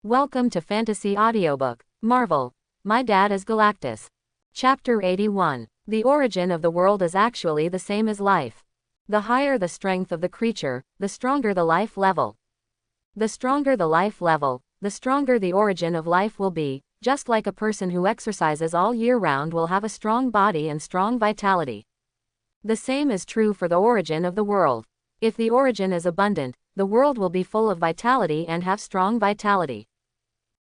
Welcome to Fantasy Audiobook, Marvel. My Dad is Galactus. Chapter 81. The origin of the world is actually the same as life. The higher the strength of the creature, the stronger the life level. The stronger the life level, the stronger the origin of life will be, just like a person who exercises all year round will have a strong body and strong vitality. The same is true for the origin of the world. If the origin is abundant, the world will be full of vitality and have strong vitality.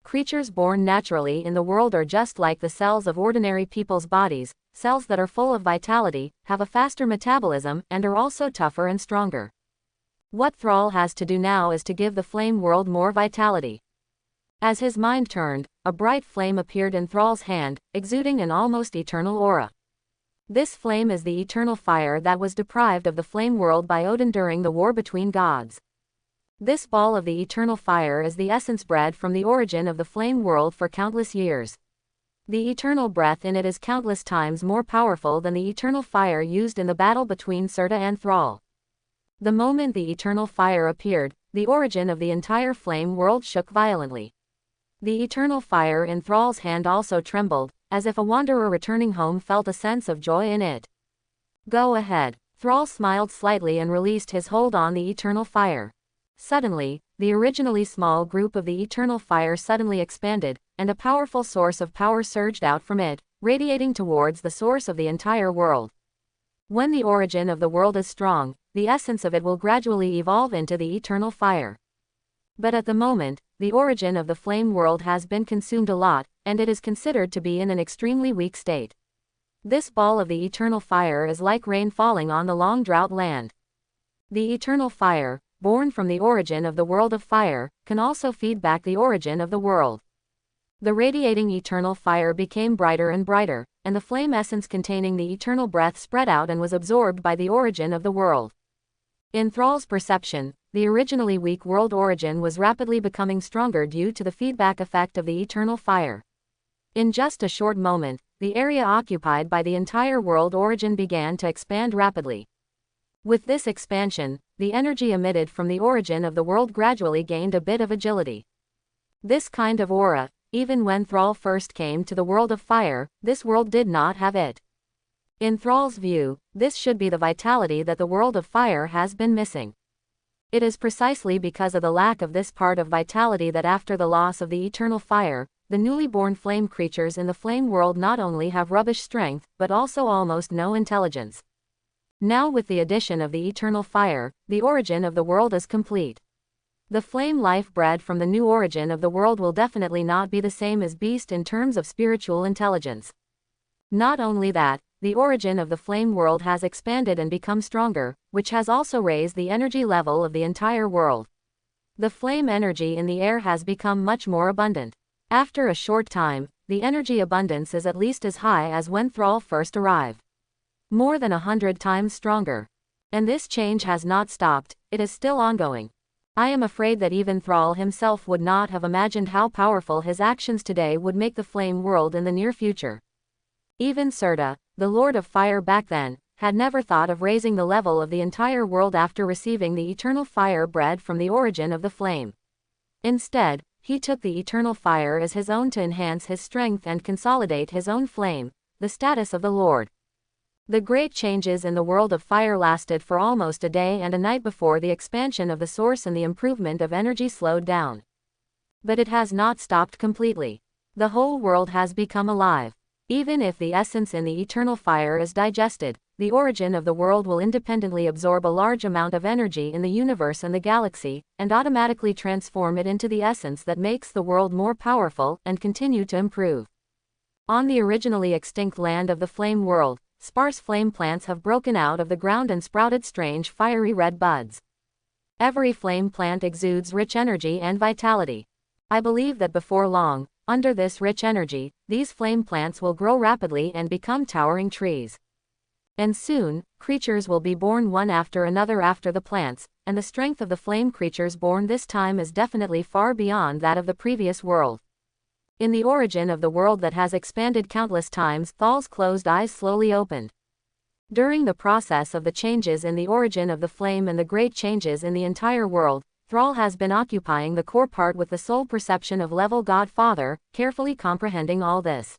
Creatures born naturally in the world are just like the cells of ordinary people's bodies, cells that are full of vitality, have a faster metabolism, and are also tougher and stronger. What Thrall has to do now is to give the flame world more vitality. As his mind turned, a bright flame appeared in Thrall's hand, exuding an almost eternal aura. This flame is the eternal fire that was deprived of the flame world by Odin during the war between gods. This ball of the eternal fire is the essence bred from the origin of the flame world for countless years. The eternal breath in it is countless times more powerful than the eternal fire used in the battle between Surta and Thrall. The moment the eternal fire appeared, the origin of the entire flame world shook violently. The eternal fire in Thrall's hand also trembled, as if a wanderer returning home felt a sense of joy in it. Go ahead. Thrall smiled slightly and released his hold on the eternal fire. Suddenly, the originally small group of the eternal fire suddenly expanded, and a powerful source of power surged out from it, radiating towards the source of the entire world. When the origin of the world is strong, the essence of it will gradually evolve into the eternal fire. But at the moment, the origin of the flame world has been consumed a lot, and it is considered to be in an extremely weak state. This ball of the eternal fire is like rain falling on the long drought land. The eternal fire, born from the origin of the world of fire, can also feed back the origin of the world. The radiating eternal fire became brighter and brighter, and the flame essence containing the eternal breath spread out and was absorbed by the origin of the world. In Thrall's perception, the originally weak world origin was rapidly becoming stronger due to the feedback effect of the eternal fire. In just a short moment, the area occupied by the entire world origin began to expand rapidly. With this expansion, the energy emitted from the origin of the world gradually gained a bit of agility. This kind of aura, even when Thrall first came to the world of fire, this world did not have it. In Thrall's view, this should be the vitality that the world of fire has been missing. It is precisely because of the lack of this part of vitality that after the loss of the eternal fire, the newly born flame creatures in the flame world not only have rubbish strength, but also almost no intelligence. Now with the addition of the eternal fire, the origin of the world is complete. The flame life bred from the new origin of the world will definitely not be the same as beast in terms of spiritual intelligence. Not only that, the origin of the flame world has expanded and become stronger, which has also raised the energy level of the entire world. The flame energy in the air has become much more abundant. After a short time, the energy abundance is at least as high as when Thrall first arrived. More than 100 times stronger. And this change has not stopped, it is still ongoing. I am afraid that even Thrall himself would not have imagined how powerful his actions today would make the flame world in the near future. Even Surta, the Lord of Fire back then, had never thought of raising the level of the entire world after receiving the eternal fire bred from the origin of the flame. Instead, he took the eternal fire as his own to enhance his strength and consolidate his own flame, the status of the Lord. The great changes in the world of fire lasted for almost a day and a night before the expansion of the source and the improvement of energy slowed down. But it has not stopped completely. The whole world has become alive. Even if the essence in the eternal fire is digested, the origin of the world will independently absorb a large amount of energy in the universe and the galaxy, and automatically transform it into the essence that makes the world more powerful and continue to improve. On the originally extinct land of the flame world, sparse flame plants have broken out of the ground and sprouted strange fiery red buds. Every flame plant exudes rich energy and vitality. I believe that before long, under this rich energy, these flame plants will grow rapidly and become towering trees. And soon, creatures will be born one after another after the plants, and the strength of the flame creatures born this time is definitely far beyond that of the previous world. In the origin of the world that has expanded countless times, Thrall's closed eyes slowly opened. During the process of the changes in the origin of the flame and the great changes in the entire world, Thrall has been occupying the core part with the sole perception of level Godfather, carefully comprehending all this.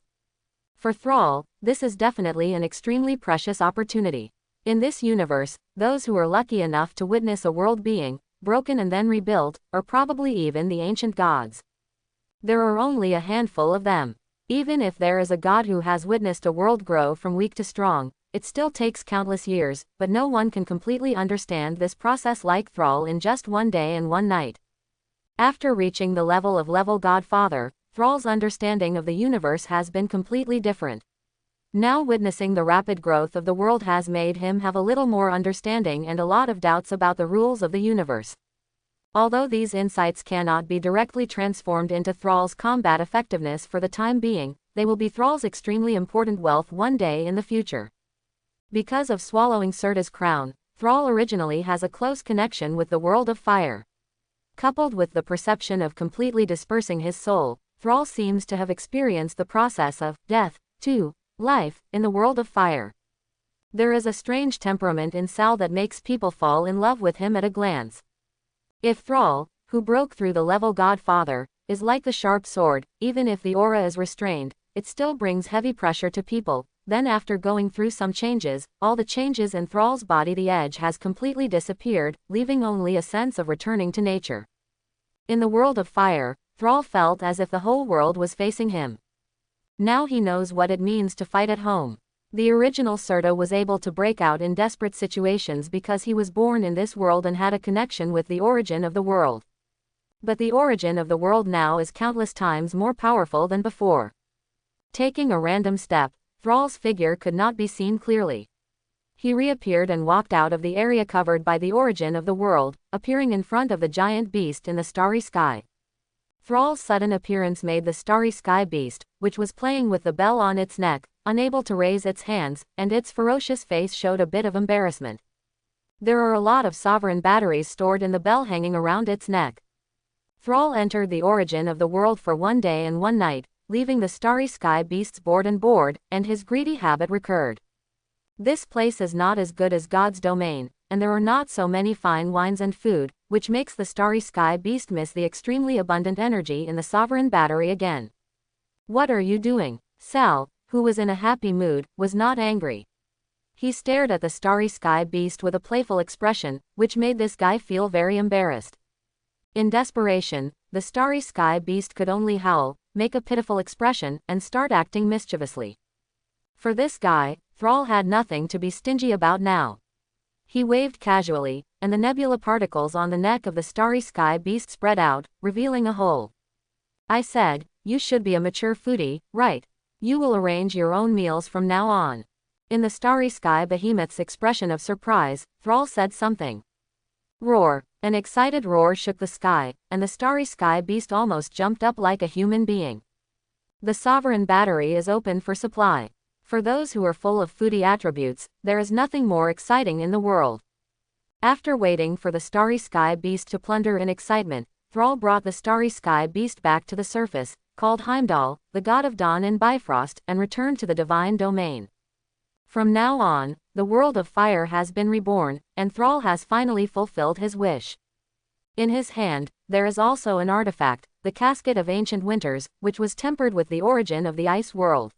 For Thrall, this is definitely an extremely precious opportunity. In this universe, those who are lucky enough to witness a world being broken and then rebuilt, are probably even the ancient gods. There are only a handful of them. Even if there is a god who has witnessed a world grow from weak to strong, it still takes countless years, but no one can completely understand this process like Thrall in just one day and one night. After reaching the level of level Godfather, Thrall's understanding of the universe has been completely different. Now witnessing the rapid growth of the world has made him have a little more understanding and a lot of doubts about the rules of the universe. Although these insights cannot be directly transformed into Thrall's combat effectiveness for the time being, they will be Thrall's extremely important wealth one day in the future. Because of swallowing Serta's crown, Thrall originally has a close connection with the world of fire. Coupled with the perception of completely dispersing his soul, Thrall seems to have experienced the process of death to life in the world of fire. There is a strange temperament in Sal that makes people fall in love with him at a glance. If Thrall, who broke through the level Godfather, is like the sharp sword, even if the aura is restrained, it still brings heavy pressure to people. Then after going through some changes, all the changes in Thrall's body, the edge has completely disappeared, leaving only a sense of returning to nature. In the world of fire, Thrall felt as if the whole world was facing him. Now he knows what it means to fight at home. The original Serta was able to break out in desperate situations because he was born in this world and had a connection with the origin of the world. But the origin of the world now is countless times more powerful than before. Taking a random step, Thrall's figure could not be seen clearly. He reappeared and walked out of the area covered by the origin of the world, appearing in front of the giant beast in the starry sky. Thrall's sudden appearance made the starry sky beast, which was playing with the bell on its neck, unable to raise its hands, and its ferocious face showed a bit of embarrassment. There are a lot of sovereign batteries stored in the bell hanging around its neck. Thrall entered the origin of the world for one day and one night, leaving the starry sky beasts bored, and his greedy habit recurred. This place is not as good as God's domain, and there are not so many fine wines and food, which makes the starry sky beast miss the extremely abundant energy in the sovereign battery again. What are you doing? Sal, who was in a happy mood, was not angry. He stared at the starry sky beast with a playful expression, which made this guy feel very embarrassed. In desperation, the starry sky beast could only howl, make a pitiful expression, and start acting mischievously. For this guy, Thrall had nothing to be stingy about now. He waved casually, and the nebula particles on the neck of the starry sky beast spread out, revealing a hole. I said, you should be a mature foodie, right? You will arrange your own meals from now on. In the starry sky behemoth's expression of surprise, Thrall said something. Roar! An excited roar shook the sky, and the starry sky beast almost jumped up like a human being. The sovereign battery is open for supply. For those who are full of foodie attributes, there is nothing more exciting in the world. After waiting for the starry sky beast to plunder in excitement, Thrall brought the starry sky beast back to the surface, called Heimdall, the god of dawn and Bifrost, and returned to the divine domain. From now on, the world of fire has been reborn, and Thrall has finally fulfilled his wish. In his hand, there is also an artifact, the Casket of Ancient Winters, which was tempered with the origin of the ice world.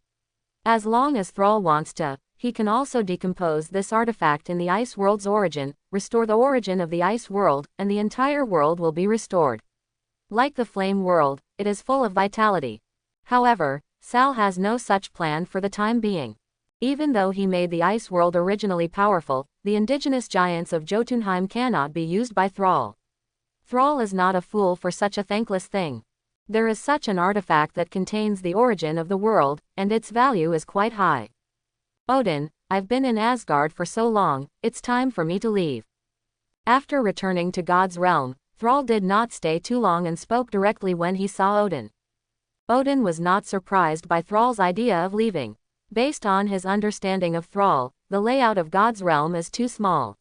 As long as Thrall wants to, he can also decompose this artifact in the ice world's origin, restore the origin of the ice world, and the entire world will be restored. Like the flame world, it is full of vitality. However, Sal has no such plan for the time being. Even though he made the ice world originally powerful, the indigenous giants of Jotunheim cannot be used by Thrall. Thrall is not a fool for such a thankless thing. There is such an artifact that contains the origin of the world, and its value is quite high. Odin, I've been in Asgard for so long, it's time for me to leave. After returning to God's realm, Thrall did not stay too long and spoke directly when he saw Odin. Odin was not surprised by Thrall's idea of leaving. Based on his understanding of Thrall, the layout of God's realm is too small.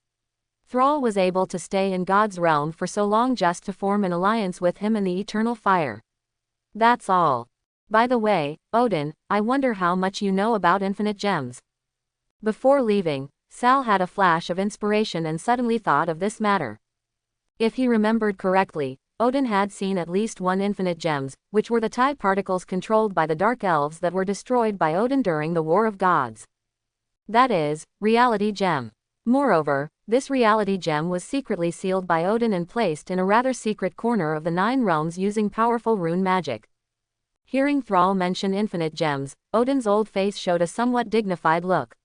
Thrall was able to stay in God's realm for so long just to form an alliance with him in the eternal fire. That's all. By the way, Odin, I wonder how much you know about infinite gems. Before leaving, Sal had a flash of inspiration and suddenly thought of this matter. If he remembered correctly, Odin had seen at least one infinite gems, which were the tide particles controlled by the dark elves that were destroyed by Odin during the War of Gods. That is, reality gem. Moreover, this reality gem was secretly sealed by Odin and placed in a rather secret corner of the 9 realms using powerful rune magic. Hearing Thrall mention infinite gems, Odin's old face showed a somewhat dignified look.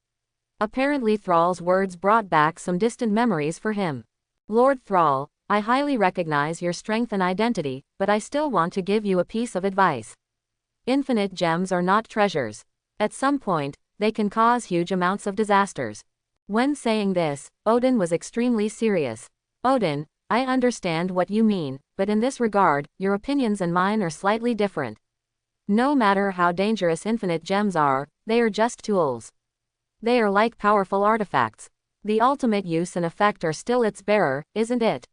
Apparently Thrall's words brought back some distant memories for him. Lord Thrall, I highly recognize your strength and identity, but I still want to give you a piece of advice. Infinite gems are not treasures. At some point, they can cause huge amounts of disasters. When saying this, Odin was extremely serious. Odin, I understand what you mean, but in this regard, your opinions and mine are slightly different. No matter how dangerous infinite gems are, they are just tools. They are like powerful artifacts. The ultimate use and effect are still its bearer, isn't it?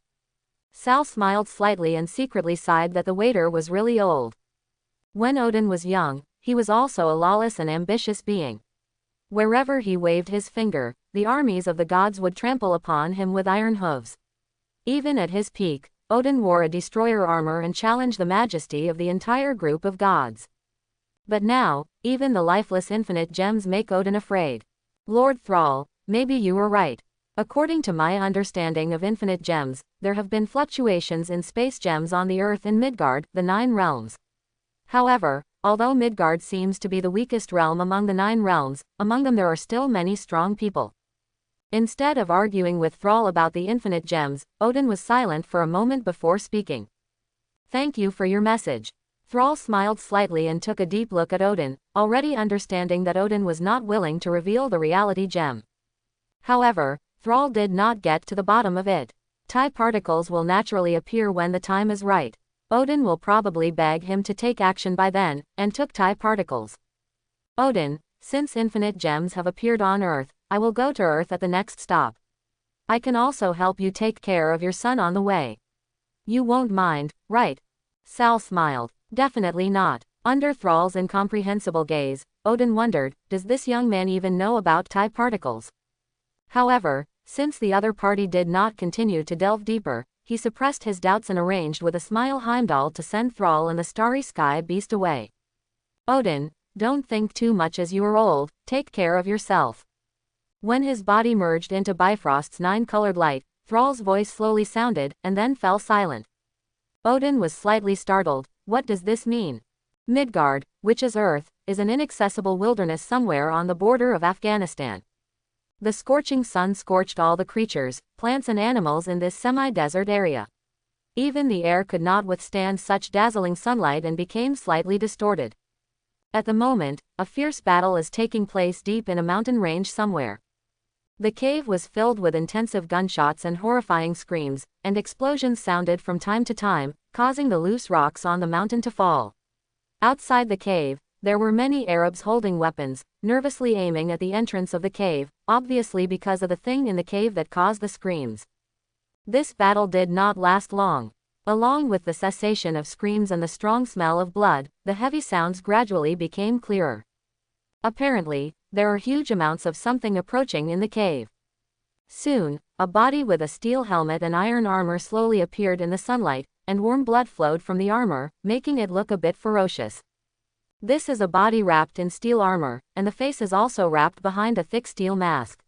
Sal smiled slightly and secretly sighed that the waiter was really old. When Odin was young, he was also a lawless and ambitious being. Wherever he waved his finger, the armies of the gods would trample upon him with iron hooves. Even at his peak, Odin wore a destroyer armor and challenged the majesty of the entire group of gods. But now, even the lifeless infinite gems make Odin afraid. Lord Thrall, maybe you were right. According to my understanding of infinite gems, there have been fluctuations in space gems on the Earth in Midgard, the 9 realms. However, although Midgard seems to be the weakest realm among the 9 realms, among them there are still many strong people. Instead of arguing with Thrall about the infinite gems, Odin was silent for a moment before speaking. Thank you for your message. Thrall smiled slightly and took a deep look at Odin, already understanding that Odin was not willing to reveal the reality gem. However, Thrall did not get to the bottom of it. Tide particles will naturally appear when the time is right. Odin will probably beg him to take action by then, and took tide particles. Odin, since infinite gems have appeared on Earth, I will go to Earth at the next stop. I can also help you take care of your son on the way. You won't mind, right? Sal smiled. Definitely not. Under Thrall's incomprehensible gaze, Odin wondered, does this young man even know about tide particles? However, since the other party did not continue to delve deeper, he suppressed his doubts and arranged with a smile Heimdall to send Thrall and the starry sky beast away. Odin, don't think too much as you are old, take care of yourself. When his body merged into Bifrost's 9-colored light, Thrall's voice slowly sounded, and then fell silent. Odin was slightly startled. What does this mean? Midgard, which is Earth, is an inaccessible wilderness somewhere on the border of Afghanistan. The scorching sun scorched all the creatures, plants and animals in this semi-desert area. Even the air could not withstand such dazzling sunlight and became slightly distorted. At the moment, a fierce battle is taking place deep in a mountain range somewhere. The cave was filled with intensive gunshots and horrifying screams, and explosions sounded from time to time, causing the loose rocks on the mountain to fall. Outside the cave, there were many Arabs holding weapons, nervously aiming at the entrance of the cave, obviously because of the thing in the cave that caused the screams. This battle did not last long. Along with the cessation of screams and the strong smell of blood, the heavy sounds gradually became clearer. Apparently, there are huge amounts of something approaching in the cave. Soon, a body with a steel helmet and iron armor slowly appeared in the sunlight, and warm blood flowed from the armor, making it look a bit ferocious. This is a body wrapped in steel armor, and the face is also wrapped behind a thick steel mask.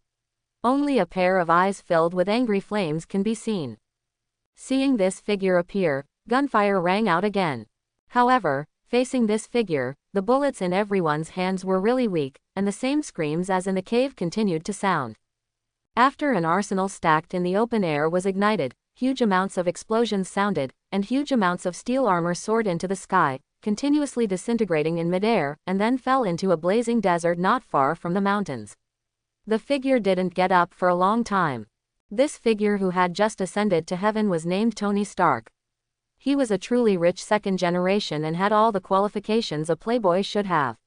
Only a pair of eyes filled with angry flames can be seen. Seeing this figure appear, gunfire rang out again. However, facing this figure, the bullets in everyone's hands were really weak, and the same screams as in the cave continued to sound. After an arsenal stacked in the open air was ignited, huge amounts of explosions sounded, and huge amounts of steel armor soared into the sky, continuously disintegrating in midair, and then fell into a blazing desert not far from the mountains. The figure didn't get up for a long time. This figure who had just ascended to heaven was named Tony Stark. He was a truly rich second generation and had all the qualifications a playboy should have.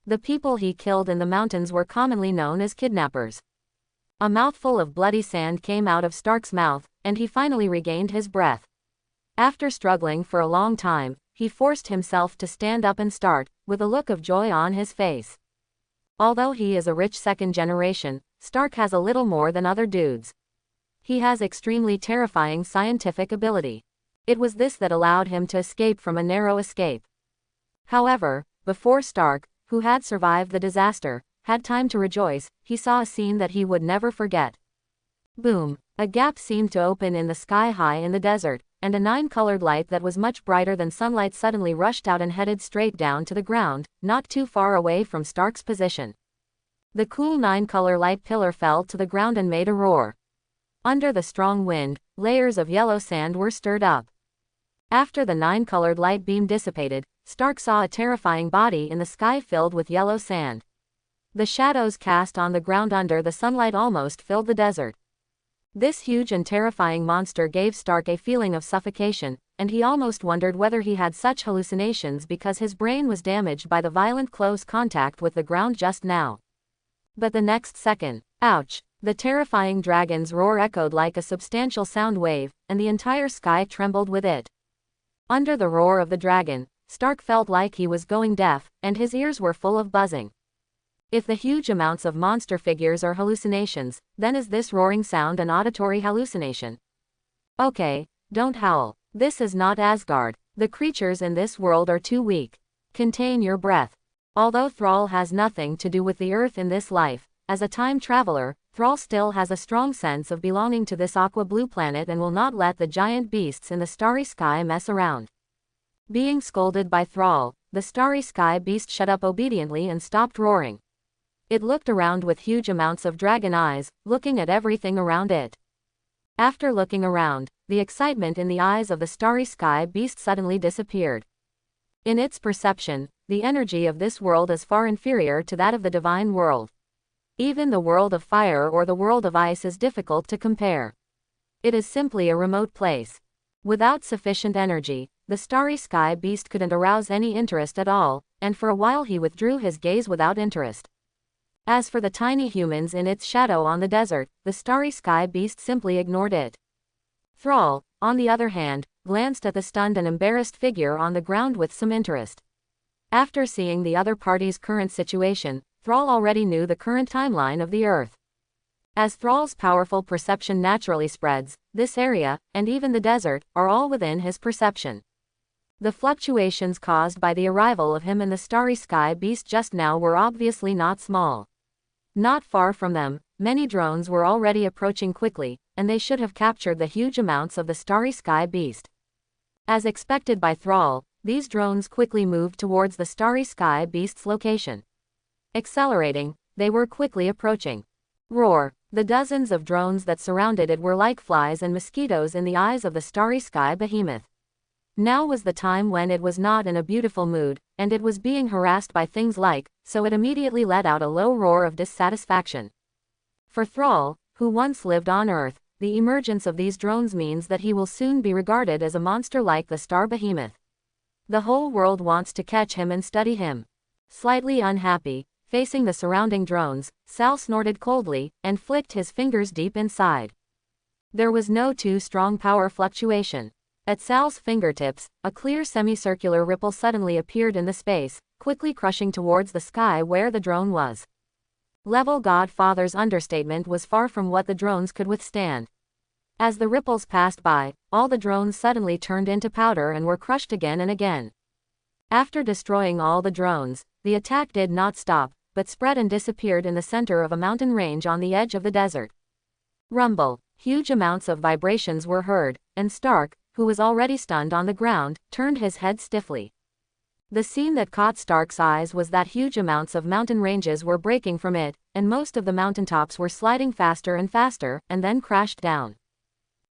The people he killed in the mountains were commonly known as kidnappers. A mouthful of bloody sand came out of Stark's mouth, and he finally regained his breath. After struggling for a long time, he forced himself to stand up and start, with a look of joy on his face. Although he is a rich second generation, Stark has a little more than other dudes. He has extremely terrifying scientific ability. It was this that allowed him to escape from a narrow escape. However, before Stark, who had survived the disaster, had time to rejoice, he saw a scene that he would never forget. Boom! A gap seemed to open in the sky high in the desert, and a 9-colored light that was much brighter than sunlight suddenly rushed out and headed straight down to the ground, not too far away from Stark's position. The cool 9-color light pillar fell to the ground and made a roar. Under the strong wind, layers of yellow sand were stirred up. After the 9-colored light beam dissipated, Stark saw a terrifying body in the sky filled with yellow sand. The shadows cast on the ground under the sunlight almost filled the desert. This huge and terrifying monster gave Stark a feeling of suffocation, and he almost wondered whether he had such hallucinations because his brain was damaged by the violent close contact with the ground just now. But the next second, ouch! The terrifying dragon's roar echoed like a substantial sound wave, and the entire sky trembled with it. Under the roar of the dragon, Stark felt like he was going deaf, and his ears were full of buzzing. If the huge amounts of monster figures are hallucinations, then is this roaring sound an auditory hallucination? Okay, don't howl. This is not Asgard. The creatures in this world are too weak. Contain your breath. Although Thrall has nothing to do with the earth in this life, as a time traveler, Thrall still has a strong sense of belonging to this aqua blue planet and will not let the giant beasts in the starry sky mess around. Being scolded by Thrall, the starry sky beast shut up obediently and stopped roaring. It looked around with huge amounts of dragon eyes, looking at everything around it. After looking around, the excitement in the eyes of the starry sky beast suddenly disappeared. In its perception, the energy of this world is far inferior to that of the divine world. Even the world of fire or the world of ice is difficult to compare. It is simply a remote place. Without sufficient energy, the starry sky beast couldn't arouse any interest at all, and for a while he withdrew his gaze without interest. As for the tiny humans in its shadow on the desert, the starry sky beast simply ignored it. Thrall, on the other hand, glanced at the stunned and embarrassed figure on the ground with some interest. After seeing the other party's current situation, Thrall already knew the current timeline of the Earth. As Thrall's powerful perception naturally spreads, this area, and even the desert, are all within his perception. The fluctuations caused by the arrival of him and the starry sky beast just now were obviously not small. Not far from them, many drones were already approaching quickly, and they should have captured the huge amounts of the starry sky beast. As expected by Thrall, these drones quickly moved towards the starry sky beast's location. Accelerating, they were quickly approaching. Roar! The dozens of drones that surrounded it were like flies and mosquitoes in the eyes of the starry sky behemoth. Now was the time when it was not in a beautiful mood, and it was being harassed by things like, so it immediately let out a low roar of dissatisfaction. For Thrall, who once lived on Earth, the emergence of these drones means that he will soon be regarded as a monster like the star behemoth. The whole world wants to catch him and study him. Slightly unhappy, facing the surrounding drones, Sal snorted coldly, and flicked his fingers deep inside. There was no too strong power fluctuation. At Sal's fingertips, a clear semicircular ripple suddenly appeared in the space, quickly crushing towards the sky where the drone was. Level Godfather's understatement was far from what the drones could withstand. As the ripples passed by, all the drones suddenly turned into powder and were crushed again and again. After destroying all the drones, the attack did not stop, but spread and disappeared in the center of a mountain range on the edge of the desert. Rumble! Huge amounts of vibrations were heard, and Stark, who was already stunned on the ground, turned his head stiffly. The scene that caught Stark's eyes was that huge amounts of mountain ranges were breaking from it, and most of the mountaintops were sliding faster and faster, and then crashed down.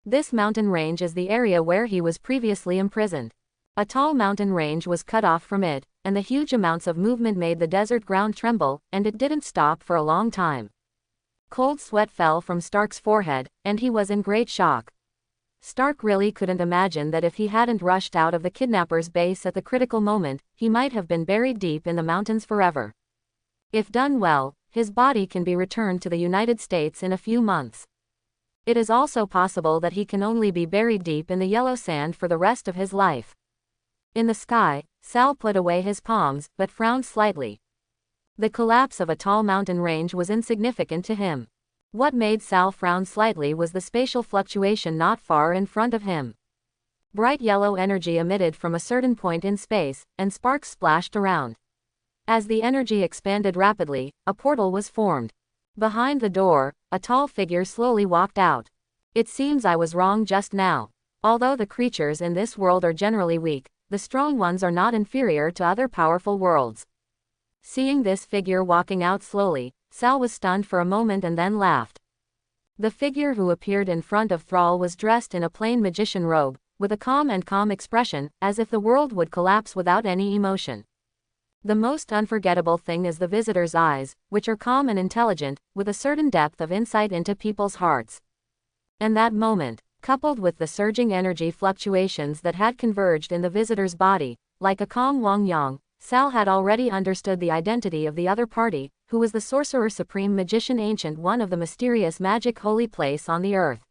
This mountain range is the area where he was previously imprisoned. A tall mountain range was cut off from it, and the huge amounts of movement made the desert ground tremble, and it didn't stop for a long time. Cold sweat fell from Stark's forehead, and he was in great shock. Stark really couldn't imagine that if he hadn't rushed out of the kidnapper's base at the critical moment, he might have been buried deep in the mountains forever. If done well, his body can be returned to the United States in a few months. It is also possible that he can only be buried deep in the yellow sand for the rest of his life. In the sky, Sal put away his palms, but frowned slightly. The collapse of a tall mountain range was insignificant to him. What made Sal frown slightly was the spatial fluctuation not far in front of him. Bright yellow energy emitted from a certain point in space, and sparks splashed around. As the energy expanded rapidly, a portal was formed. Behind the door, a tall figure slowly walked out. It seems I was wrong just now. Although the creatures in this world are generally weak, the strong ones are not inferior to other powerful worlds. Seeing this figure walking out slowly, Sal was stunned for a moment and then laughed. The figure who appeared in front of Thrall was dressed in a plain magician robe, with a calm expression, as if the world would collapse without any emotion. The most unforgettable thing is the visitor's eyes, which are calm and intelligent, with a certain depth of insight into people's hearts. And that moment, coupled with the surging energy fluctuations that had converged in the visitor's body, like a calm Wang Yang, Sal had already understood the identity of the other party, who was the Sorcerer Supreme Magician Ancient One of the mysterious magic holy place on the earth.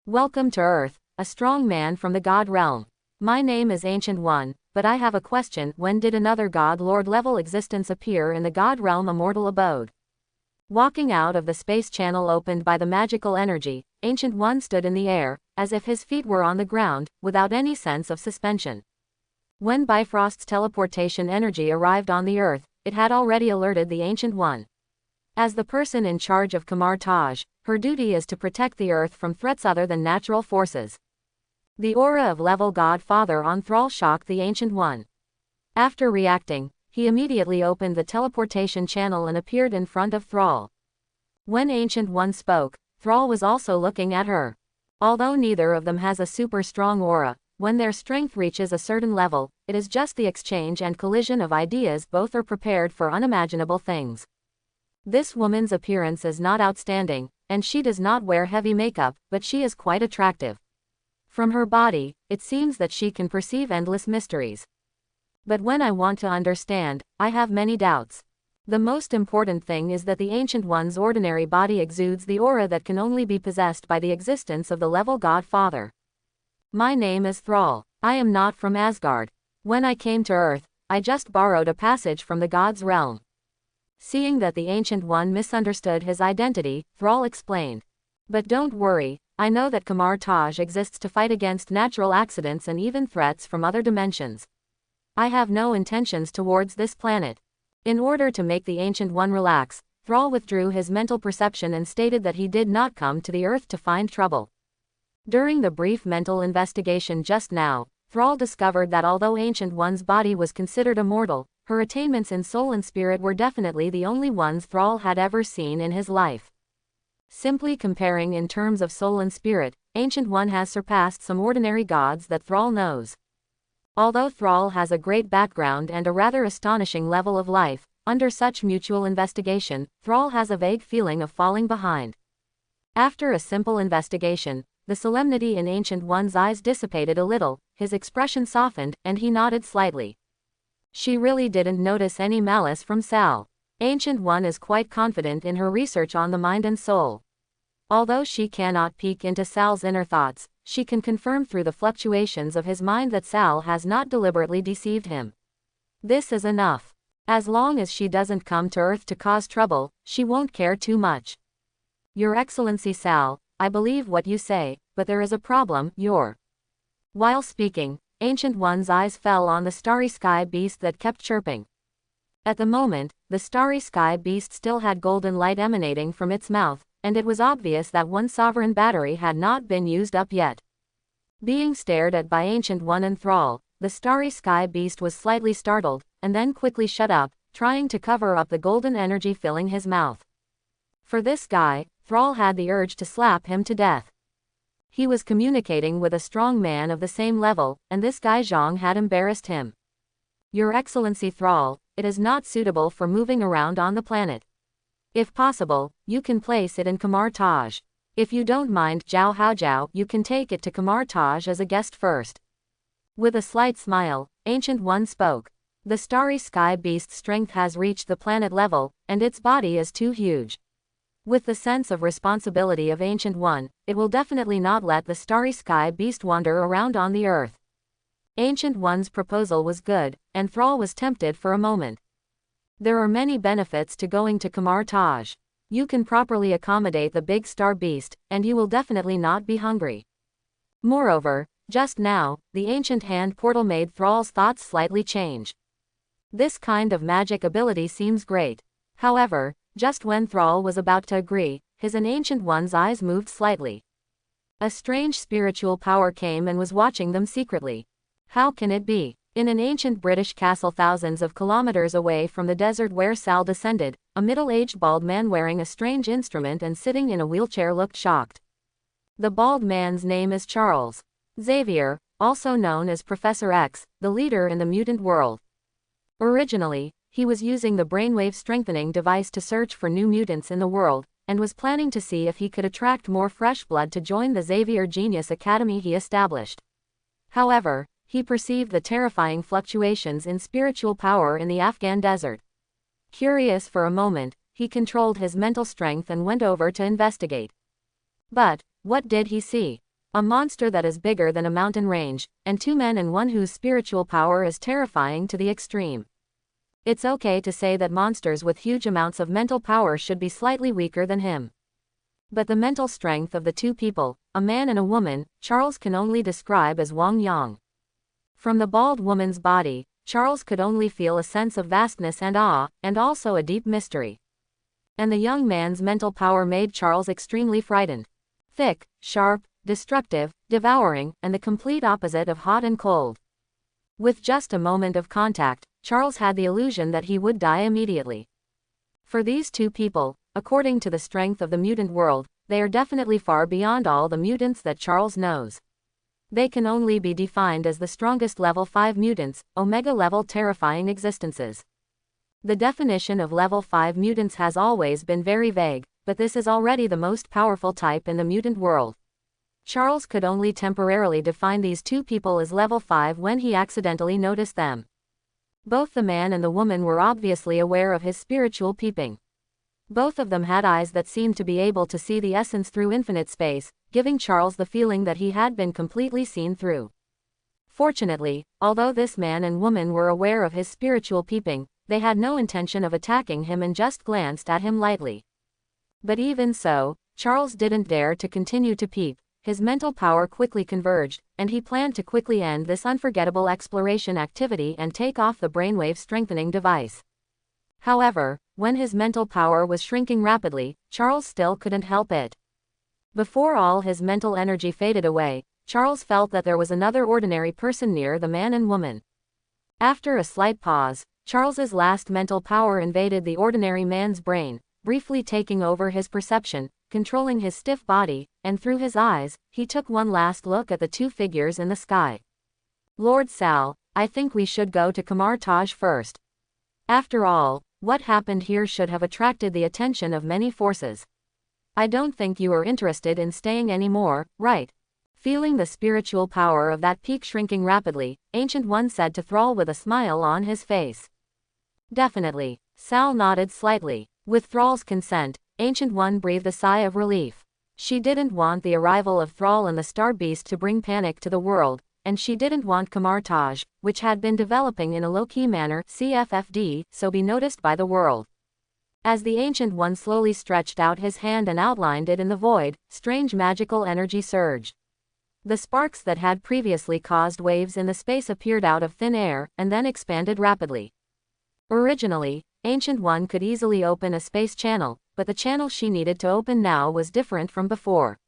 Welcome to Earth, a strong man from the God realm. My name is Ancient One, but I have a question. When did another God Lord level existence appear in the God realm immortal abode? Walking out of the space channel opened by the magical energy, Ancient One stood in the air, as if his feet were on the ground, without any sense of suspension. When Bifrost's teleportation energy arrived on the earth, it had already alerted the Ancient One. As the person in charge of Kamar Taj, her duty is to protect the earth from threats other than natural forces. The aura of level God Father on Thrall shocked the Ancient One. After reacting, he immediately opened the teleportation channel and appeared in front of Thrall. When Ancient One spoke, Thrall was also looking at her. Although neither of them has a super strong aura, when their strength reaches a certain level, it is just the exchange and collision of ideas. Both are prepared for unimaginable things. This woman's appearance is not outstanding, and she does not wear heavy makeup, but she is quite attractive. From her body, it seems that she can perceive endless mysteries. But when I want to understand, I have many doubts. The most important thing is that the Ancient One's ordinary body exudes the aura that can only be possessed by the existence of the level God Father. My name is Thrall. I am not from Asgard. When I came to Earth, I just borrowed a passage from the God's realm. Seeing that the Ancient One misunderstood his identity, Thrall explained. But don't worry, I know that Kamar Taj exists to fight against natural accidents and even threats from other dimensions. I have no intentions towards this planet. In order to make the Ancient One relax, Thrall withdrew his mental perception and stated that he did not come to the earth to find trouble. During the brief mental investigation just now, Thrall discovered that although Ancient One's body was considered immortal, her attainments in soul and spirit were definitely the only ones Thrall had ever seen in his life. Simply comparing in terms of soul and spirit, Ancient One has surpassed some ordinary gods that Thrall knows. Although Thrall has a great background and a rather astonishing level of life, under such mutual investigation, Thrall has a vague feeling of falling behind. After a simple investigation, the solemnity in Ancient One's eyes dissipated a little, his expression softened, and he nodded slightly. She really didn't notice any malice from Sal. Ancient One is quite confident in her research on the mind and soul. Although she cannot peek into Sal's inner thoughts, she can confirm through the fluctuations of his mind that Sal has not deliberately deceived him. This is enough. As long as she doesn't come to Earth to cause trouble, she won't care too much. Your Excellency Sal, I believe what you say, but there is a problem. While speaking, Ancient One's eyes fell on the starry sky beast that kept chirping. At the moment, the starry sky beast still had golden light emanating from its mouth, and it was obvious that one sovereign battery had not been used up yet. Being stared at by Ancient One and Thrall, the starry sky beast was slightly startled, and then quickly shut up, trying to cover up the golden energy filling his mouth. For this guy, Thrall had the urge to slap him to death. He was communicating with a strong man of the same level, and this guy Zhang had embarrassed him. Your Excellency Thrall, it is not suitable for moving around on the planet. If possible, you can place it in Kamar Taj. If you don't mind, Zhao Haojiao, you can take it to Kamar Taj as a guest first. With a slight smile, Ancient One spoke. The starry sky beast's strength has reached the planet level, and its body is too huge. With the sense of responsibility of Ancient One, it will definitely not let the starry sky beast wander around on the earth. Ancient One's proposal was good, and Thrall was tempted for a moment. There are many benefits to going to Kamar Taj. You can properly accommodate the big star beast, and you will definitely not be hungry. Moreover, just now, the ancient hand portal made Thrall's thoughts slightly change. This kind of magic ability seems great. However, just when Thrall was about to agree, his Ancient One's eyes moved slightly. A strange spiritual power came and was watching them secretly. How can it be? In an ancient British castle thousands of kilometers away from the desert where Sal descended, a middle-aged bald man wearing a strange instrument and sitting in a wheelchair looked shocked. The bald man's name is Charles Xavier, also known as Professor X, the leader in the mutant world. Originally, he was using the brainwave strengthening device to search for new mutants in the world, and was planning to see if he could attract more fresh blood to join the Xavier Genius Academy he established. However, he perceived the terrifying fluctuations in spiritual power in the Afghan desert. Curious for a moment, he controlled his mental strength and went over to investigate. But, what did he see? A monster that is bigger than a mountain range, and two men and one whose spiritual power is terrifying to the extreme. It's okay to say that monsters with huge amounts of mental power should be slightly weaker than him. But the mental strength of the two people, a man and a woman, Charles can only describe as Wang Yang. From the bald woman's body, Charles could only feel a sense of vastness and awe, and also a deep mystery. And the young man's mental power made Charles extremely frightened. Thick, sharp, destructive, devouring, and the complete opposite of hot and cold. With just a moment of contact, Charles had the illusion that he would die immediately. For these two people, according to the strength of the mutant world, they are definitely far beyond all the mutants that Charles knows. They can only be defined as the strongest level 5 mutants, Omega-level terrifying existences. The definition of level 5 mutants has always been very vague, but this is already the most powerful type in the mutant world. Charles could only temporarily define these two people as level 5 when he accidentally noticed them. Both the man and the woman were obviously aware of his spiritual peeping. Both of them had eyes that seemed to be able to see the essence through infinite space, giving Charles the feeling that he had been completely seen through. Fortunately, although this man and woman were aware of his spiritual peeping, they had no intention of attacking him and just glanced at him lightly. But even so, Charles didn't dare to continue to peep. His mental power quickly converged, and he planned to quickly end this unforgettable exploration activity and take off the brainwave strengthening device. However, when his mental power was shrinking rapidly, Charles still couldn't help it. Before all his mental energy faded away, Charles felt that there was another ordinary person near the man and woman. After a slight pause, Charles's last mental power invaded the ordinary man's brain, briefly taking over his perception, controlling his stiff body, and through his eyes, he took one last look at the two figures in the sky. Lord Sal, I think we should go to Kamar Taj first. After all, what happened here should have attracted the attention of many forces. I don't think you are interested in staying anymore, right? Feeling the spiritual power of that peak shrinking rapidly, Ancient One said to Thrall with a smile on his face. Definitely. Sal nodded slightly. With Thrall's consent, Ancient One breathed a sigh of relief. She didn't want the arrival of Thrall and the Star Beast to bring panic to the world, and she didn't want Kamar Taj, which had been developing in a low-key manner, CFFD, so be noticed by the world. As the Ancient One slowly stretched out his hand and outlined it in the void, strange magical energy surged. The sparks that had previously caused waves in the space appeared out of thin air, and then expanded rapidly. Originally, Ancient One could easily open a space channel, but the channel she needed to open now was different from before.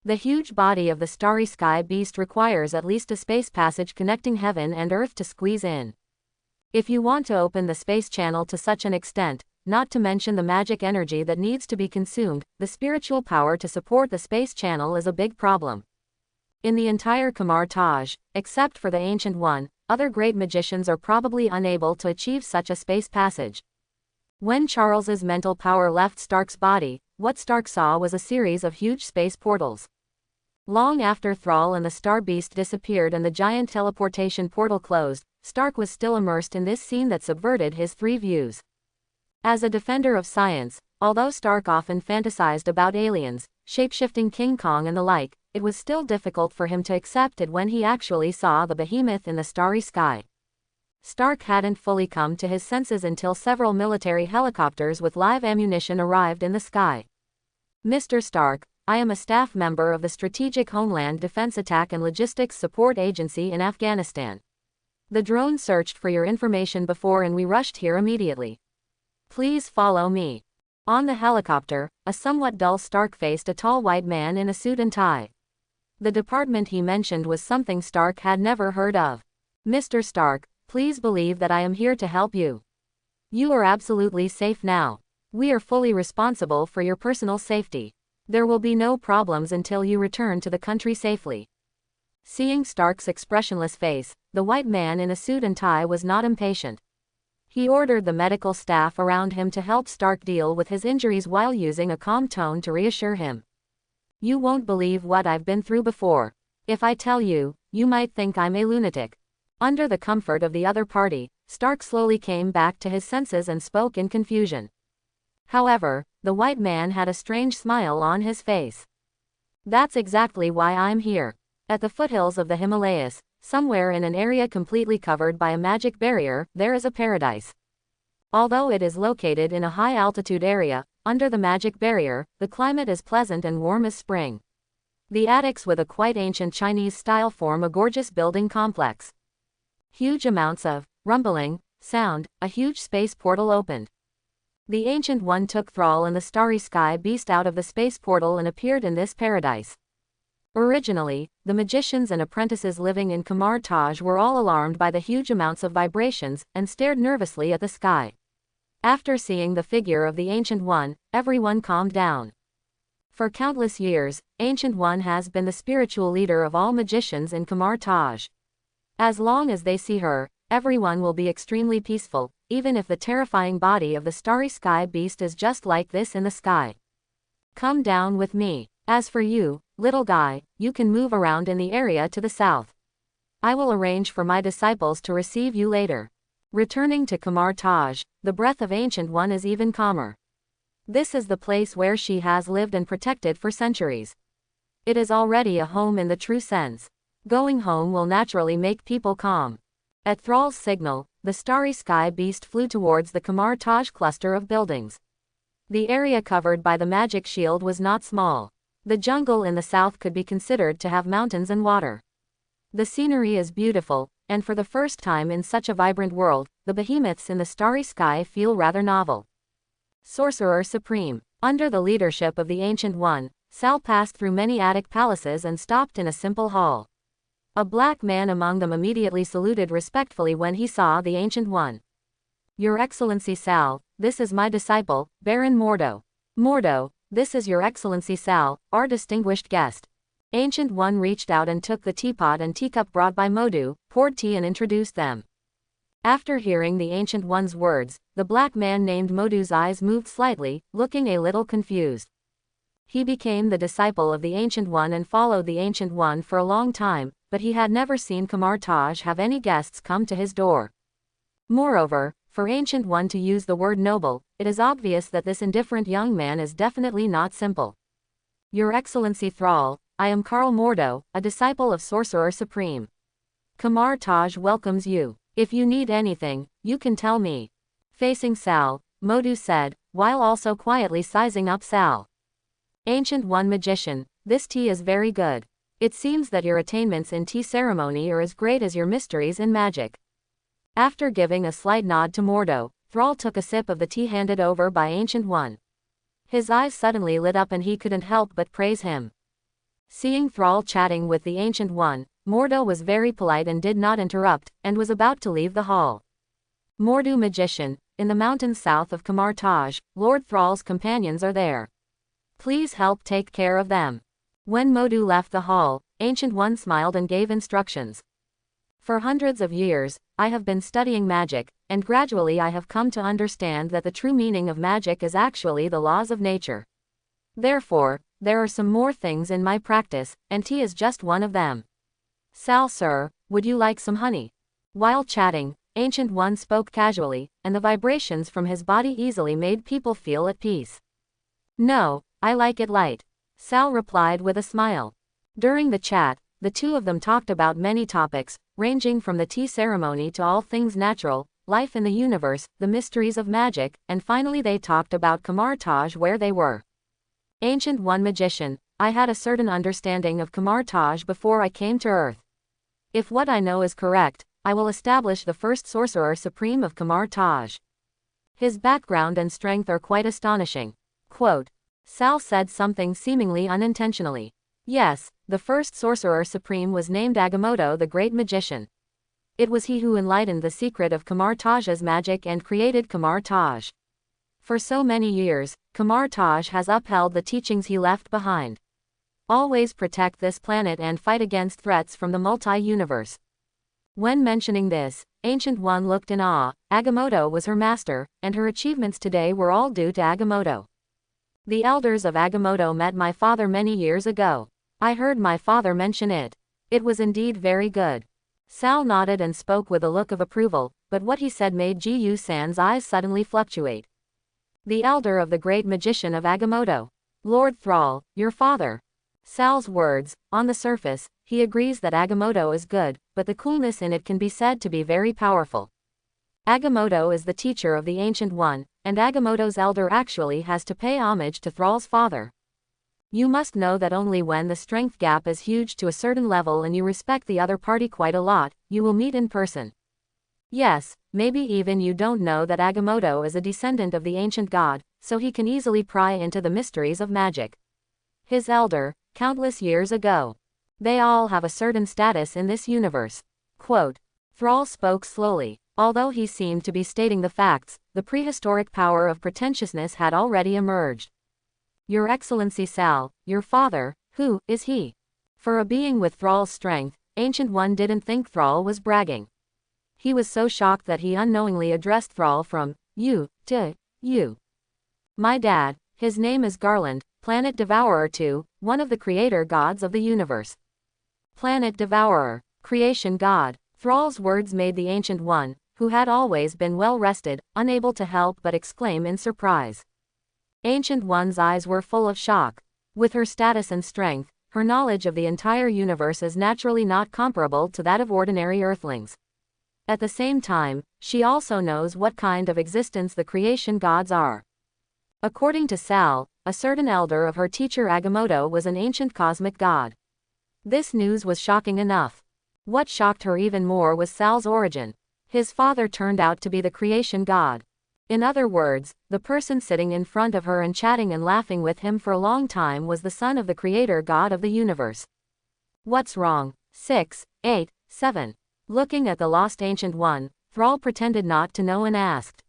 The huge body of the starry sky beast requires at least a space passage connecting heaven and earth to squeeze in. If you want to open the space channel to such an extent, not to mention the magic energy that needs to be consumed, the spiritual power to support the space channel is a big problem. In the entire Kamar Taj, except for the Ancient One, other great magicians are probably unable to achieve such a space passage. When Charles's mental power left Stark's body, what Stark saw was a series of huge space portals. Long after Thrall and the Star Beast disappeared and the giant teleportation portal closed, Stark was still immersed in this scene that subverted his three views. As a defender of science, although Stark often fantasized about aliens, shape-shifting King Kong and the like, it was still difficult for him to accept it when he actually saw the behemoth in the starry sky. Stark hadn't fully come to his senses until several military helicopters with live ammunition arrived in the sky. "Mr. Stark, I am a staff member of the Strategic Homeland Defense Attack and Logistics Support Agency in Afghanistan. The drone searched for your information before and we rushed here immediately. Please follow me." On the helicopter, a somewhat dull Stark faced a tall white man in a suit and tie. The department he mentioned was something Stark had never heard of. "Mr. Stark, please believe that I am here to help you. You are absolutely safe now. We are fully responsible for your personal safety. There will be no problems until you return to the country safely." Seeing Stark's expressionless face, the white man in a suit and tie was not impatient. He ordered the medical staff around him to help Stark deal with his injuries while using a calm tone to reassure him. "You won't believe what I've been through before. If I tell you, you might think I'm a lunatic." Under the comfort of the other party, Stark slowly came back to his senses and spoke in confusion. However, the white man had a strange smile on his face. "That's exactly why I'm here. At the foothills of the Himalayas, somewhere in an area completely covered by a magic barrier, there is a paradise. Although it is located in a high-altitude area, under the magic barrier, the climate is pleasant and warm as spring. The attics with a quite ancient Chinese style form a gorgeous building complex. Huge amounts of rumbling sound, a huge space portal opened. The Ancient One took Thrall and the starry sky beast out of the space portal and appeared in this paradise. Originally, the magicians and apprentices living in Kamar Taj were all alarmed by the huge amounts of vibrations, and stared nervously at the sky. After seeing the figure of the Ancient One, everyone calmed down. For countless years, Ancient One has been the spiritual leader of all magicians in Kamar Taj. As long as they see her, everyone will be extremely peaceful, even if the terrifying body of the starry sky beast is just like this in the sky. Come down with me. As for you, little guy, you can move around in the area to the south. I will arrange for my disciples to receive you later." Returning to Kamar Taj, the breath of Ancient One is even calmer. This is the place where she has lived and protected for centuries. It is already a home in the true sense. Going home will naturally make people calm. At Thrall's signal, the starry sky beast flew towards the Kamar Taj cluster of buildings. The area covered by the magic shield was not small. The jungle in the south could be considered to have mountains and water. The scenery is beautiful, and for the first time in such a vibrant world, the behemoths in the starry sky feel rather novel. Sorcerer Supreme. Under the leadership of the Ancient One, Sal passed through many attic palaces and stopped in a simple hall. A black man among them immediately saluted respectfully when he saw the Ancient One. "Your Excellency Sal, this is my disciple, Baron Mordo." "Mordo, this is Your Excellency Sal, our distinguished guest." Ancient One reached out and took the teapot and teacup brought by Modu, poured tea and introduced them. After hearing the Ancient One's words, the black man named Modu's eyes moved slightly, looking a little confused. He became the disciple of the Ancient One and followed the Ancient One for a long time, but he had never seen Kamar Taj have any guests come to his door. Moreover, for Ancient One to use the word noble, it is obvious that this indifferent young man is definitely not simple. "Your Excellency Thrall, I am Karl Mordo, a disciple of Sorcerer Supreme. Kamar Taj welcomes you. If you need anything, you can tell me." Facing Sal, Modu said, while also quietly sizing up Sal. "Ancient One Magician, this tea is very good. It seems that your attainments in tea ceremony are as great as your mysteries in magic." After giving a slight nod to Mordo, Thrall took a sip of the tea handed over by Ancient One. His eyes suddenly lit up and he couldn't help but praise him. Seeing Thrall chatting with the Ancient One, Mordo was very polite and did not interrupt, and was about to leave the hall. Mordu Magician, in the mountains south of Kamar Taj, Lord Thrall's companions are there. Please help take care of them. When Modu left the hall, Ancient One smiled and gave instructions. "For hundreds of years, I have been studying magic, and gradually I have come to understand that the true meaning of magic is actually the laws of nature. Therefore, there are some more things in my practice, and tea is just one of them. Sal sir, would you like some honey?" While chatting, Ancient One spoke casually, and the vibrations from his body easily made people feel at peace. "No, I like it light," Sal replied with a smile. During the chat, the two of them talked about many topics, ranging from the tea ceremony to all things natural, life in the universe, the mysteries of magic, and finally they talked about Kamartaj where they were. Ancient One Magician, I had a certain understanding of Kamartaj before I came to Earth. If what I know is correct, I will establish the first Sorcerer Supreme of Kamartaj. His background and strength are quite astonishing. Quote. Sal said something seemingly unintentionally. Yes, the first Sorcerer Supreme was named Agamotto the Great Magician. It was he who enlightened the secret of Kamartaj's magic and created Kamartaj. For so many years, Kamartaj has upheld the teachings he left behind. Always protect this planet and fight against threats from the multi-universe. When mentioning this, Ancient One looked in awe. Agamotto was her master, and her achievements today were all due to Agamotto. The elders of Agamotto met my father many years ago. I heard my father mention it. It was indeed very good. Sal nodded and spoke with a look of approval, but what he said made Gu San's eyes suddenly fluctuate. The elder of the great magician of Agamotto. Lord Thrall, your father. Sal's words, on the surface, he agrees that Agamotto is good, but the coolness in it can be said to be very powerful. Agamotto is the teacher of the Ancient One, and Agamotto's elder actually has to pay homage to Thrall's father. You must know that only when the strength gap is huge to a certain level and you respect the other party quite a lot, you will meet in person. Yes, maybe even you don't know that Agamotto is a descendant of the ancient god, so he can easily pry into the mysteries of magic. His elder, countless years ago. They all have a certain status in this universe. Quote. Thrall spoke slowly. Although he seemed to be stating the facts, the prehistoric power of pretentiousness had already emerged. Your Excellency Sal, your father, who is he? For a being with Thrall's strength, Ancient One didn't think Thrall was bragging. He was so shocked that he unknowingly addressed Thrall from you to you. My dad, his name is Garland, Planet Devourer 2, one of the creator gods of the universe. Planet Devourer, creation god. Thrall's words made the Ancient One, who had always been well rested, unable to help but exclaim in surprise. Ancient One's eyes were full of shock. With her status and strength, her knowledge of the entire universe is naturally not comparable to that of ordinary earthlings. At the same time, she also knows what kind of existence the creation gods are. According to Sal, a certain elder of her teacher Agamotto was an ancient cosmic god. This news was shocking enough. What shocked her even more was Sal's origin. His father turned out to be the creation god. In other words, the person sitting in front of her and chatting and laughing with him for a long time was the son of the creator god of the universe. What's wrong? 6, 8, 7. Looking at the lost Ancient One, Thrall pretended not to know and asked.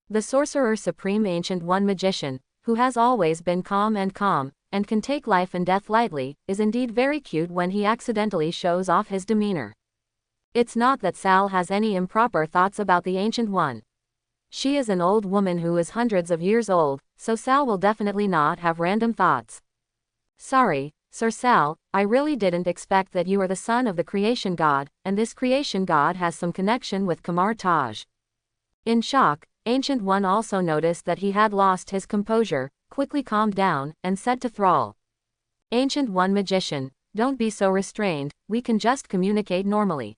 The Sorcerer Supreme Ancient One Magician, who has always been calm, and can take life and death lightly, is indeed very cute when he accidentally shows off his demeanor. It's not that Sal has any improper thoughts about the Ancient One. She is an old woman who is hundreds of years old, so Sal will definitely not have random thoughts. Sorry, Sir Sal, I really didn't expect that you are the son of the creation god, and this creation god has some connection with Kamartaj. In shock, Ancient One also noticed that he had lost his composure, quickly calmed down, and said to Thrall. Ancient One Magician, don't be so restrained, we can just communicate normally.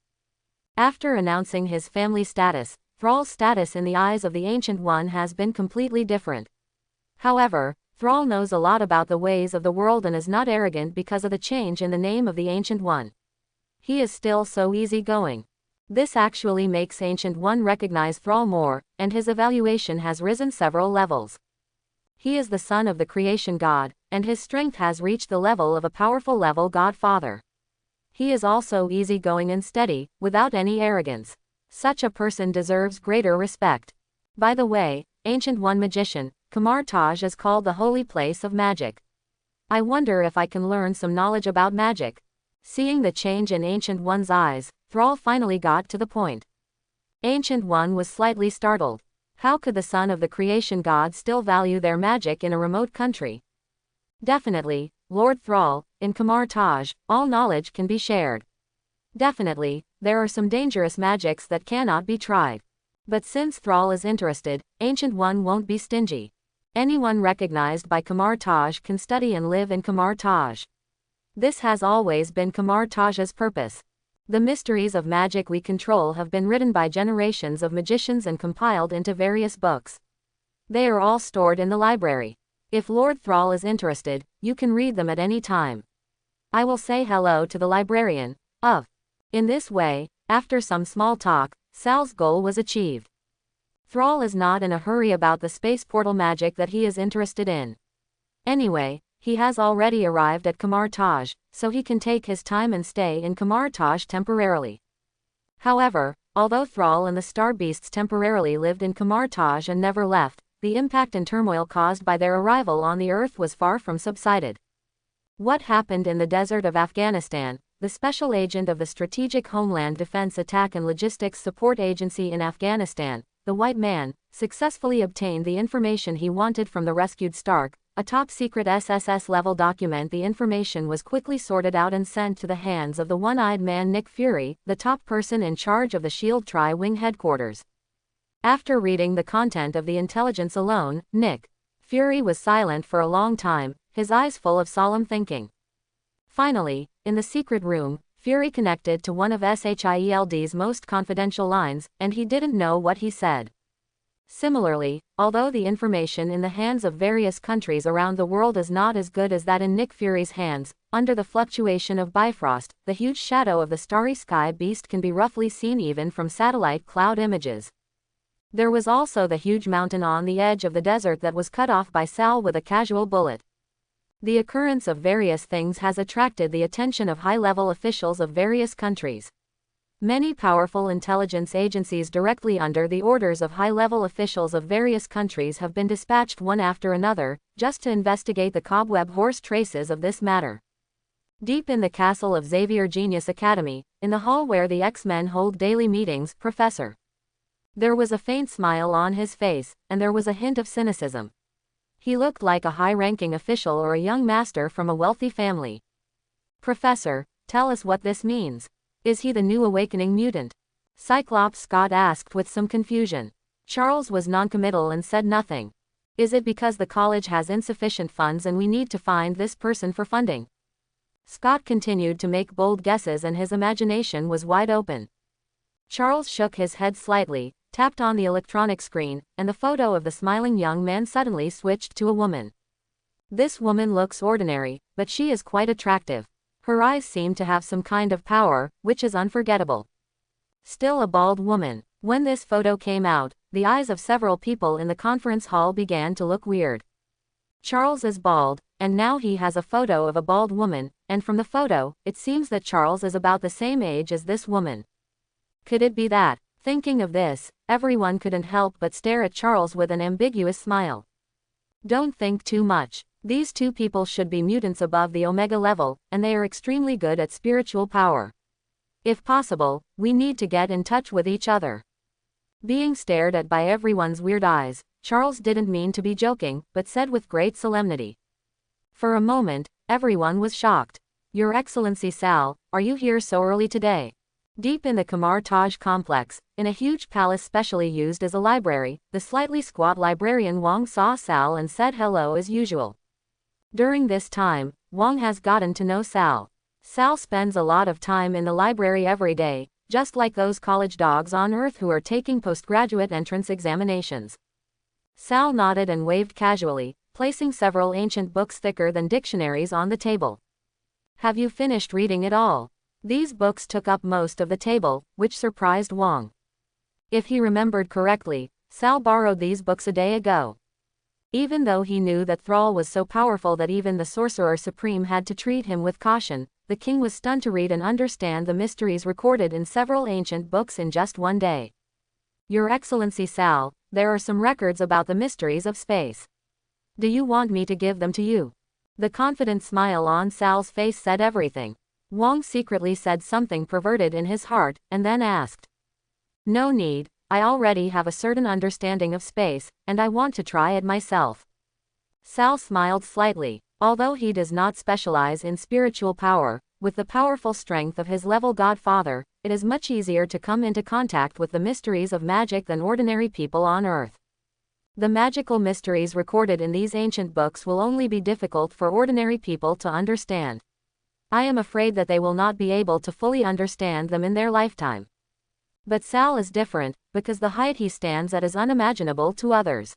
After announcing his family status, Thrall's status in the eyes of the Ancient One has been completely different. However, Thrall knows a lot about the ways of the world and is not arrogant because of the change in the name of the Ancient One. He is still so easygoing. This actually makes Ancient One recognize Thrall more, and his evaluation has risen several levels. He is the son of the creation god, and his strength has reached the level of a powerful level godfather. He is also easygoing and steady, without any arrogance. Such a person deserves greater respect. By the way, Ancient One Magician, Kamartaj is called the holy place of magic. I wonder if I can learn some knowledge about magic. Seeing the change in Ancient One's eyes, Thrall finally got to the point. Ancient One was slightly startled. How could the son of the creation god still value their magic in a remote country? Definitely, Lord Thrall, in Kamartaj, all knowledge can be shared. Definitely, there are some dangerous magics that cannot be tried. But since Thrall is interested, Ancient One won't be stingy. Anyone recognized by Kamartaj can study and live in Kamartaj. This has always been Kamartaj's purpose. The mysteries of magic we control have been written by generations of magicians and compiled into various books. They are all stored in the library. If Lord Thrall is interested, you can read them at any time. I will say hello to the librarian. In this way, after some small talk, Sal's goal was achieved. Thrall is not in a hurry about the space portal magic that he is interested in. Anyway, he has already arrived at Kamar-Taj, so he can take his time and stay in Kamar-Taj temporarily. However, although Thrall and the Star Beasts temporarily lived in Kamar-Taj and never left, the impact and turmoil caused by their arrival on the Earth was far from subsided. What happened in the desert of Afghanistan? The special agent of the Strategic Homeland Defense Attack and Logistics Support Agency in Afghanistan, the White Man, successfully obtained the information he wanted from the rescued Stark, a top-secret SSS-level document. The information was quickly sorted out and sent to the hands of the one-eyed man Nick Fury, the top person in charge of the SHIELD Tri-Wing headquarters. After reading the content of the intelligence alone, Nick Fury was silent for a long time, his eyes full of solemn thinking. Finally, in the secret room, Fury connected to one of SHIELD's most confidential lines, and he didn't know what he said. Similarly, although the information in the hands of various countries around the world is not as good as that in Nick Fury's hands, under the fluctuation of Bifrost, the huge shadow of the starry sky beast can be roughly seen even from satellite cloud images. There was also the huge mountain on the edge of the desert that was cut off by Sal with a casual bullet. The occurrence of various things has attracted the attention of high-level officials of various countries. Many powerful intelligence agencies directly under the orders of high-level officials of various countries have been dispatched one after another, just to investigate the cobweb horse traces of this matter. Deep in the castle of Xavier Genius Academy, in the hall where the X-Men hold daily meetings, Professor. There was a faint smile on his face, and there was a hint of cynicism. He looked like a high-ranking official or a young master from a wealthy family. Professor, tell us what this means. Is he the new awakening mutant? Cyclops Scott asked with some confusion. Charles was noncommittal and said nothing. Is it because the college has insufficient funds and we need to find this person for funding? Scott continued to make bold guesses and his imagination was wide open. Charles shook his head slightly, tapped on the electronic screen, and the photo of the smiling young man suddenly switched to a woman. This woman looks ordinary, but she is quite attractive. Her eyes seem to have some kind of power, which is unforgettable. Still a bald woman. When this photo came out, the eyes of several people in the conference hall began to look weird. Charles is bald, and now he has a photo of a bald woman, and from the photo, it seems that Charles is about the same age as this woman. Could it be that? Thinking of this, everyone couldn't help but stare at Charles with an ambiguous smile. Don't think too much. These two people should be mutants above the Omega level, and they are extremely good at spiritual power. If possible, we need to get in touch with each other. Being stared at by everyone's weird eyes, Charles didn't mean to be joking, but said with great solemnity. For a moment, everyone was shocked. Your Excellency Sal, are you here so early today? Deep in the Kamar-Taj complex, in a huge palace specially used as a library, the slightly squat librarian Wong saw Sal and said hello as usual. During this time, Wong has gotten to know Sal. Sal spends a lot of time in the library every day, just like those college dogs on Earth who are taking postgraduate entrance examinations. Sal nodded and waved casually, placing several ancient books thicker than dictionaries on the table. Have you finished reading it all? These books took up most of the table, which surprised Wong. If he remembered correctly, Sal borrowed these books a day ago. Even though he knew that Thrall was so powerful that even the Sorcerer Supreme had to treat him with caution, the king was stunned to read and understand the mysteries recorded in several ancient books in just one day. Your Excellency Sal, there are some records about the mysteries of space. Do you want me to give them to you? The confident smile on Sal's face said everything. Wong secretly said something perverted in his heart, and then asked. No need, I already have a certain understanding of space, and I want to try it myself. Sal smiled slightly. Although he does not specialize in spiritual power, with the powerful strength of his level godfather, it is much easier to come into contact with the mysteries of magic than ordinary people on Earth. The magical mysteries recorded in these ancient books will only be difficult for ordinary people to understand. I am afraid that they will not be able to fully understand them in their lifetime. But Sal is different, because the height he stands at is unimaginable to others.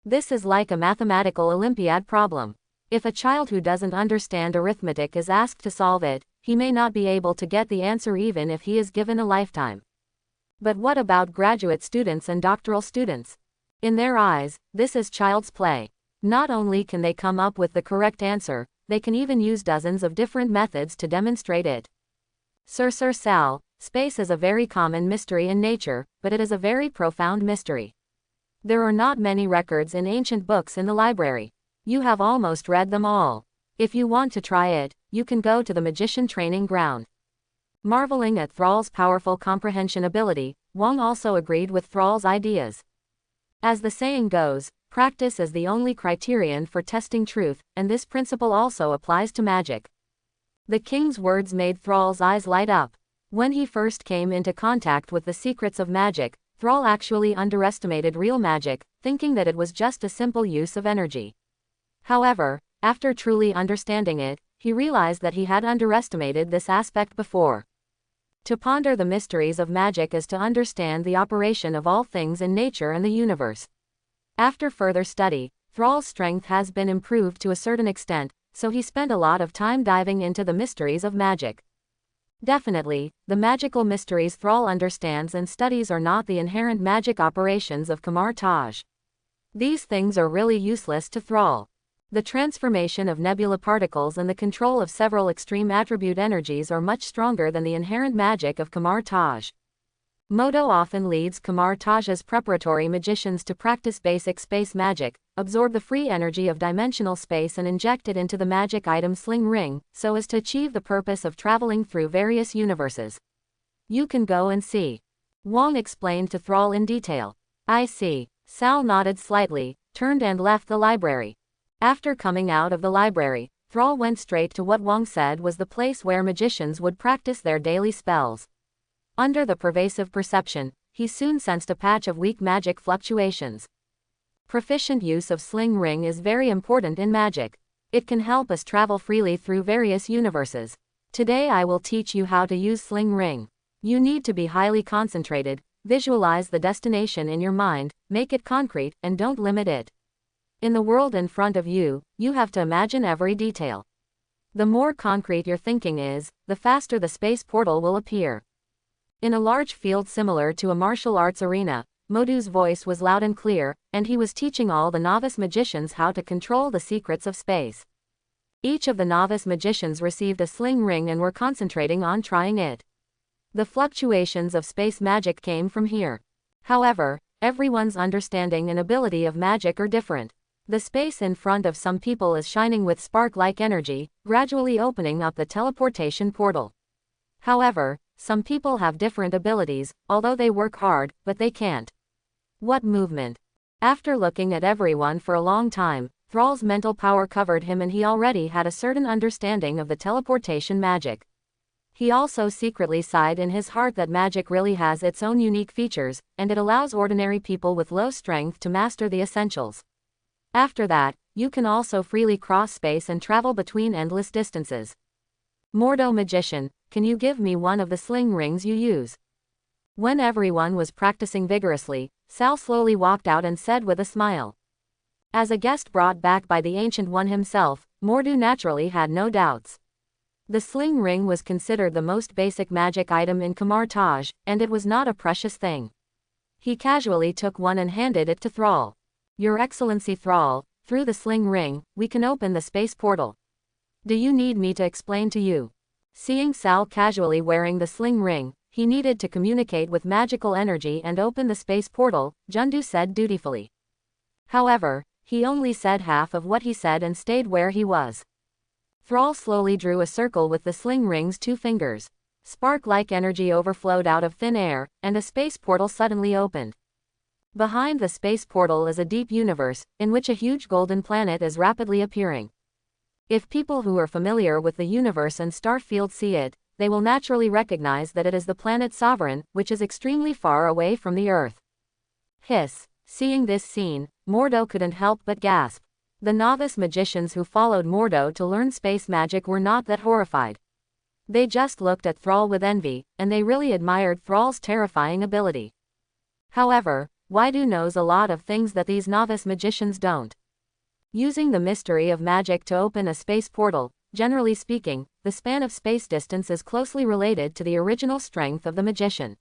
This is like a mathematical Olympiad problem. If a child who doesn't understand arithmetic is asked to solve it, he may not be able to get the answer even if he is given a lifetime. But what about graduate students and doctoral students? In their eyes, this is child's play. Not only can they come up with the correct answer, they can even use dozens of different methods to demonstrate it. Sir Sal, space is a very common mystery in nature, but it is a very profound mystery. There are not many records in ancient books in the library. You have almost read them all. If you want to try it, you can go to the magician training ground. Marveling at Thrall's powerful comprehension ability, Wong also agreed with Thrall's ideas. As the saying goes, practice is the only criterion for testing truth, and this principle also applies to magic. The king's words made Thrall's eyes light up. When he first came into contact with the secrets of magic, Thrall actually underestimated real magic, thinking that it was just a simple use of energy. However, after truly understanding it, he realized that he had underestimated this aspect before. To ponder the mysteries of magic is to understand the operation of all things in nature and the universe. After further study, Thrall's strength has been improved to a certain extent, so he spent a lot of time diving into the mysteries of magic. Definitely, the magical mysteries Thrall understands and studies are not the inherent magic operations of Kamar Taj. These things are really useless to Thrall. The transformation of nebula particles and the control of several extreme attribute energies are much stronger than the inherent magic of Kamar Taj. Modo often leads Kamar Taj's preparatory magicians to practice basic space magic, absorb the free energy of dimensional space and inject it into the magic item Sling Ring, so as to achieve the purpose of traveling through various universes. You can go and see. Wong explained to Thrall in detail. I see. Sal nodded slightly, turned and left the library. After coming out of the library, Thrall went straight to what Wong said was the place where magicians would practice their daily spells. Under the pervasive perception, he soon sensed a patch of weak magic fluctuations. Proficient use of Sling Ring is very important in magic. It can help us travel freely through various universes. Today I will teach you how to use Sling Ring. You need to be highly concentrated, visualize the destination in your mind, make it concrete, and don't limit it. In the world in front of you, you have to imagine every detail. The more concrete your thinking is, the faster the space portal will appear. In a large field similar to a martial arts arena, Modu's voice was loud and clear, and he was teaching all the novice magicians how to control the secrets of space. Each of the novice magicians received a sling ring and were concentrating on trying it. The fluctuations of space magic came from here. However, everyone's understanding and ability of magic are different. The space in front of some people is shining with spark-like energy, gradually opening up the teleportation portal. However, some people have different abilities, although they work hard, but they can't. What movement? After looking at everyone for a long time, Thrall's mental power covered him and he already had a certain understanding of the teleportation magic. He also secretly sighed in his heart that magic really has its own unique features, and it allows ordinary people with low strength to master the essentials. After that, you can also freely cross space and travel between endless distances. Mordo Magician, can you give me one of the sling rings you use? When everyone was practicing vigorously, Sal slowly walked out and said with a smile. As a guest brought back by the Ancient One himself, Mordo naturally had no doubts. The sling ring was considered the most basic magic item in Kamar Taj, and it was not a precious thing. He casually took one and handed it to Thrall. Your Excellency Thrall, through the sling ring, we can open the space portal. Do you need me to explain to you? Seeing Sal casually wearing the sling ring, he needed to communicate with magical energy and open the space portal, Jundu said dutifully. However, he only said half of what he said and stayed where he was. Thrall slowly drew a circle with the sling ring's 2 fingers. Spark-like energy overflowed out of thin air, and a space portal suddenly opened. Behind the space portal is a deep universe, in which a huge golden planet is rapidly appearing. If people who are familiar with the universe and star field see it, they will naturally recognize that it is the planet Sovereign, which is extremely far away from the Earth. Hiss! Seeing this scene, Mordo couldn't help but gasp. The novice magicians who followed Mordo to learn space magic were not that horrified. They just looked at Thrall with envy, and they really admired Thrall's terrifying ability. However, Waidu knows a lot of things that these novice magicians don't. Using the mystery of magic to open a space portal, generally speaking, the span of space distance is closely related to the original strength of the magician.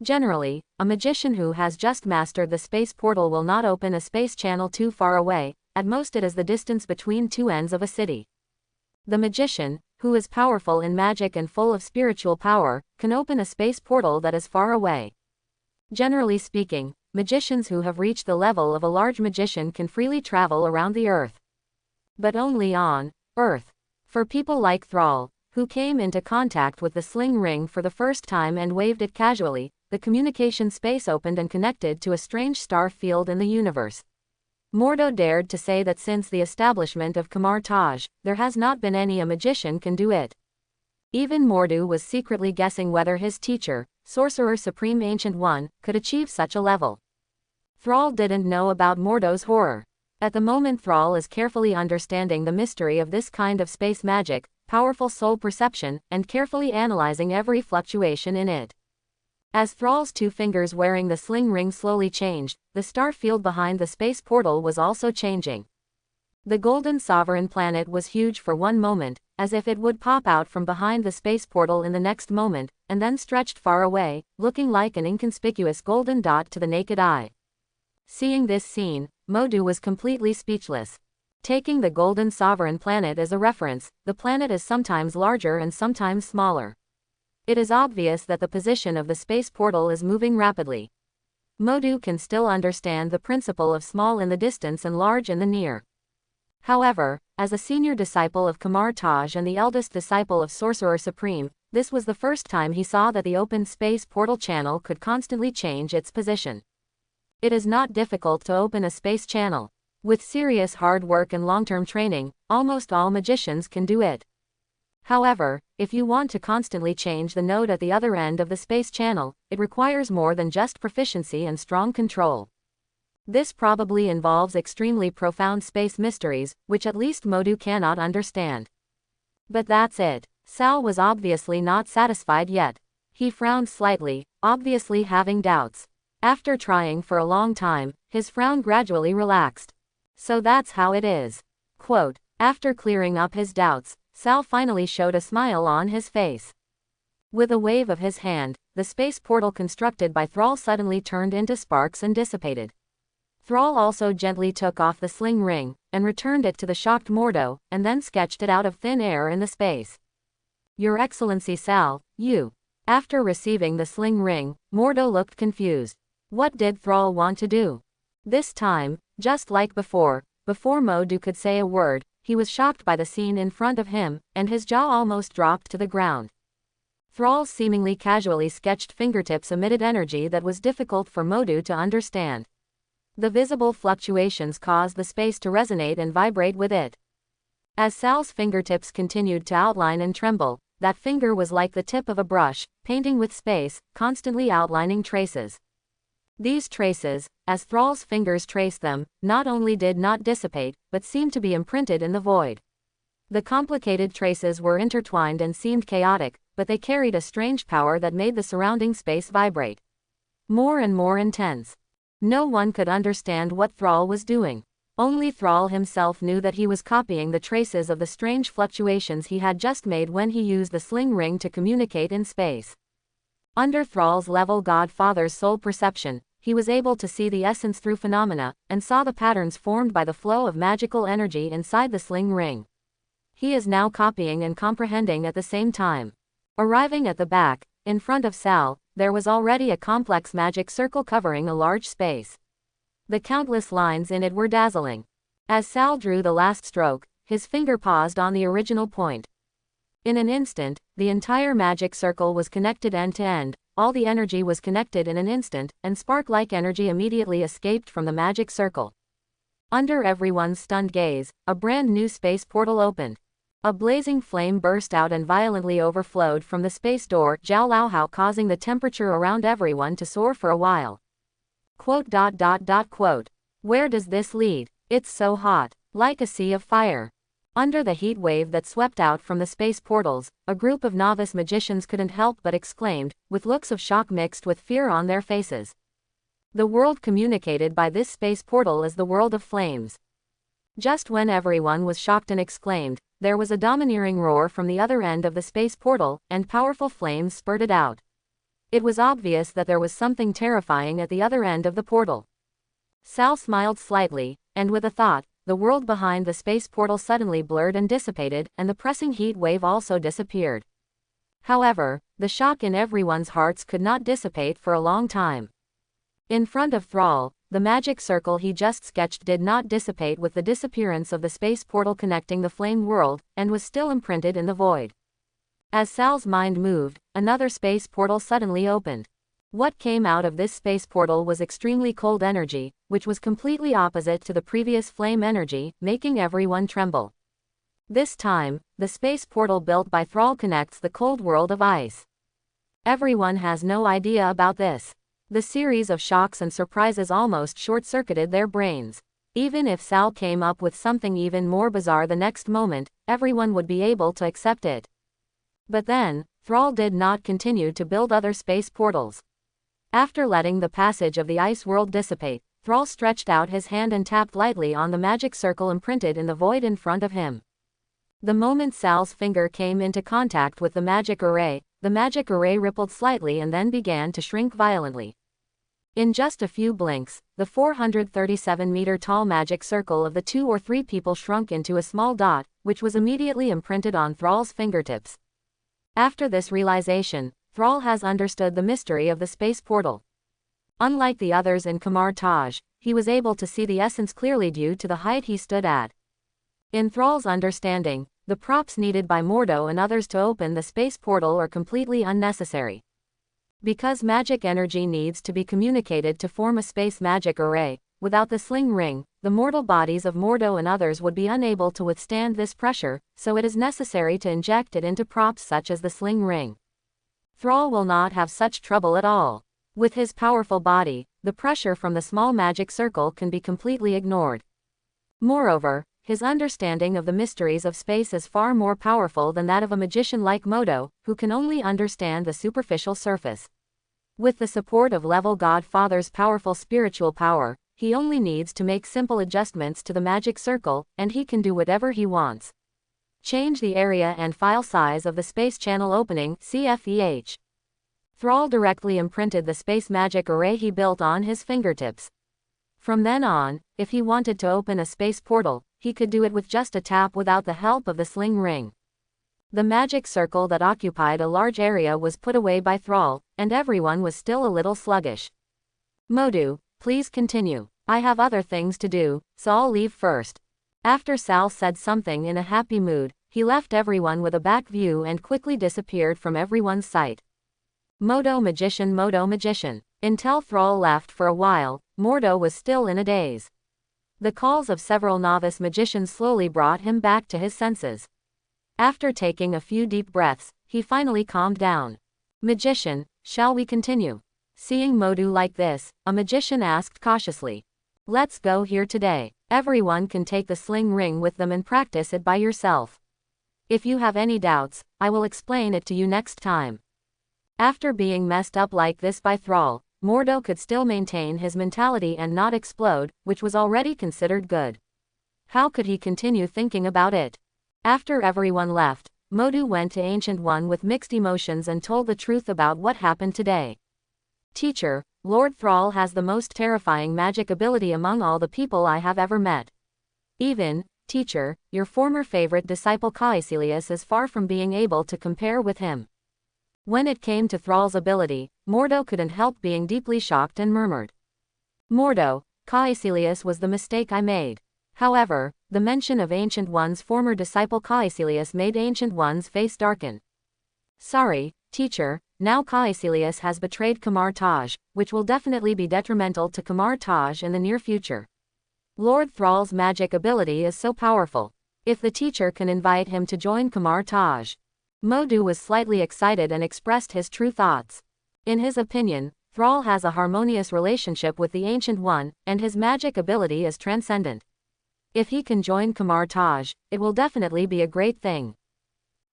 Generally, a magician who has just mastered the space portal will not open a space channel too far away, at most it is the distance between two ends of a city. The magician, who is powerful in magic and full of spiritual power, can open a space portal that is far away. Generally speaking, magicians who have reached the level of a large magician can freely travel around the Earth. But only on Earth. For people like Thrall, who came into contact with the sling ring for the first time and waved it casually, the communication space opened and connected to a strange star field in the universe. Mordo dared to say that since the establishment of Kamar Taj, there has not been any a magician can do it. Even Mordo was secretly guessing whether his teacher, Sorcerer Supreme Ancient One, could achieve such a level. Thrall didn't know about Mordo's horror. At the moment Thrall is carefully understanding the mystery of this kind of space magic, powerful soul perception, and carefully analyzing every fluctuation in it. As Thrall's two fingers wearing the sling ring slowly changed, the star field behind the space portal was also changing. The golden sovereign planet was huge for one moment, as if it would pop out from behind the space portal in the next moment, and then stretched far away, looking like an inconspicuous golden dot to the naked eye. Seeing this scene, Modu was completely speechless. Taking the golden sovereign planet as a reference, the planet is sometimes larger and sometimes smaller. It is obvious that the position of the space portal is moving rapidly. Modu can still understand the principle of small in the distance and large in the near. However, as a senior disciple of Kamar Taj and the eldest disciple of Sorcerer Supreme, this was the first time he saw that the open space portal channel could constantly change its position. It is not difficult to open a space channel. With serious hard work and long-term training, almost all magicians can do it. However, if you want to constantly change the node at the other end of the space channel, it requires more than just proficiency and strong control. This probably involves extremely profound space mysteries, which at least Modu cannot understand. But that's it. Sal was obviously not satisfied yet. He frowned slightly, obviously having doubts. After trying for a long time, his frown gradually relaxed. So that's how it is. Quote, after clearing up his doubts, Sal finally showed a smile on his face. With a wave of his hand, the space portal constructed by Thrall suddenly turned into sparks and dissipated. Thrall also gently took off the sling ring, and returned it to the shocked Mordo, and then sketched it out of thin air in the space. Your Excellency Sal, you. After receiving the sling ring, Mordo looked confused. What did Thrall want to do? This time, just like before Modu could say a word, he was shocked by the scene in front of him, and his jaw almost dropped to the ground. Thrall's seemingly casually sketched fingertips emitted energy that was difficult for Modu to understand. The visible fluctuations caused the space to resonate and vibrate with it. As Sal's fingertips continued to outline and tremble, that finger was like the tip of a brush, painting with space, constantly outlining traces. These traces, as Thrall's fingers traced them, not only did not dissipate, but seemed to be imprinted in the void. The complicated traces were intertwined and seemed chaotic, but they carried a strange power that made the surrounding space vibrate. More and more intense. No one could understand what Thrall was doing. Only Thrall himself knew that he was copying the traces of the strange fluctuations he had just made when he used the sling ring to communicate in space. Under Thrall's level Godfather's soul perception, he was able to see the essence through phenomena, and saw the patterns formed by the flow of magical energy inside the sling ring. He is now copying and comprehending at the same time. Arriving at the back, in front of Sal, there was already a complex magic circle covering a large space. The countless lines in it were dazzling. As Sal drew the last stroke, his finger paused on the original point. In an instant, the entire magic circle was connected end to end, all the energy was connected in an instant, and spark-like energy immediately escaped from the magic circle. Under everyone's stunned gaze, a brand new space portal opened. A blazing flame burst out and violently overflowed from the space door, Jiao causing the temperature around everyone to soar for a while. Quote. Where does this lead? It's so hot. like a sea of fire. Under the heat wave that swept out from the space portals, a group of novice magicians couldn't help but exclaimed, with looks of shock mixed with fear on their faces. The world communicated by this space portal is the world of flames. Just when everyone was shocked and exclaimed, there was a domineering roar from the other end of the space portal, and powerful flames spurted out. It was obvious that there was something terrifying at the other end of the portal. Sal smiled slightly, and with a thought, the world behind the space portal suddenly blurred and dissipated, and the pressing heat wave also disappeared. However, the shock in everyone's hearts could not dissipate for a long time. In front of Thrall, the magic circle he just sketched did not dissipate with the disappearance of the space portal connecting the flame world, and was still imprinted in the void. As Sal's mind moved, another space portal suddenly opened. What came out of this space portal was extremely cold energy, which was completely opposite to the previous flame energy, making everyone tremble. This time, the space portal built by Thrall connects the cold world of ice. Everyone has no idea about this. The series of shocks and surprises almost short-circuited their brains. Even if Sal came up with something even more bizarre the next moment, everyone would be able to accept it. But then, Thrall did not continue to build other space portals. After letting the passage of the ice world dissipate, Thrall stretched out his hand and tapped lightly on the magic circle imprinted in the void in front of him. The moment Sal's finger came into contact with the magic array rippled slightly and then began to shrink violently. In just a few blinks, the 437-meter-tall magic circle of the 2 or 3 people shrunk into a small dot, which was immediately imprinted on Thrall's fingertips. After this realization, Thrall has understood the mystery of the space portal. Unlike the others in Kamar Taj, he was able to see the essence clearly due to the height he stood at. In Thrall's understanding, the props needed by Mordo and others to open the space portal are completely unnecessary. Because magic energy needs to be communicated to form a space magic array, without the sling ring, the mortal bodies of Mordo and others would be unable to withstand this pressure, so it is necessary to inject it into props such as the sling ring. Thrall will not have such trouble at all. With his powerful body, the pressure from the small magic circle can be completely ignored. Moreover, his understanding of the mysteries of space is far more powerful than that of a magician like Mordo, who can only understand the superficial surface. With the support of Level Godfather's powerful spiritual power, he only needs to make simple adjustments to the magic circle, and he can do whatever he wants. Change the area and file size of the space channel opening, CFEH. Thrall directly imprinted the space magic array he built on his fingertips. From then on, if he wanted to open a space portal, he could do it with just a tap without the help of the sling ring. The magic circle that occupied a large area was put away by Thrall, and everyone was still a little sluggish. Modu, please continue. I have other things to do, so I'll leave first. After Sal said something in a happy mood, he left everyone with a back view and quickly disappeared from everyone's sight. Mordo magician. Until Thrall left for a while, Mordo was still in a daze. The calls of several novice magicians slowly brought him back to his senses. After taking a few deep breaths, he finally calmed down. Magician, shall we continue? Seeing Modu like this, a magician asked cautiously. Let's go here today. Everyone can take the sling ring with them and practice it by yourself. If you have any doubts, I will explain it to you next time. After being messed up like this by Thrall, Mordo could still maintain his mentality and not explode, which was already considered good. How could he continue thinking about it? After everyone left, Modu went to Ancient One with mixed emotions and told the truth about what happened today. Teacher, Lord Thrall has the most terrifying magic ability among all the people I have ever met. Even, teacher, your former favorite disciple Caecilius is far from being able to compare with him. When it came to Thrall's ability, Mordo couldn't help being deeply shocked and murmured. Mordo, Caecilius was the mistake I made. However, the mention of Ancient One's former disciple Caecilius made Ancient One's face darken. Sorry, teacher, now Caecilius has betrayed Kamar Taj, which will definitely be detrimental to Kamar Taj in the near future. Lord Thrall's magic ability is so powerful. If the teacher can invite him to join Kamar Taj. Modu was slightly excited and expressed his true thoughts. In his opinion, Thrall has a harmonious relationship with the Ancient One, and his magic ability is transcendent. If he can join Kamar Taj, it will definitely be a great thing.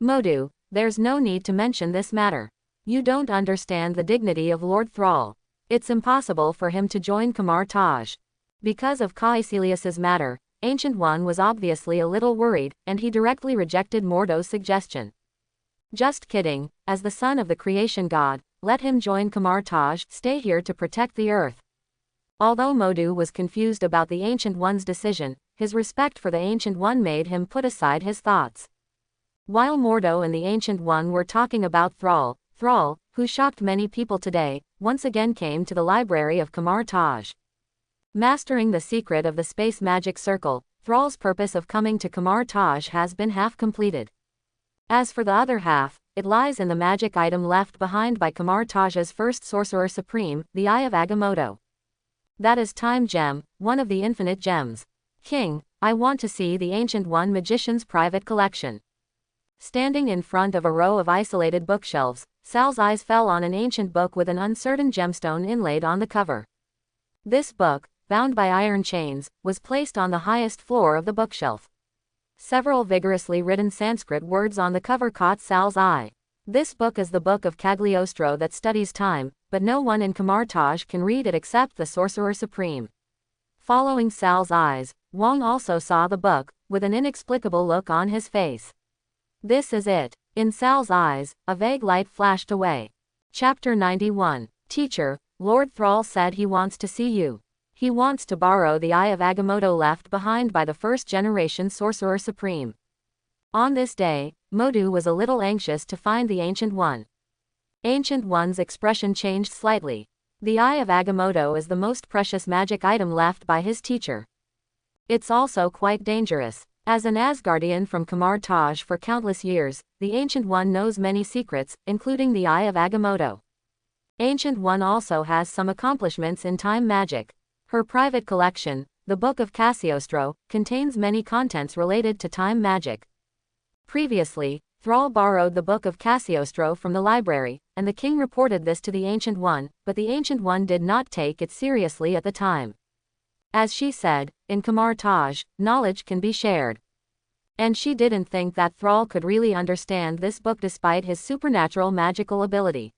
Modu, there's no need to mention this matter. You don't understand the dignity of Lord Thrall. It's impossible for him to join Kamar Taj. Because of Caecilius's matter, Ancient One was obviously a little worried, and he directly rejected Mordo's suggestion. Just kidding, as the son of the creation god, let him join Kamar Taj, stay here to protect the earth. Although Modu was confused about the Ancient One's decision, his respect for the Ancient One made him put aside his thoughts. While Mordo and the Ancient One were talking about Thrall, who shocked many people today, once again came to the library of Kamar Taj. Mastering the secret of the space magic circle, Thrall's purpose of coming to Kamar Taj has been half completed. As for the other half, it lies in the magic item left behind by Kamar Taj's first sorcerer supreme, the Eye of Agamotto. That is Time Gem, one of the infinite gems. King, I want to see the Ancient One magician's private collection. Standing in front of a row of isolated bookshelves, Sal's eyes fell on an ancient book with an uncertain gemstone inlaid on the cover. This book, bound by iron chains, was placed on the highest floor of the bookshelf. Several vigorously written Sanskrit words on the cover caught Sal's eye. This book is the Book of Cagliostro that studies time, but no one in Kamar Taj can read it except the Sorcerer Supreme. Following Sal's eyes, Wong also saw the book, with an inexplicable look on his face. This is it. In Sal's eyes, a vague light flashed away. Chapter 91. Teacher, Lord Thrall said he wants to see you. He wants to borrow the Eye of Agamotto left behind by the first-generation Sorcerer Supreme. On this day, Modu was a little anxious to find the Ancient One. Ancient One's expression changed slightly. The Eye of Agamotto is the most precious magic item left by his teacher. It's also quite dangerous. As an Asgardian from Kamar Taj for countless years, the Ancient One knows many secrets, including the Eye of Agamotto. Ancient One also has some accomplishments in time magic. Her private collection, the Book of Cagliostro, contains many contents related to time magic. Previously, Thrall borrowed the Book of Cagliostro from the library, and the king reported this to the Ancient One, but the Ancient One did not take it seriously at the time. As she said, in Kamar Taj, knowledge can be shared. And she didn't think that Thrall could really understand this book despite his supernatural magical ability.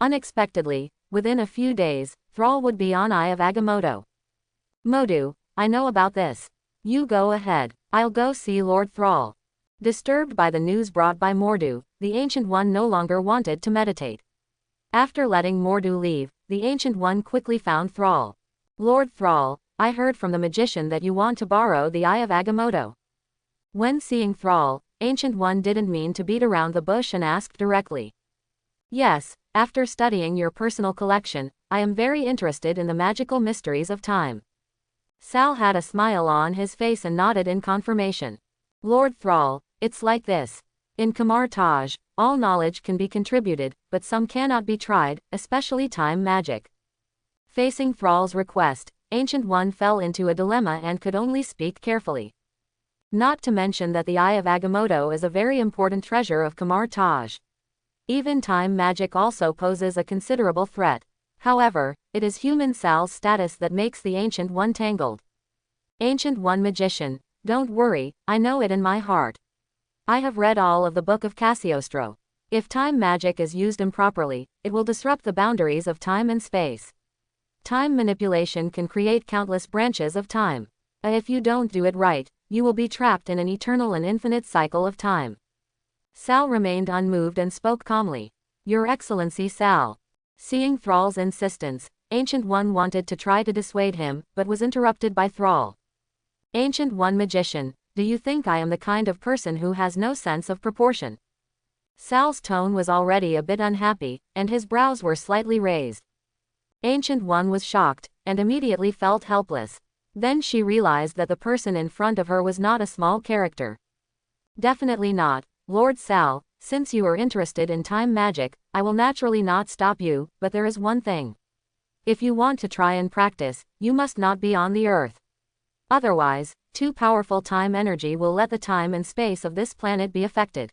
Unexpectedly, within a few days, Thrall would be on Eye of Agamotto. Modu, I know about this. You go ahead. I'll go see Lord Thrall. Disturbed by the news brought by Mordu, the Ancient One no longer wanted to meditate. After letting Mordu leave, the Ancient One quickly found Thrall. Lord Thrall, I heard from the magician that you want to borrow the Eye of Agamotto. When seeing Thrall, Ancient One didn't mean to beat around the bush and asked directly. Yes, after studying your personal collection, I am very interested in the magical mysteries of time. Sal had a smile on his face and nodded in confirmation. Lord Thrall, it's like this. In Kamar Taj, all knowledge can be contributed, but some cannot be tried, especially time magic. Facing Thrall's request, Ancient One fell into a dilemma and could only speak carefully. Not to mention that the Eye of Agamotto is a very important treasure of Kamar Taj. Even time magic also poses a considerable threat. However, it is human Sal's status that makes the Ancient One tangled. Ancient One magician, don't worry, I know it in my heart. I have read all of the Book of Cagliostro. If time magic is used improperly, it will disrupt the boundaries of time and space. Time manipulation can create countless branches of time. If you don't do it right, you will be trapped in an eternal and infinite cycle of time. Sal remained unmoved and spoke calmly. Your Excellency Sal. Seeing Thrall's insistence, Ancient One wanted to try to dissuade him, but was interrupted by Thrall. Ancient One magician, do you think I am the kind of person who has no sense of proportion? Sal's tone was already a bit unhappy, and his brows were slightly raised. Ancient One was shocked, and immediately felt helpless. Then she realized that the person in front of her was not a small character. Definitely not, Lord Sal, since you are interested in time magic, I will naturally not stop you, but there is one thing. If you want to try and practice, you must not be on the Earth. Otherwise, too powerful time energy will let the time and space of this planet be affected.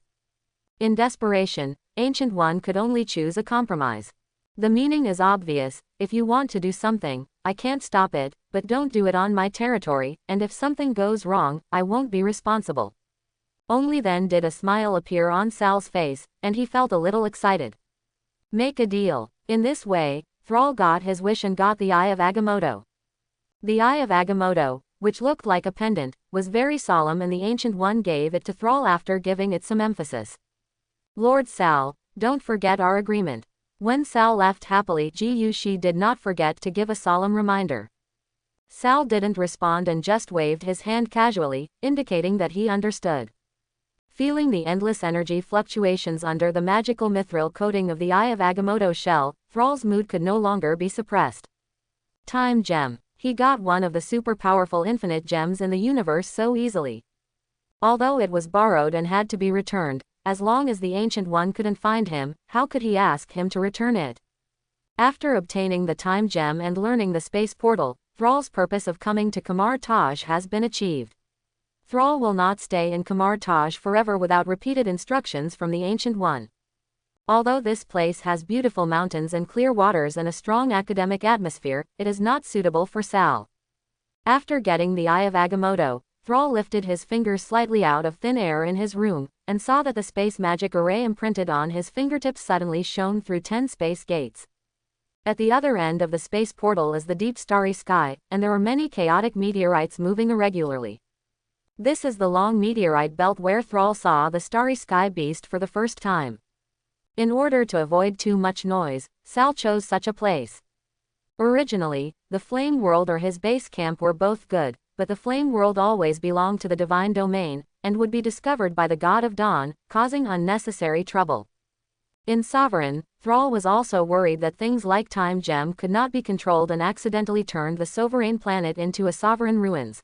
In desperation, Ancient One could only choose a compromise. The meaning is obvious, if you want to do something, I can't stop it, but don't do it on my territory, and if something goes wrong, I won't be responsible. Only then did a smile appear on Sal's face, and he felt a little excited. Make a deal. In this way, Thrall got his wish and got the Eye of Agamotto. The Eye of Agamotto, which looked like a pendant, was very solemn, and the Ancient One gave it to Thrall after giving it some emphasis. Lord Sal, don't forget our agreement. When Sal left happily, she did not forget to give a solemn reminder. Sal didn't respond and just waved his hand casually, indicating that he understood. Feeling the endless energy fluctuations under the magical mithril coating of the Eye of Agamotto's shell, Thrall's mood could no longer be suppressed. Time gem. He got one of the super powerful infinite gems in the universe so easily. Although it was borrowed and had to be returned, as long as the Ancient One couldn't find him, how could he ask him to return it? After obtaining the time gem and learning the space portal, Thrall's purpose of coming to Kamar Taj has been achieved. Thrall will not stay in Kamar Taj forever without repeated instructions from the Ancient One. Although this place has beautiful mountains and clear waters and a strong academic atmosphere, it is not suitable for Sal. After getting the Eye of Agamotto, Thrall lifted his fingers slightly out of thin air in his room, and saw that the space magic array imprinted on his fingertips suddenly shone through 10 space gates. At the other end of the space portal is the deep starry sky, and there are many chaotic meteorites moving irregularly. This is the long meteorite belt where Thrall saw the starry sky beast for the first time. In order to avoid too much noise, Sal chose such a place. Originally, the Flame World or his base camp were both good, but the Flame World always belonged to the Divine Domain, and would be discovered by the God of Dawn, causing unnecessary trouble. In Sovereign, Thrall was also worried that things like Time Gem could not be controlled and accidentally turned the sovereign planet into a sovereign ruins.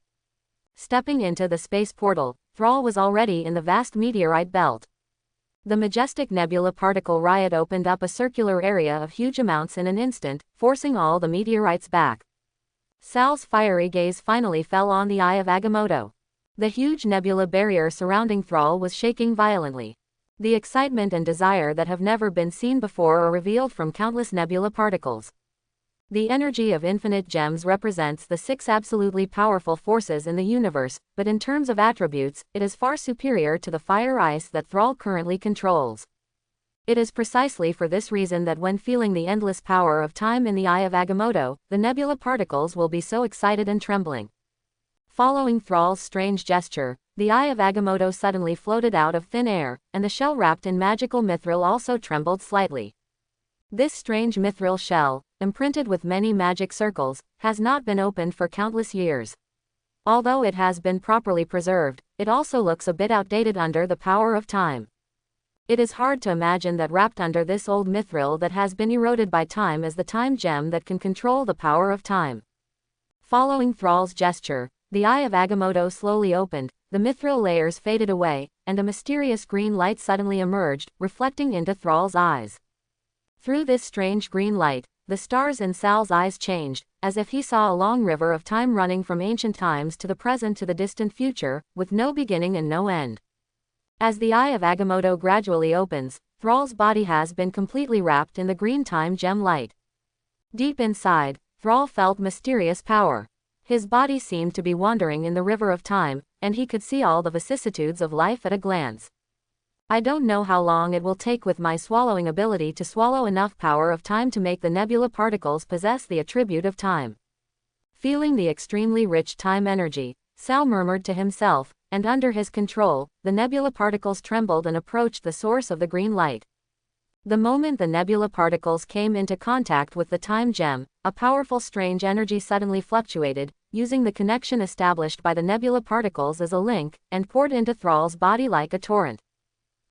Stepping into the space portal, Thrall was already in the vast meteorite belt. The majestic nebula particle riot opened up a circular area of huge amounts in an instant, forcing all the meteorites back. Sal's fiery gaze finally fell on the Eye of Agamotto. The huge nebula barrier surrounding Thrall was shaking violently. The excitement and desire that have never been seen before are revealed from countless nebula particles. The energy of infinite gems represents the 6 absolutely powerful forces in the universe, but in terms of attributes, it is far superior to the fire-ice that Thrall currently controls. It is precisely for this reason that when feeling the endless power of time in the Eye of Agamotto, the nebula particles will be so excited and trembling. Following Thrall's strange gesture, the Eye of Agamotto suddenly floated out of thin air, and the shell wrapped in magical mithril also trembled slightly. This strange mithril shell, imprinted with many magic circles, has not been opened for countless years. Although it has been properly preserved, it also looks a bit outdated under the power of time. It is hard to imagine that wrapped under this old mithril that has been eroded by time is the time gem that can control the power of time. Following Thrall's gesture, the Eye of Agamotto slowly opened, the mithril layers faded away, and a mysterious green light suddenly emerged, reflecting into Thrall's eyes. Through this strange green light, the stars in Sal's eyes changed, as if he saw a long river of time running from ancient times to the present to the distant future, with no beginning and no end. As the Eye of Agamotto gradually opens, Thrall's body has been completely wrapped in the green time gem light. Deep inside, Thrall felt mysterious power. His body seemed to be wandering in the river of time, and he could see all the vicissitudes of life at a glance. I don't know how long it will take with my swallowing ability to swallow enough power of time to make the nebula particles possess the attribute of time. Feeling the extremely rich time energy, Sal murmured to himself, and under his control, the nebula particles trembled and approached the source of the green light. The moment the nebula particles came into contact with the time gem, a powerful strange energy suddenly fluctuated, using the connection established by the nebula particles as a link, and poured into Thrall's body like a torrent.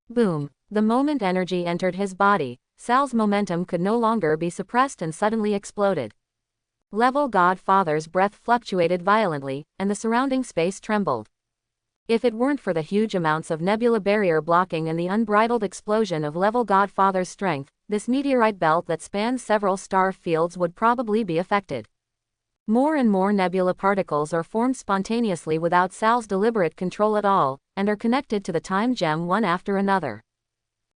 Boom! The moment energy entered his body, Sal's momentum could no longer be suppressed and suddenly exploded. Level Godfather's breath fluctuated violently, and the surrounding space trembled. If it weren't for the huge amounts of nebula barrier blocking and the unbridled explosion of Level Godfather's strength, this meteorite belt that spans several star fields would probably be affected. More and more nebula particles are formed spontaneously without Sal's deliberate control at all, and are connected to the time gem one after another.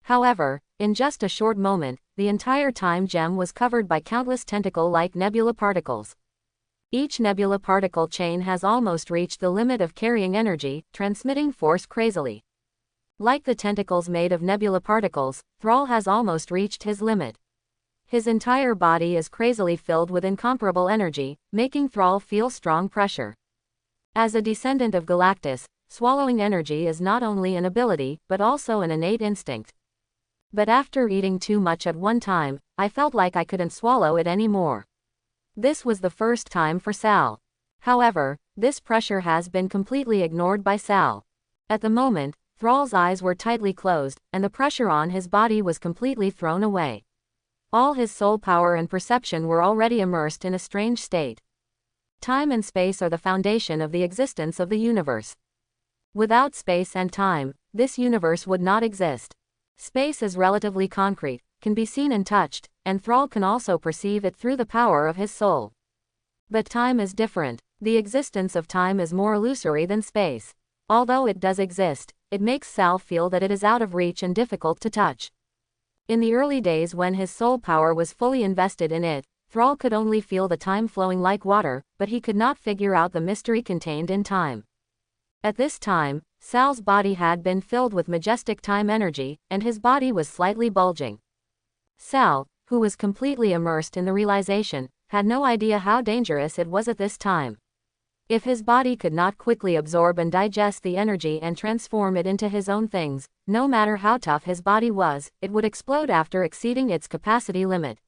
However, in just a short moment, the entire time gem was covered by countless tentacle-like nebula particles. Each nebula particle chain has almost reached the limit of carrying energy, transmitting force crazily. Like the tentacles made of nebula particles, Thrall has almost reached his limit. His entire body is crazily filled with incomparable energy, making Thrall feel strong pressure. As a descendant of Galactus, swallowing energy is not only an ability, but also an innate instinct. But after eating too much at one time, I felt like I couldn't swallow it anymore. This was the first time for Sal. However, this pressure has been completely ignored by Sal. At the moment, Thrall's eyes were tightly closed, and the pressure on his body was completely thrown away. All his soul power and perception were already immersed in a strange state. Time and space are the foundation of the existence of the universe. Without space and time, this universe would not exist. Space is relatively concrete, can be seen and touched, and Thrall can also perceive it through the power of his soul. But time is different. The existence of time is more illusory than space. Although it does exist, it makes Sal feel that it is out of reach and difficult to touch. In the early days when his soul power was fully invested in it, Thrall could only feel the time flowing like water, but he could not figure out the mystery contained in time. At this time, Sal's body had been filled with majestic time energy, and his body was slightly bulging. Sal, who was completely immersed in the realization, had no idea how dangerous it was at this time. If his body could not quickly absorb and digest the energy and transform it into his own things, no matter how tough his body was, it would explode after exceeding its capacity limit.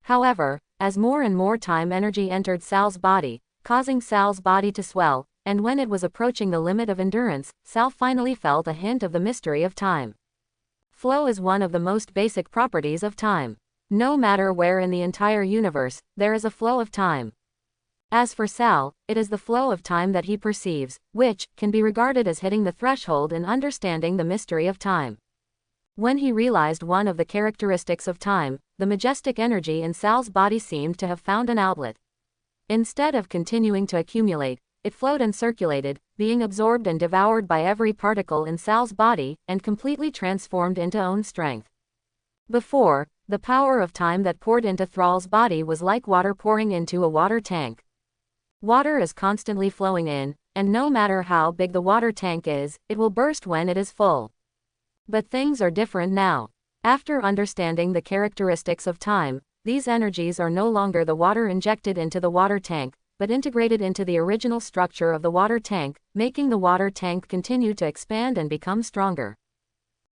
However, as more and more time energy entered Sal's body, causing Sal's body to swell, and when it was approaching the limit of endurance, Sal finally felt a hint of the mystery of time. Flow is one of the most basic properties of time. No matter where in the entire universe, there is a flow of time. As for Sal, it is the flow of time that he perceives, which can be regarded as hitting the threshold in understanding the mystery of time. When he realized one of the characteristics of time, the majestic energy in Sal's body seemed to have found an outlet. Instead of continuing to accumulate, it flowed and circulated, being absorbed and devoured by every particle in Sal's body, and completely transformed into own strength. Before, the power of time that poured into Thrall's body was like water pouring into a water tank. Water is constantly flowing in, and no matter how big the water tank is, it will burst when it is full. But things are different now. After understanding the characteristics of time, these energies are no longer the water injected into the water tank, but integrated into the original structure of the water tank, making the water tank continue to expand and become stronger.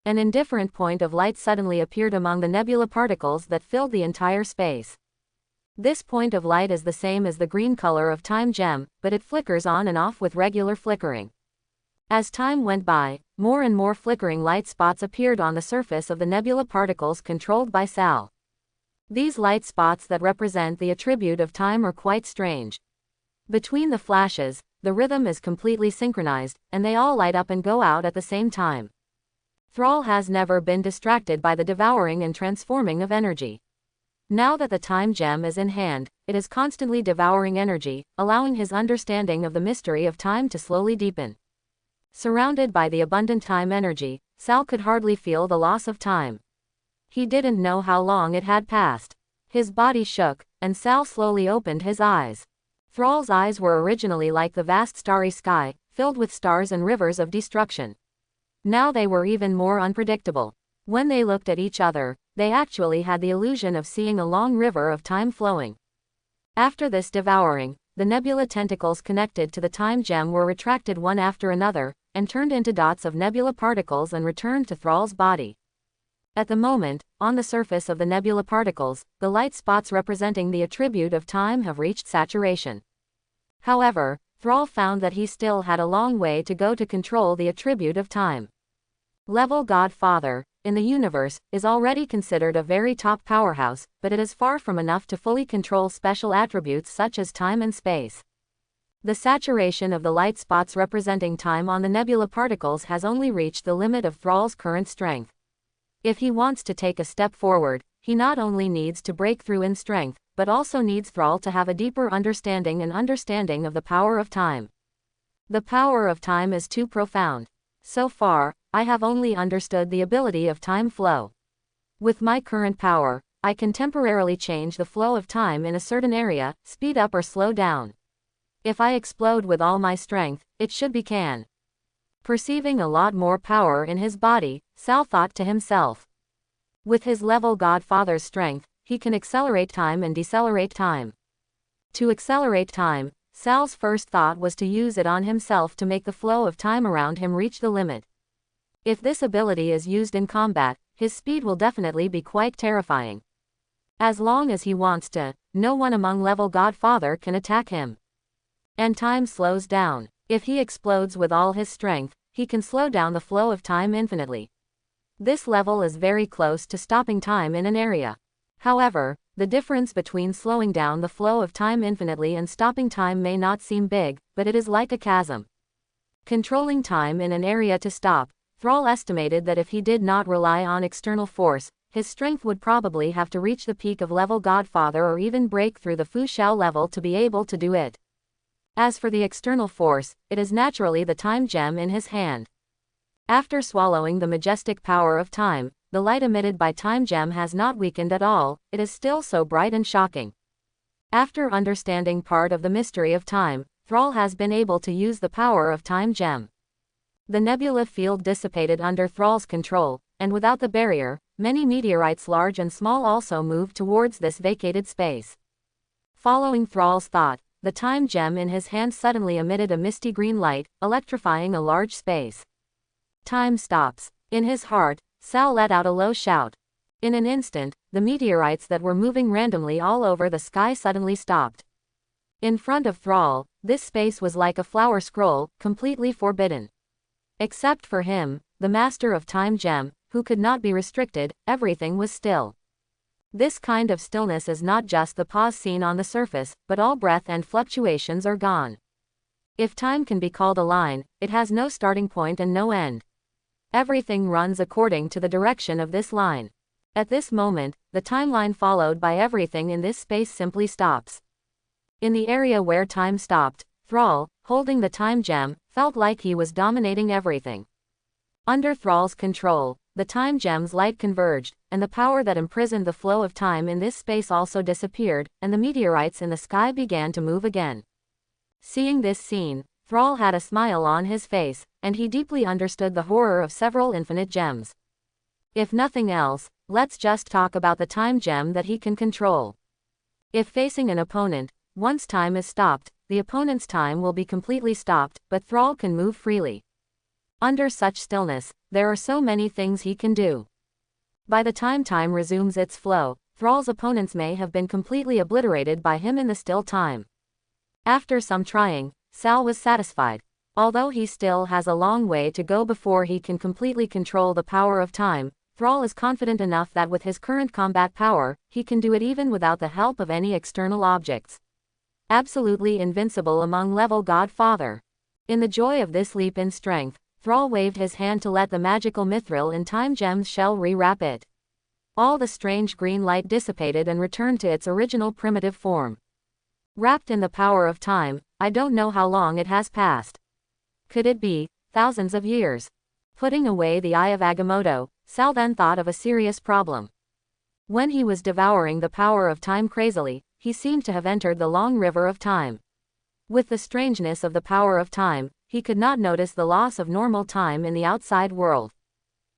An indifferent point of light suddenly appeared among the nebula particles that filled the entire space. This point of light is the same as the green color of time gem, but it flickers on and off with regular flickering. As time went by, more and more flickering light spots appeared on the surface of the nebula particles controlled by Sal. These light spots that represent the attribute of time are quite strange. Between the flashes, the rhythm is completely synchronized, and they all light up and go out at the same time. Thrall has never been distracted by the devouring and transforming of energy. Now that the time gem is in hand, it is constantly devouring energy, allowing his understanding of the mystery of time to slowly deepen. Surrounded by the abundant time energy, Sal could hardly feel the loss of time. He didn't know how long it had passed. His body shook, and Sal slowly opened his eyes. Thrall's eyes were originally like the vast starry sky, filled with stars and rivers of destruction. Now they were even more unpredictable. When they looked at each other, they actually had the illusion of seeing a long river of time flowing. After this devouring, the nebula tentacles connected to the time gem were retracted one after another, and turned into dots of nebula particles and returned to Thrall's body. At the moment, on the surface of the nebula particles, the light spots representing the attribute of time have reached saturation. However, Thrall found that he still had a long way to go to control the attribute of time. Level Godfather, in the universe, is already considered a very top powerhouse, but it is far from enough to fully control special attributes such as time and space. The saturation of the light spots representing time on the nebula particles has only reached the limit of Thrall's current strength. If he wants to take a step forward, he not only needs to break through in strength, but also needs Thrall to have a deeper understanding of the power of time. The power of time is too profound. So far, I have only understood the ability of time flow. With my current power, I can temporarily change the flow of time in a certain area, speed up or slow down. If I explode with all my strength, it should be can. Perceiving a lot more power in his body, Sal thought to himself. With his level Godfather's strength, he can accelerate time and decelerate time. To accelerate time, Sal's first thought was to use it on himself to make the flow of time around him reach the limit. If this ability is used in combat, his speed will definitely be quite terrifying. As long as he wants to, no one among level Godfather can attack him. And time slows down. If he explodes with all his strength, he can slow down the flow of time infinitely. This level is very close to stopping time in an area. However, the difference between slowing down the flow of time infinitely and stopping time may not seem big, but it is like a chasm. Controlling time in an area to stop, Thrall estimated that if he did not rely on external force, his strength would probably have to reach the peak of level Godfather or even break through the Fu Xiao level to be able to do it. As for the external force, it is naturally the time gem in his hand. After swallowing the majestic power of time, the light emitted by time gem has not weakened at all, it is still so bright and shocking. After understanding part of the mystery of time, Thrall has been able to use the power of time gem. The nebula field dissipated under Thrall's control, and without the barrier, many meteorites large and small also moved towards this vacated space. Following Thrall's thought, the time gem in his hand suddenly emitted a misty green light, electrifying a large space. Time stops. In his heart, Sal let out a low shout. In an instant, the meteorites that were moving randomly all over the sky suddenly stopped. In front of Thrall, this space was like a flower scroll, completely forbidden. Except for him, the master of time gem, who could not be restricted, everything was still. This kind of stillness is not just the pause seen on the surface, but all breath and fluctuations are gone. If time can be called a line, it has no starting point and no end. Everything runs according to the direction of this line. At this moment, the timeline followed by everything in this space simply stops. In the area where time stopped, Thrall, holding the time gem, felt like he was dominating everything. Under Thrall's control, the time gem's light converged, and the power that imprisoned the flow of time in this space also disappeared, and the meteorites in the sky began to move again. Seeing this scene, Thrall had a smile on his face, and he deeply understood the horror of several infinite gems. If nothing else, let's just talk about the time gem that he can control. If facing an opponent, once time is stopped, the opponent's time will be completely stopped, but Thrall can move freely. Under such stillness, there are so many things he can do. By the time time resumes its flow, Thrall's opponents may have been completely obliterated by him in the still time. After some trying, Sal was satisfied. Although he still has a long way to go before he can completely control the power of time, Thrall is confident enough that with his current combat power, he can do it even without the help of any external objects. Absolutely invincible among level Godfather. In the joy of this leap in strength, Thrall waved his hand to let the magical mithril in time gem's shell rewrap it. All the strange green light dissipated and returned to its original primitive form. Wrapped in the power of time, I don't know how long it has passed. Could it be thousands of years? Putting away the Eye of Agamotto, Sal then thought of a serious problem. When he was devouring the power of time crazily, he seemed to have entered the long river of time. With the strangeness of the power of time, he could not notice the loss of normal time in the outside world.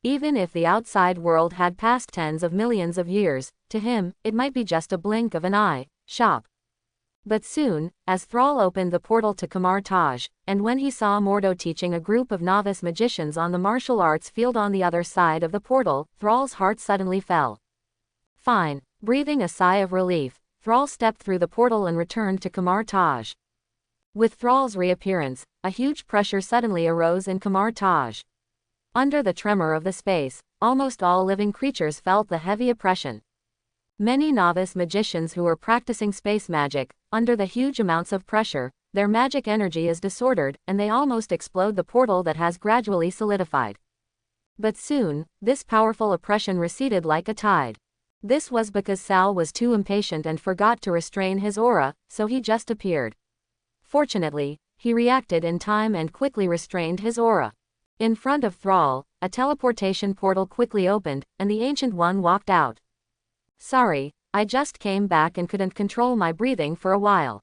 Even if the outside world had passed tens of millions of years, to him, it might be just a blink of an eye. Shop. But soon, as Thrall opened the portal to Kamar Taj, and when he saw Mordo teaching a group of novice magicians on the martial arts field on the other side of the portal, Thrall's heart suddenly fell. Fine. Breathing a sigh of relief, Thrall stepped through the portal and returned to Kamar Taj. With Thrall's reappearance, a huge pressure suddenly arose in Kamar Taj. Under the tremor of the space, almost all living creatures felt the heavy oppression. Many novice magicians who were practicing space magic, under the huge amounts of pressure, their magic energy is disordered, and they almost explode the portal that has gradually solidified. But soon, this powerful oppression receded like a tide. This was because Sal was too impatient and forgot to restrain his aura, so he just appeared. Fortunately, he reacted in time and quickly restrained his aura. In front of Thrall, a teleportation portal quickly opened, and the Ancient One walked out. Sorry, I just came back and couldn't control my breathing for a while.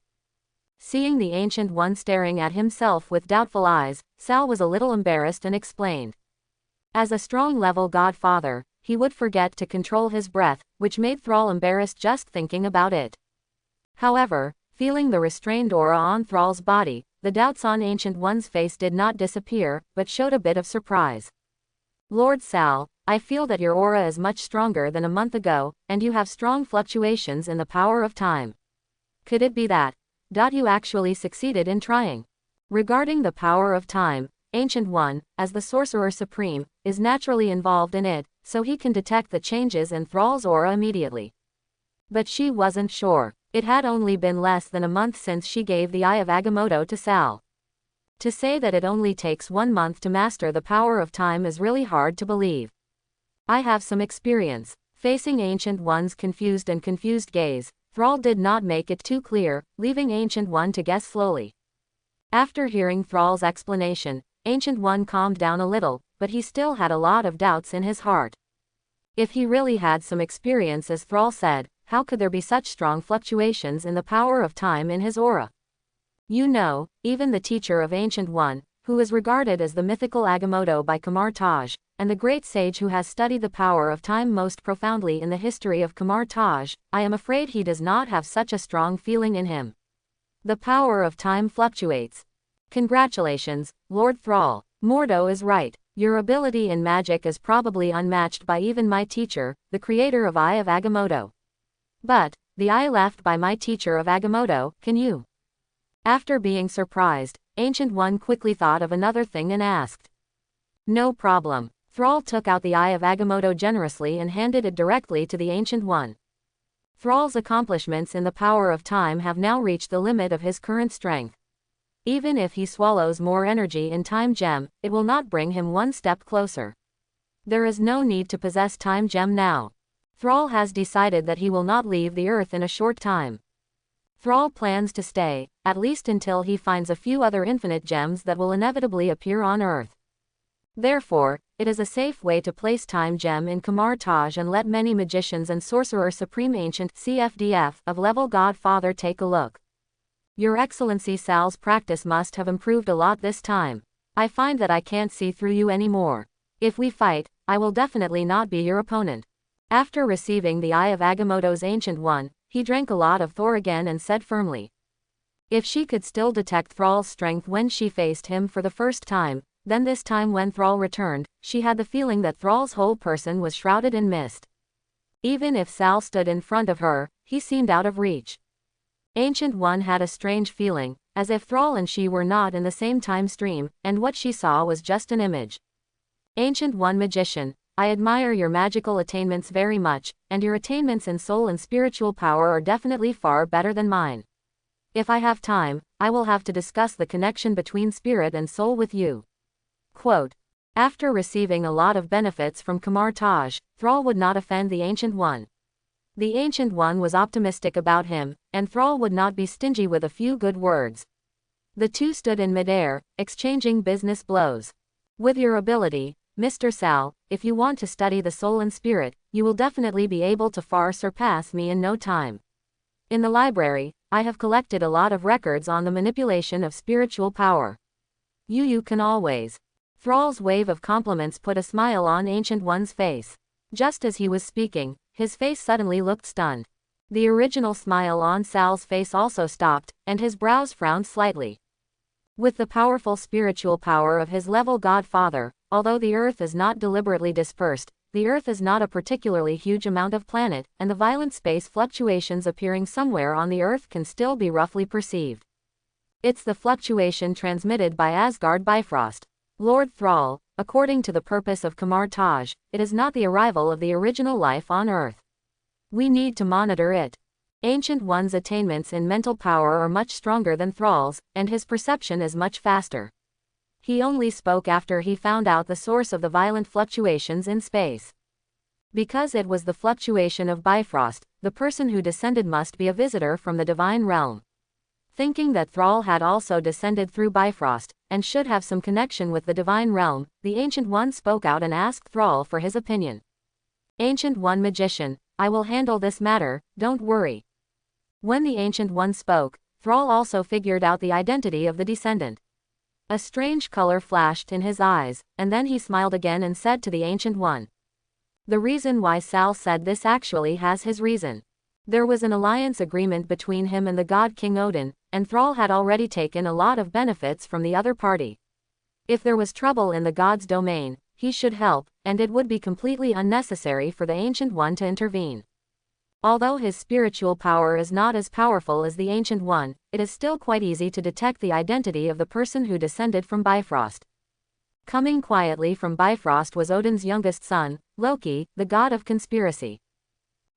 Seeing the Ancient One staring at himself with doubtful eyes, Sal was a little embarrassed and explained. As a strong level godfather, he would forget to control his breath, which made Thrall embarrassed just thinking about it. However, feeling the restrained aura on Thrall's body, the doubts on Ancient One's face did not disappear, but showed a bit of surprise. Lord Sal, I feel that your aura is much stronger than a month ago, and you have strong fluctuations in the power of time. Could it be that you actually succeeded in trying? Regarding the power of time, Ancient One, as the Sorcerer Supreme, is naturally involved in it, so he can detect the changes in Thrall's aura immediately. But she wasn't sure. It had only been less than a month since she gave the Eye of Agamotto to Sal. To say that it only takes 1 month to master the power of time is really hard to believe. I have some experience. Facing Ancient One's confused gaze, Thrall did not make it too clear, leaving Ancient One to guess slowly. After hearing Thrall's explanation, Ancient One calmed down a little, but he still had a lot of doubts in his heart. If he really had some experience, as Thrall said, how could there be such strong fluctuations in the power of time in his aura? You know, even the teacher of Ancient One, who is regarded as the mythical Agamotto by Kamar Taj, and the great sage who has studied the power of time most profoundly in the history of Kamar Taj, I am afraid he does not have such a strong feeling in him. The power of time fluctuates. Congratulations, Lord Thrall. Mordo is right. Your ability in magic is probably unmatched by even my teacher, the creator of Eye of Agamotto. But, the eye left by my teacher of Agamotto, can you? After being surprised, Ancient One quickly thought of another thing and asked. No problem. Thrall took out the Eye of Agamotto generously and handed it directly to the Ancient One. Thrall's accomplishments in the power of time have now reached the limit of his current strength. Even if he swallows more energy in Time Gem, it will not bring him one step closer. There is no need to possess Time Gem now. Thrall has decided that he will not leave the Earth in a short time. Thrall plans to stay, at least until he finds a few other infinite gems that will inevitably appear on Earth. Therefore, it is a safe way to place Time Gem in Kamar Taj and let many magicians and Sorcerer Supreme Ancient CFDF of level Godfather take a look. Your Excellency, Sal's practice must have improved a lot this time. I find that I can't see through you anymore. If we fight, I will definitely not be your opponent. After receiving the Eye of Agamotto's Ancient One, he drank a lot of Thor again and said firmly. If she could still detect Thrall's strength when she faced him for the first time, then this time when Thrall returned, she had the feeling that Thrall's whole person was shrouded in mist. Even if Sal stood in front of her, he seemed out of reach. Ancient One had a strange feeling, as if Thrall and she were not in the same time stream, and what she saw was just an image. Ancient One Magician, I admire your magical attainments very much, and your attainments in soul and spiritual power are definitely far better than mine. If I have time, I will have to discuss the connection between spirit and soul with you. Quote. After receiving a lot of benefits from Kamar Taj, Thrall would not offend the Ancient One. The Ancient One was optimistic about him, and Thrall would not be stingy with a few good words. The two stood in midair, exchanging business blows. With your ability, Mr. Sal, if you want to study the soul and spirit, you will definitely be able to far surpass me in no time. In the library, I have collected a lot of records on the manipulation of spiritual power. You can always. Thrall's wave of compliments put a smile on Ancient One's face. Just as he was speaking, his face suddenly looked stunned. The original smile on Sal's face also stopped, and his brows frowned slightly. With the powerful spiritual power of his level Godfather, although the Earth is not deliberately dispersed, the Earth is not a particularly huge amount of planet, and the violent space fluctuations appearing somewhere on the Earth can still be roughly perceived. It's the fluctuation transmitted by Asgard Bifrost. Lord Thrall, according to the purpose of Kamar Taj, it is not the arrival of the original life on Earth. We need to monitor it. Ancient One's attainments in mental power are much stronger than Thrall's, and his perception is much faster. He only spoke after he found out the source of the violent fluctuations in space. Because it was the fluctuation of Bifrost, the person who descended must be a visitor from the divine realm. Thinking that Thrall had also descended through Bifrost, and should have some connection with the divine realm, the Ancient One spoke out and asked Thrall for his opinion. Ancient One Magician, I will handle this matter, don't worry. When the Ancient One spoke, Thrall also figured out the identity of the descendant. A strange color flashed in his eyes, and then he smiled again and said to the Ancient One. The reason why Sal said this actually has his reason. There was an alliance agreement between him and the god King Odin, and Thrall had already taken a lot of benefits from the other party. If there was trouble in the god's domain, he should help, and it would be completely unnecessary for the Ancient One to intervene. Although his spiritual power is not as powerful as the Ancient One, it is still quite easy to detect the identity of the person who descended from Bifrost. Coming quietly from Bifrost was Odin's youngest son, Loki, the god of conspiracy.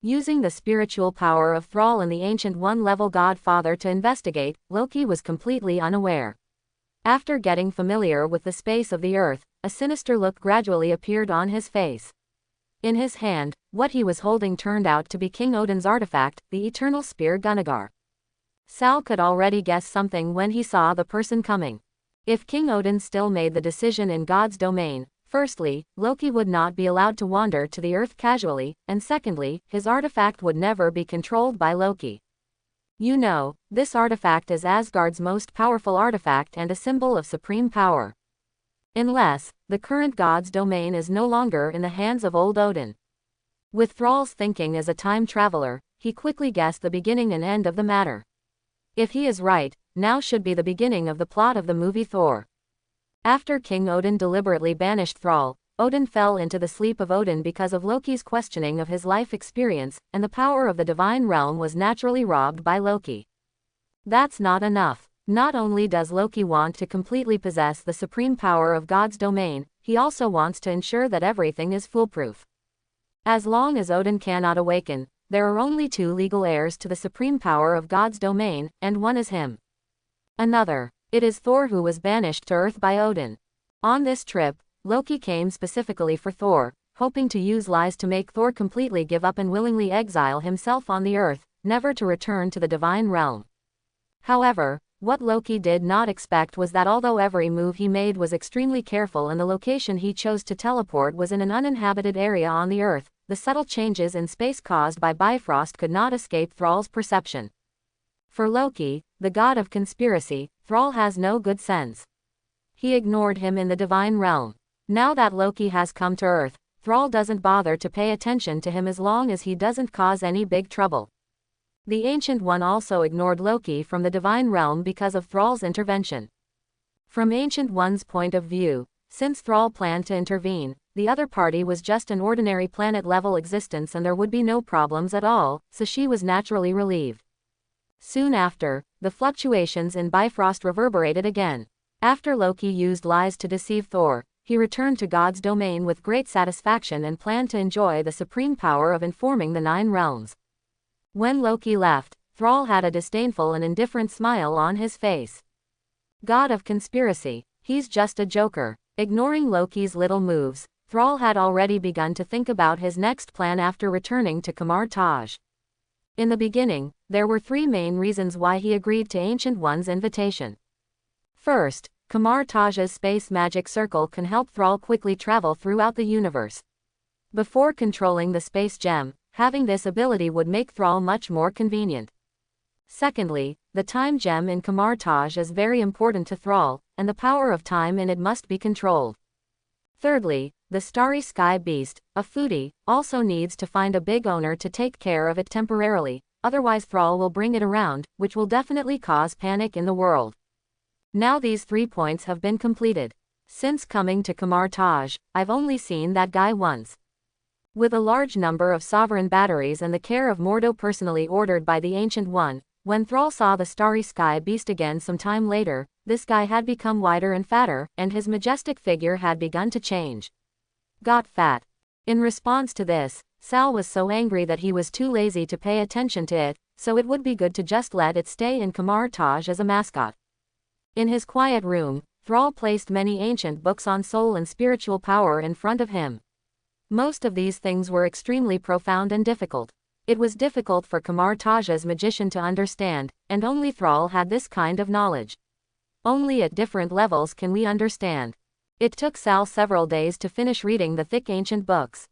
Using the spiritual power of Thrall and the Ancient One-level godfather to investigate, Loki was completely unaware. After getting familiar with the space of the earth, a sinister look gradually appeared on his face. In his hand, what he was holding turned out to be King Odin's artifact, the eternal spear Gunnagar. Sal could already guess something when he saw the person coming. If King Odin still made the decision in God's domain, firstly, Loki would not be allowed to wander to the earth casually, and secondly, his artifact would never be controlled by Loki. You know, this artifact is Asgard's most powerful artifact and a symbol of supreme power. Unless, the current god's domain is no longer in the hands of old Odin. With Thrall's thinking as a time traveler, he quickly guessed the beginning and end of the matter. If he is right, now should be the beginning of the plot of the movie Thor. After King Odin deliberately banished Thrall, Odin fell into the sleep of Odin because of Loki's questioning of his life experience, and the power of the divine realm was naturally robbed by Loki. That's not enough. Not only does Loki want to completely possess the supreme power of God's domain, he also wants to ensure that everything is foolproof. As long as Odin cannot awaken, there are only two legal heirs to the supreme power of God's domain, and one is him. Another. It is Thor, who was banished to Earth by Odin. On this trip, Loki came specifically for Thor, hoping to use lies to make Thor completely give up and willingly exile himself on the Earth, never to return to the divine realm. However, what Loki did not expect was that although every move he made was extremely careful and the location he chose to teleport was in an uninhabited area on the Earth, the subtle changes in space caused by Bifrost could not escape Thrall's perception. For Loki, the god of conspiracy, Thrall has no good sense. He ignored him in the divine realm. Now that Loki has come to Earth, Thrall doesn't bother to pay attention to him as long as he doesn't cause any big trouble. The Ancient One also ignored Loki from the divine realm because of Thrall's intervention. From Ancient One's point of view, since Thrall planned to intervene, the other party was just an ordinary planet-level existence and there would be no problems at all, so she was naturally relieved. Soon after, the fluctuations in Bifrost reverberated again. After Loki used lies to deceive Thor, he returned to God's domain with great satisfaction and planned to enjoy the supreme power of informing the 9 realms. When Loki left, Thrall had a disdainful and indifferent smile on his face. God of conspiracy, he's just a joker. Ignoring Loki's little moves, Thrall had already begun to think about his next plan after returning to Kamar Taj. In the beginning, there were 3 main reasons why he agreed to Ancient One's invitation. First, Kamar Taj's space magic circle can help Thrall quickly travel throughout the universe. Before controlling the space gem, having this ability would make Thrall much more convenient. Secondly, the time gem in Kamar Taj is very important to Thrall, and the power of time in it must be controlled. Thirdly, the starry sky beast, a foodie, also needs to find a big owner to take care of it temporarily, otherwise Thrall will bring it around, which will definitely cause panic in the world. Now these 3 points have been completed. Since coming to Kamar Taj, I've only seen that guy once. With a large number of sovereign batteries and the care of Mordo personally ordered by the Ancient One, when Thrall saw the starry sky beast again some time later, this guy had become wider and fatter, and his majestic figure had begun to change. Got fat. In response to this, Sal was so angry that he was too lazy to pay attention to it, so it would be good to just let it stay in Kamar Taj as a mascot. In his quiet room, Thrall placed many ancient books on soul and spiritual power in front of him. Most of these things were extremely profound and difficult. It was difficult for Kamar Taj's magician to understand, and only Thrall had this kind of knowledge. Only at different levels can we understand. It took Sal several days to finish reading the thick ancient books.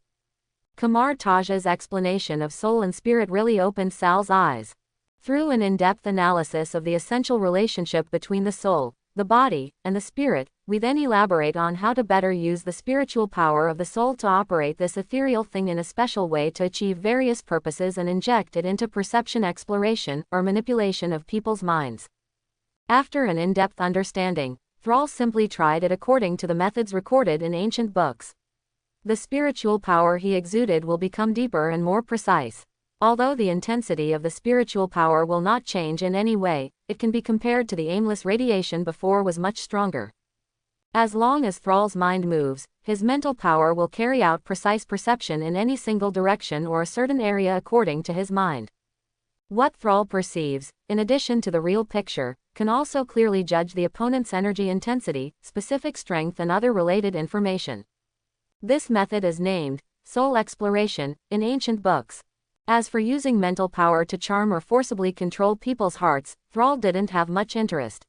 Kamar Taj's explanation of soul and spirit really opened Sal's eyes. Through an in-depth analysis of the essential relationship between the soul, the body, and the spirit, we then elaborate on how to better use the spiritual power of the soul to operate this ethereal thing in a special way to achieve various purposes and inject it into perception exploration or manipulation of people's minds. After an in-depth understanding, Thrall simply tried it according to the methods recorded in ancient books. The spiritual power he exuded will become deeper and more precise. Although the intensity of the spiritual power will not change in any way, it can be compared to the aimless radiation before was much stronger. As long as Thrall's mind moves, his mental power will carry out precise perception in any single direction or a certain area according to his mind. What Thrall perceives, in addition to the real picture, can also clearly judge the opponent's energy intensity, specific strength and other related information. This method is named soul exploration in ancient books. As for using mental power to charm or forcibly control people's hearts, Thrall didn't have much interest.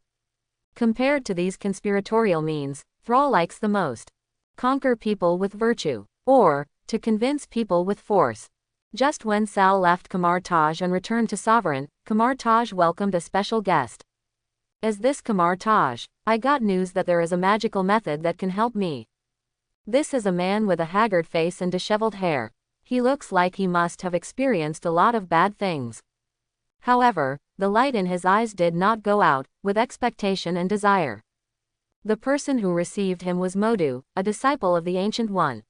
Compared to these conspiratorial means, Thrall likes the most conquer people with virtue, or to convince people with force. Just when Sal left Kamar Taj and returned to Sovereign, Kamar Taj welcomed a special guest. Is this Kamar Taj? I got news that there is a magical method that can help me. This is a man with a haggard face and disheveled hair. He looks like he must have experienced a lot of bad things. However, the light in his eyes did not go out, with expectation and desire. The person who received him was Modu, a disciple of the Ancient One.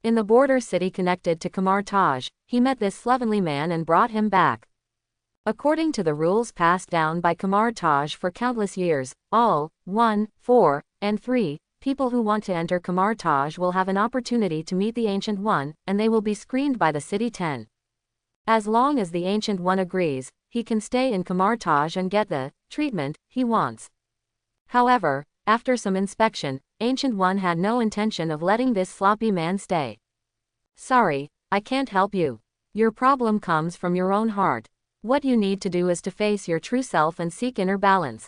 In the border city connected to Kamar Taj, he met this slovenly man and brought him back. According to the rules passed down by Kamar Taj for countless years, all 1, 4, and 3 people who want to enter Kamar Taj will have an opportunity to meet the Ancient One, and they will be screened by the City 10. As long as the Ancient One agrees, he can stay in Kamar Taj and get the treatment he wants. However, after some inspection, Ancient One had no intention of letting this sloppy man stay. Sorry, I can't help you. Your problem comes from your own heart. What you need to do is to face your true self and seek inner balance.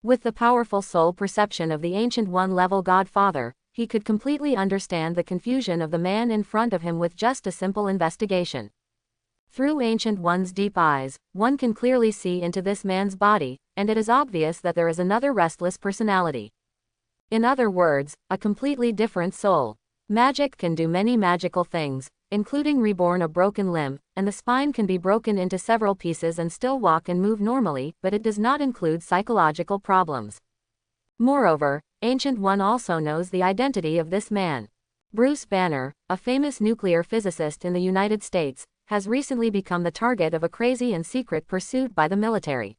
With the powerful soul perception of the Ancient One level Godfather, he could completely understand the confusion of the man in front of him with just a simple investigation. Through Ancient One's deep eyes, one can clearly see into this man's body, and it is obvious that there is another restless personality. In other words, a completely different soul. Magic can do many magical things, including reborn a broken limb, and the spine can be broken into several pieces and still walk and move normally, but it does not include psychological problems. Moreover, Ancient One also knows the identity of this man. Bruce Banner, a famous nuclear physicist in the United States, has recently become the target of a crazy and secret pursuit by the military.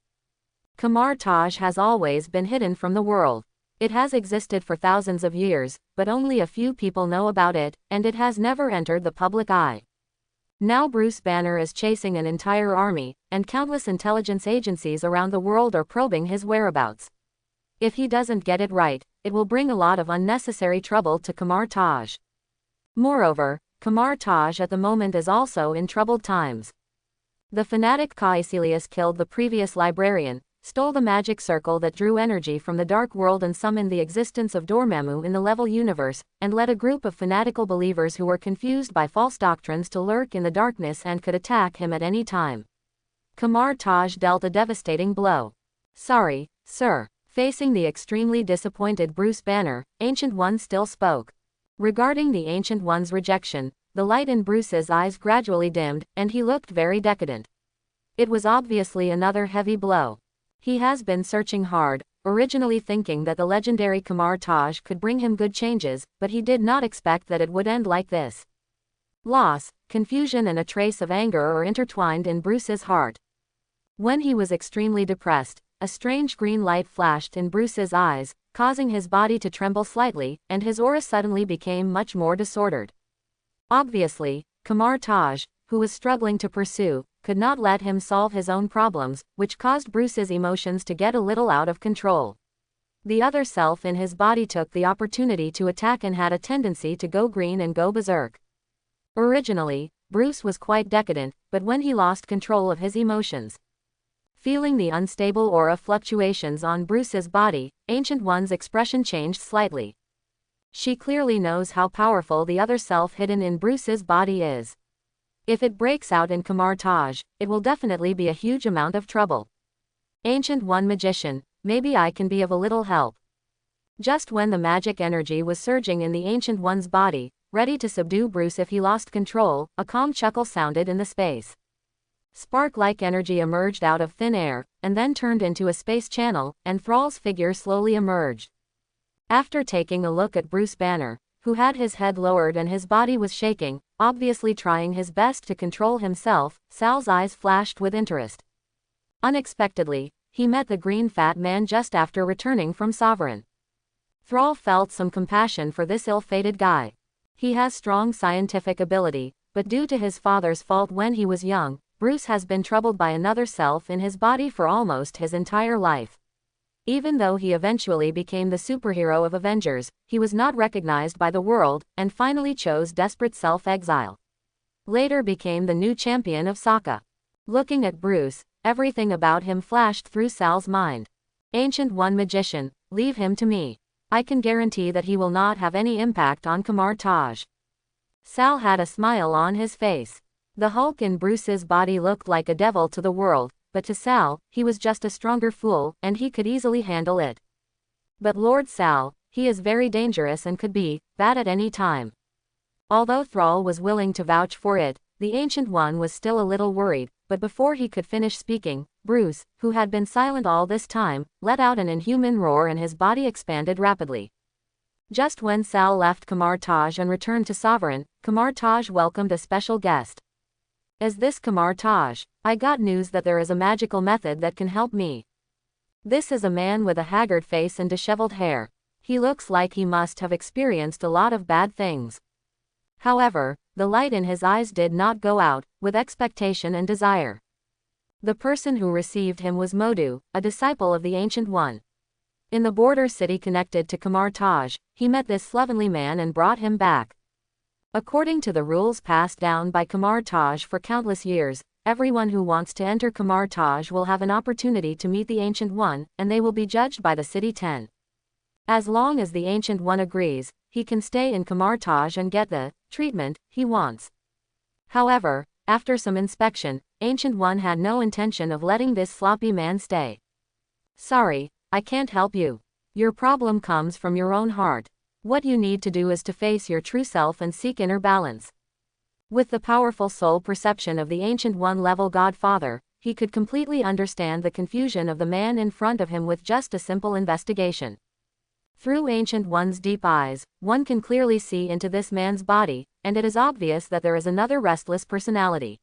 Kamar Taj has always been hidden from the world. It has existed for thousands of years, but only a few people know about it, and it has never entered the public eye. Now Bruce Banner is chasing an entire army, and countless intelligence agencies around the world are probing his whereabouts. If he doesn't get it right, it will bring a lot of unnecessary trouble to Kamar Taj. Moreover, Kamar Taj at the moment is also in troubled times. The fanatic Caecilius killed the previous librarian, stole the magic circle that drew energy from the dark world and summoned the existence of Dormammu in the level universe, and led a group of fanatical believers who were confused by false doctrines to lurk in the darkness and could attack him at any time. Kamar Taj dealt a devastating blow. Sorry, sir. Facing the extremely disappointed Bruce Banner, Ancient One still spoke. Regarding the Ancient One's rejection, the light in Bruce's eyes gradually dimmed, and he looked very decadent. It was obviously another heavy blow. He has been searching hard, originally thinking that the legendary Kamar Taj could bring him good changes, but he did not expect that it would end like this. Loss, confusion and a trace of anger are intertwined in Bruce's heart. When he was extremely depressed, a strange green light flashed in Bruce's eyes, causing his body to tremble slightly, and his aura suddenly became much more disordered. Obviously, Kamar Taj, who was struggling to pursue, could not let him solve his own problems, which caused Bruce's emotions to get a little out of control. The other self in his body took the opportunity to attack and had a tendency to go green and go berserk. Originally, Bruce was quite decadent, but when he lost control of his emotions, feeling the unstable aura fluctuations on Bruce's body, Ancient One's expression changed slightly. She clearly knows how powerful the other self hidden in Bruce's body is. If it breaks out in Kamartaj, it will definitely be a huge amount of trouble. Ancient One Magician, maybe I can be of a little help. Just when the magic energy was surging in the Ancient One's body, ready to subdue Bruce if he lost control, a calm chuckle sounded in the space. Spark-like energy emerged out of thin air, and then turned into a space channel, and Thrall's figure slowly emerged. After taking a look at Bruce Banner, who had his head lowered and his body was shaking, obviously trying his best to control himself, Sal's eyes flashed with interest. Unexpectedly, he met the green fat man just after returning from Sovereign. Thrall felt some compassion for this ill-fated guy. He has strong scientific ability, but due to his father's fault when he was young, Bruce has been troubled by another self in his body for almost his entire life. Even though he eventually became the superhero of Avengers, he was not recognized by the world, and finally chose desperate self-exile. Later became the new champion of Sokka. Looking at Bruce, everything about him flashed through Sal's mind. Ancient One Magician, leave him to me. I can guarantee that he will not have any impact on Kamartaj. Sal had a smile on his face. The Hulk in Bruce's body looked like a devil to the world, but to Sal, he was just a stronger fool, and he could easily handle it. But Lord Sal, he is very dangerous and could be bad at any time. Although Thrall was willing to vouch for it, the Ancient One was still a little worried, but before he could finish speaking, Bruce, who had been silent all this time, let out an inhuman roar and his body expanded rapidly. Just when Sal left Kamartaj and returned to Sovereign, Kamartaj welcomed a special guest. Is this Kamartaj? I got news that there is a magical method that can help me. This is a man with a haggard face and disheveled hair. He looks like he must have experienced a lot of bad things. However, the light in his eyes did not go out, with expectation and desire. The person who received him was Modu, a disciple of the Ancient One. In the border city connected to Kamartaj, he met this slovenly man and brought him back. According to the rules passed down by Kamartaj for countless years, everyone who wants to enter Kamartaj will have an opportunity to meet the Ancient One, and they will be judged by the City 10. As long as the Ancient One agrees, he can stay in Kamartaj and get the treatment he wants. However, after some inspection, Ancient One had no intention of letting this sloppy man stay. Sorry, I can't help you. Your problem comes from your own heart. What you need to do is to face your true self and seek inner balance. With the powerful soul perception of the Ancient One level Godfather, he could completely understand the confusion of the man in front of him with just a simple investigation. Through Ancient One's deep eyes, one can clearly see into this man's body, and it is obvious that there is another restless personality.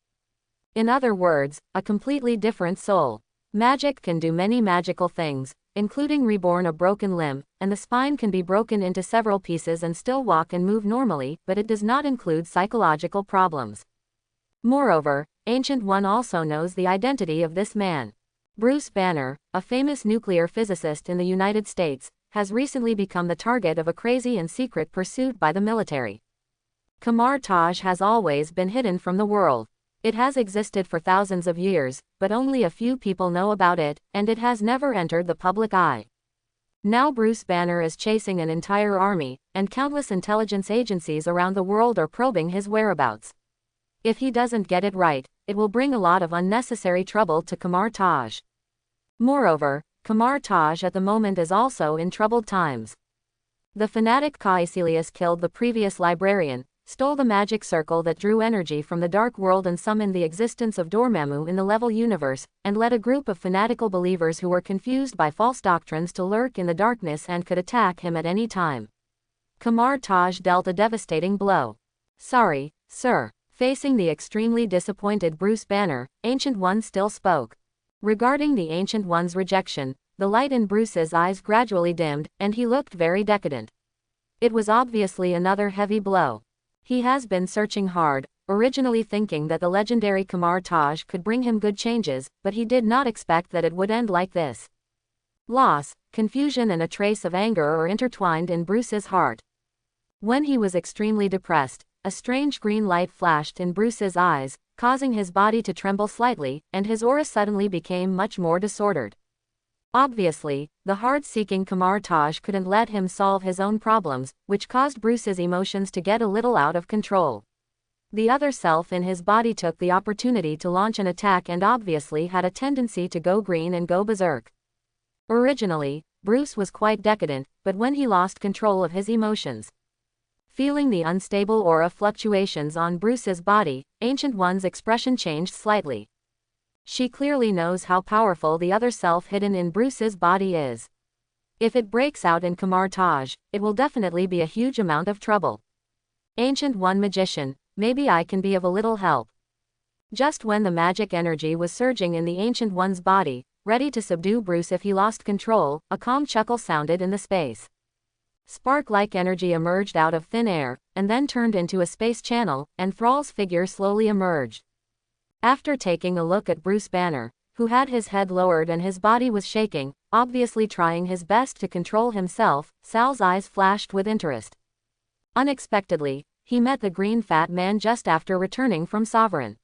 In other words, a completely different soul. Magic can do many magical things, including reborn a broken limb, and the spine can be broken into several pieces and still walk and move normally, but it does not include psychological problems. Moreover, Ancient One also knows the identity of this man. Bruce Banner, a famous nuclear physicist in the United States, has recently become the target of a crazy and secret pursuit by the military. Kamartaj has always been hidden from the world. It has existed for thousands of years, but only a few people know about it, and it has never entered the public eye. Now Bruce Banner is chasing an entire army, and countless intelligence agencies around the world are probing his whereabouts. If he doesn't get it right, it will bring a lot of unnecessary trouble to Kamartaj. Moreover, Kamartaj at the moment is also in troubled times. The fanatic Caecilius killed the previous librarian, stole the magic circle that drew energy from the dark world and summoned the existence of Dormammu in the level universe, and led a group of fanatical believers who were confused by false doctrines to lurk in the darkness and could attack him at any time. Kamartaj dealt a devastating blow. Sorry, sir. Facing the extremely disappointed Bruce Banner, Ancient One still spoke. Regarding the Ancient One's rejection, the light in Bruce's eyes gradually dimmed, and he looked very decadent. It was obviously another heavy blow. He has been searching hard, originally thinking that the legendary Kamartaj could bring him good changes, but he did not expect that it would end like this. Loss, confusion and a trace of anger are intertwined in Bruce's heart. When he was extremely depressed, a strange green light flashed in Bruce's eyes, causing his body to tremble slightly, and his aura suddenly became much more disordered. Obviously, the hard-seeking Kamar Taj couldn't let him solve his own problems, which caused Bruce's emotions to get a little out of control. The other self in his body took the opportunity to launch an attack and obviously had a tendency to go green and go berserk. Originally, Bruce was quite decadent, but when he lost control of his emotions, feeling the unstable aura fluctuations on Bruce's body, Ancient One's expression changed slightly. She clearly knows how powerful the other self hidden in Bruce's body is. If it breaks out in Kamar Taj, it will definitely be a huge amount of trouble. Ancient One Magician, maybe I can be of a little help. Just when the magic energy was surging in the Ancient One's body, ready to subdue Bruce if he lost control, a calm chuckle sounded in the space. Spark-like energy emerged out of thin air, and then turned into a space channel, and Thrall's figure slowly emerged. After taking a look at Bruce Banner, who had his head lowered and his body was shaking, obviously trying his best to control himself, Sal's eyes flashed with interest. Unexpectedly, he met the green fat man just after returning from Sovereign.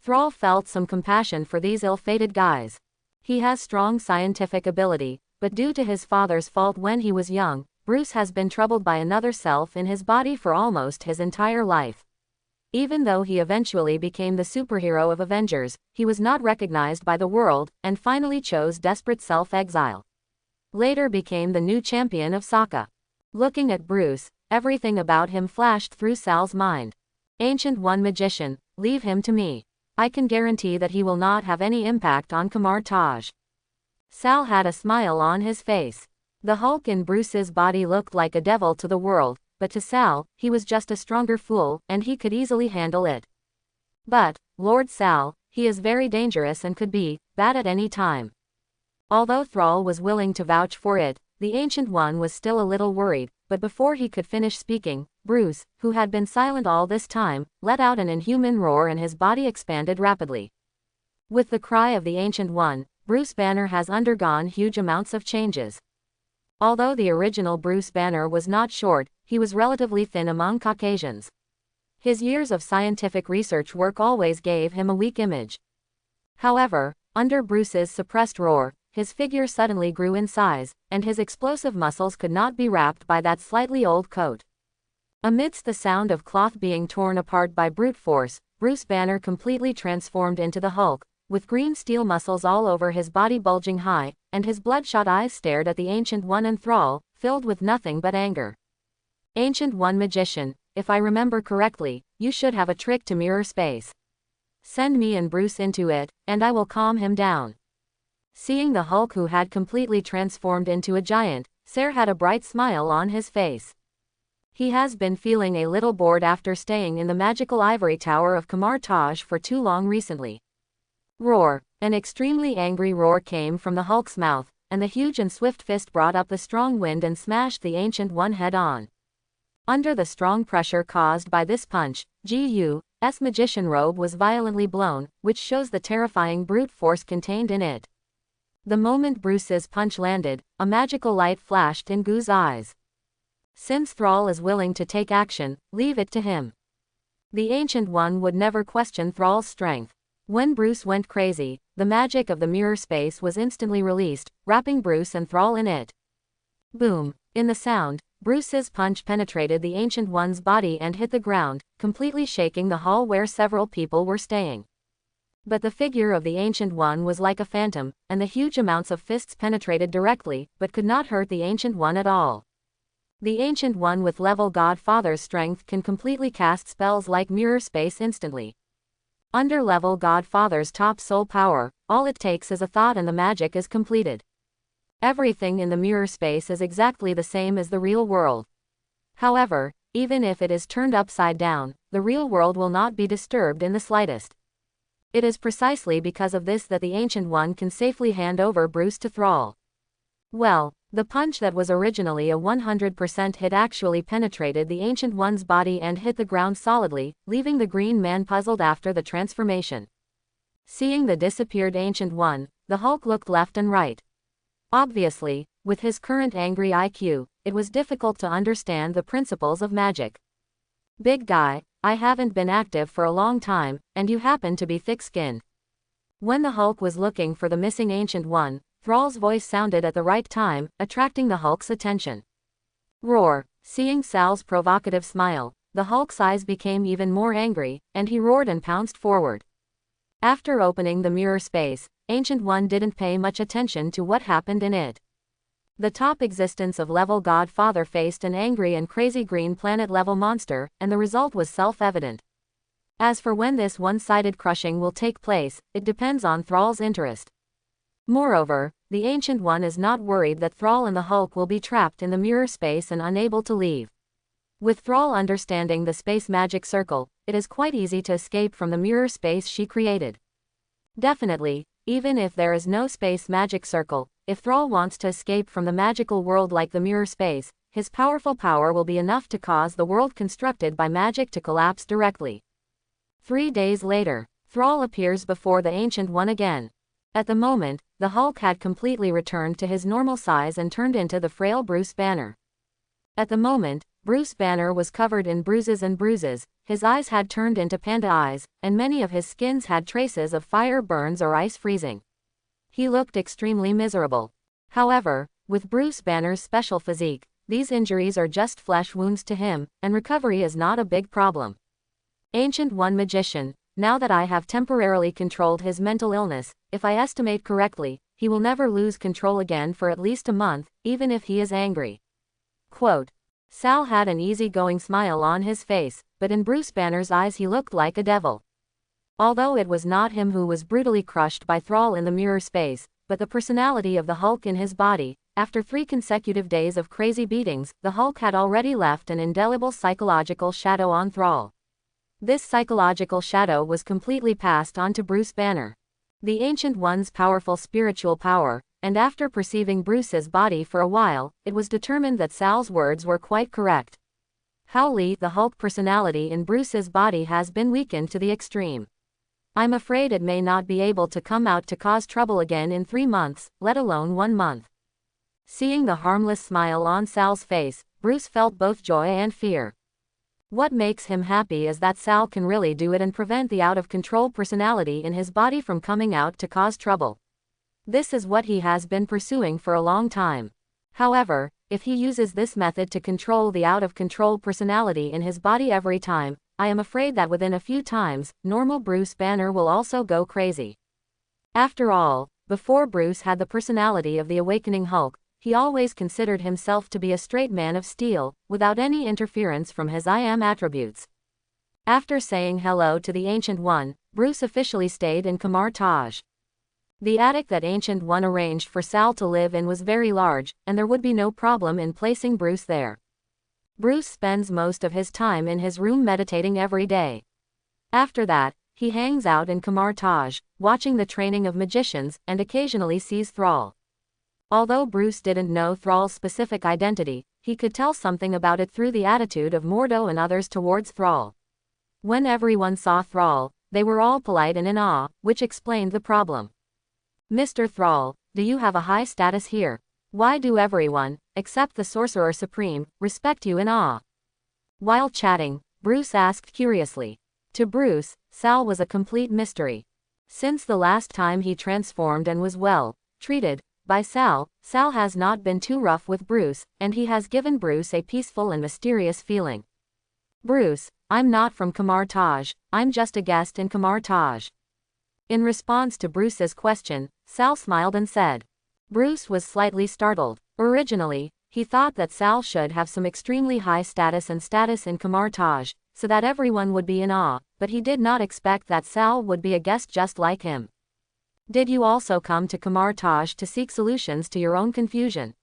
Thrall felt some compassion for these ill-fated guys. He has strong scientific ability, but due to his father's fault when he was young, Bruce has been troubled by another self in his body for almost his entire life. Even though he eventually became the superhero of Avengers, he was not recognized by the world, and finally chose desperate self-exile. Later became the new champion of Sokka. Looking at Bruce, everything about him flashed through Sal's mind. Ancient One Magician, leave him to me. I can guarantee that he will not have any impact on Kamar Taj. Sal had a smile on his face. The Hulk in Bruce's body looked like a devil to the world, but to Sal, he was just a stronger fool, and he could easily handle it. But, Lord Sal, he is very dangerous and could be bad at any time. Although Thrall was willing to vouch for it, the Ancient One was still a little worried, but before he could finish speaking, Bruce, who had been silent all this time, let out an inhuman roar and his body expanded rapidly. With the cry of the Ancient One, Bruce Banner has undergone huge amounts of changes. Although the original Bruce Banner was not short, he was relatively thin among Caucasians. His years of scientific research work always gave him a weak image. However, under Bruce's suppressed roar, his figure suddenly grew in size, and his explosive muscles could not be wrapped by that slightly old coat. Amidst the sound of cloth being torn apart by brute force, Bruce Banner completely transformed into the Hulk, with green steel muscles all over his body bulging high, and his bloodshot eyes stared at the Ancient One and Thrall, filled with nothing but anger. Ancient One Magician, if I remember correctly, you should have a trick to mirror space. Send me and Bruce into it, and I will calm him down. Seeing the Hulk who had completely transformed into a giant, Ser had a bright smile on his face. He has been feeling a little bored after staying in the magical ivory tower of Kamar Taj for too long recently. Roar! An extremely angry roar came from the Hulk's mouth, and the huge and swift fist brought up the strong wind and smashed the Ancient One head-on. Under the strong pressure caused by this punch, Gu's magician robe was violently blown, which shows the terrifying brute force contained in it. The moment Bruce's punch landed, a magical light flashed in Gu's eyes. Since Thrall is willing to take action, leave it to him. The Ancient One would never question Thrall's strength. When Bruce went crazy, the magic of the mirror space was instantly released, wrapping Bruce and Thrall in it. Boom! In the sound, Bruce's punch penetrated the Ancient One's body and hit the ground, completely shaking the hall where several people were staying. But the figure of the Ancient One was like a phantom, and the huge amounts of fists penetrated directly, but could not hurt the Ancient One at all. The Ancient One with level Godfather's strength can completely cast spells like mirror space instantly. Under level Godfather's top soul power, all it takes is a thought and the magic is completed. Everything in the mirror space is exactly the same as the real world. However, even if it is turned upside down, the real world will not be disturbed in the slightest. It is precisely because of this that the Ancient One can safely hand over Bruce to Thrall. Well, the punch that was originally a 100% hit actually penetrated the Ancient One's body and hit the ground solidly, leaving the green man puzzled after the transformation. Seeing the disappeared Ancient One, the Hulk looked left and right. Obviously, with his current angry IQ, it was difficult to understand the principles of magic. Big guy, I haven't been active for a long time, and you happen to be thick-skinned. When the Hulk was looking for the missing Ancient One, Thrall's voice sounded at the right time, attracting the Hulk's attention. Roar! Seeing Sal's provocative smile, the Hulk's eyes became even more angry, and he roared and pounced forward. After opening the mirror space, Ancient One didn't pay much attention to what happened in it. The top existence of level Godfather faced an angry and crazy green planet level monster, and the result was self-evident. As for when this one-sided crushing will take place, it depends on Thrall's interest. Moreover, the Ancient One is not worried that Thrall and the Hulk will be trapped in the mirror space and unable to leave. With Thrall understanding the space magic circle, it is quite easy to escape from the mirror space she created. Definitely, even if there is no space magic circle, if Thrall wants to escape from the magical world like the mirror space, his powerful power will be enough to cause the world constructed by magic to collapse directly. 3 days later, Thrall appears before the Ancient One again. At the moment, the Hulk had completely returned to his normal size and turned into the frail Bruce Banner. At the moment, Bruce Banner was covered in bruises and bruises, his eyes had turned into panda eyes, and many of his skins had traces of fire burns or ice freezing. He looked extremely miserable. However, with Bruce Banner's special physique, these injuries are just flesh wounds to him, and recovery is not a big problem. Ancient One Magician, now that I have temporarily controlled his mental illness, if I estimate correctly, he will never lose control again for at least a month, even if he is angry. Quote. Sal had an easygoing smile on his face, but in Bruce Banner's eyes he looked like a devil. Although it was not him who was brutally crushed by Thrall in the mirror space, but the personality of the Hulk in his body, after 3 consecutive days of crazy beatings, the Hulk had already left an indelible psychological shadow on Thrall. This psychological shadow was completely passed on to Bruce Banner. The Ancient One's powerful spiritual power, and after perceiving Bruce's body for a while, it was determined that Sal's words were quite correct. Howley, the Hulk personality in Bruce's body has been weakened to the extreme. I'm afraid it may not be able to come out to cause trouble again in 3 months, let alone 1 month. Seeing the harmless smile on Sal's face, Bruce felt both joy and fear. What makes him happy is that Sal can really do it and prevent the out-of-control personality in his body from coming out to cause trouble. This is what he has been pursuing for a long time. However, if he uses this method to control the out-of-control personality in his body every time, I am afraid that within a few times, normal Bruce Banner will also go crazy. After all, before Bruce had the personality of the awakening Hulk, he always considered himself to be a straight man of steel, without any interference from his I Am attributes. After saying hello to the Ancient One, Bruce officially stayed in Kamar Taj. The attic that Ancient One arranged for Sal to live in was very large, and there would be no problem in placing Bruce there. Bruce spends most of his time in his room meditating every day. After that, he hangs out in Kamar Taj, watching the training of magicians, and occasionally sees Thrall. Although Bruce didn't know Thrall's specific identity, he could tell something about it through the attitude of Mordo and others towards Thrall. When everyone saw Thrall, they were all polite and in awe, which explained the problem. Mr. Thrall, do you have a high status here? Why do everyone, except the Sorcerer Supreme, respect you in awe? While chatting, Bruce asked curiously. To Bruce, Sal was a complete mystery. Since the last time he transformed and was well treated by Sal, Sal has not been too rough with Bruce, and he has given Bruce a peaceful and mysterious feeling. Bruce, I'm not from Kamar Taj, I'm just a guest in Kamar Taj. In response to Bruce's question, Sal smiled and said. Bruce was slightly startled. Originally, he thought that Sal should have some extremely high status in Kamar Taj, so that everyone would be in awe, but he did not expect that Sal would be a guest just like him. Did you also come to Kamar Taj to seek solutions to your own confusion?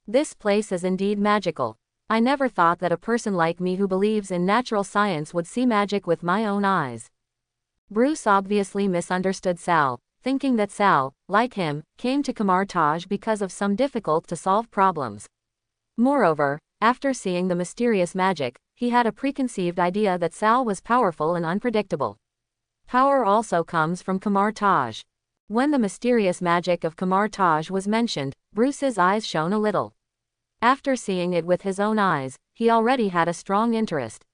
This place is indeed magical. I never thought that a person like me who believes in natural science would see magic with my own eyes. Bruce obviously misunderstood Sal, thinking that Sal, like him, came to Kamar Taj because of some difficult-to-solve problems. Moreover, after seeing the mysterious magic, he had a preconceived idea that Sal was powerful and unpredictable. Power also comes from Kamar Taj. When the mysterious magic of Kamar Taj was mentioned, Bruce's eyes shone a little. After seeing it with his own eyes, he already had a strong interest.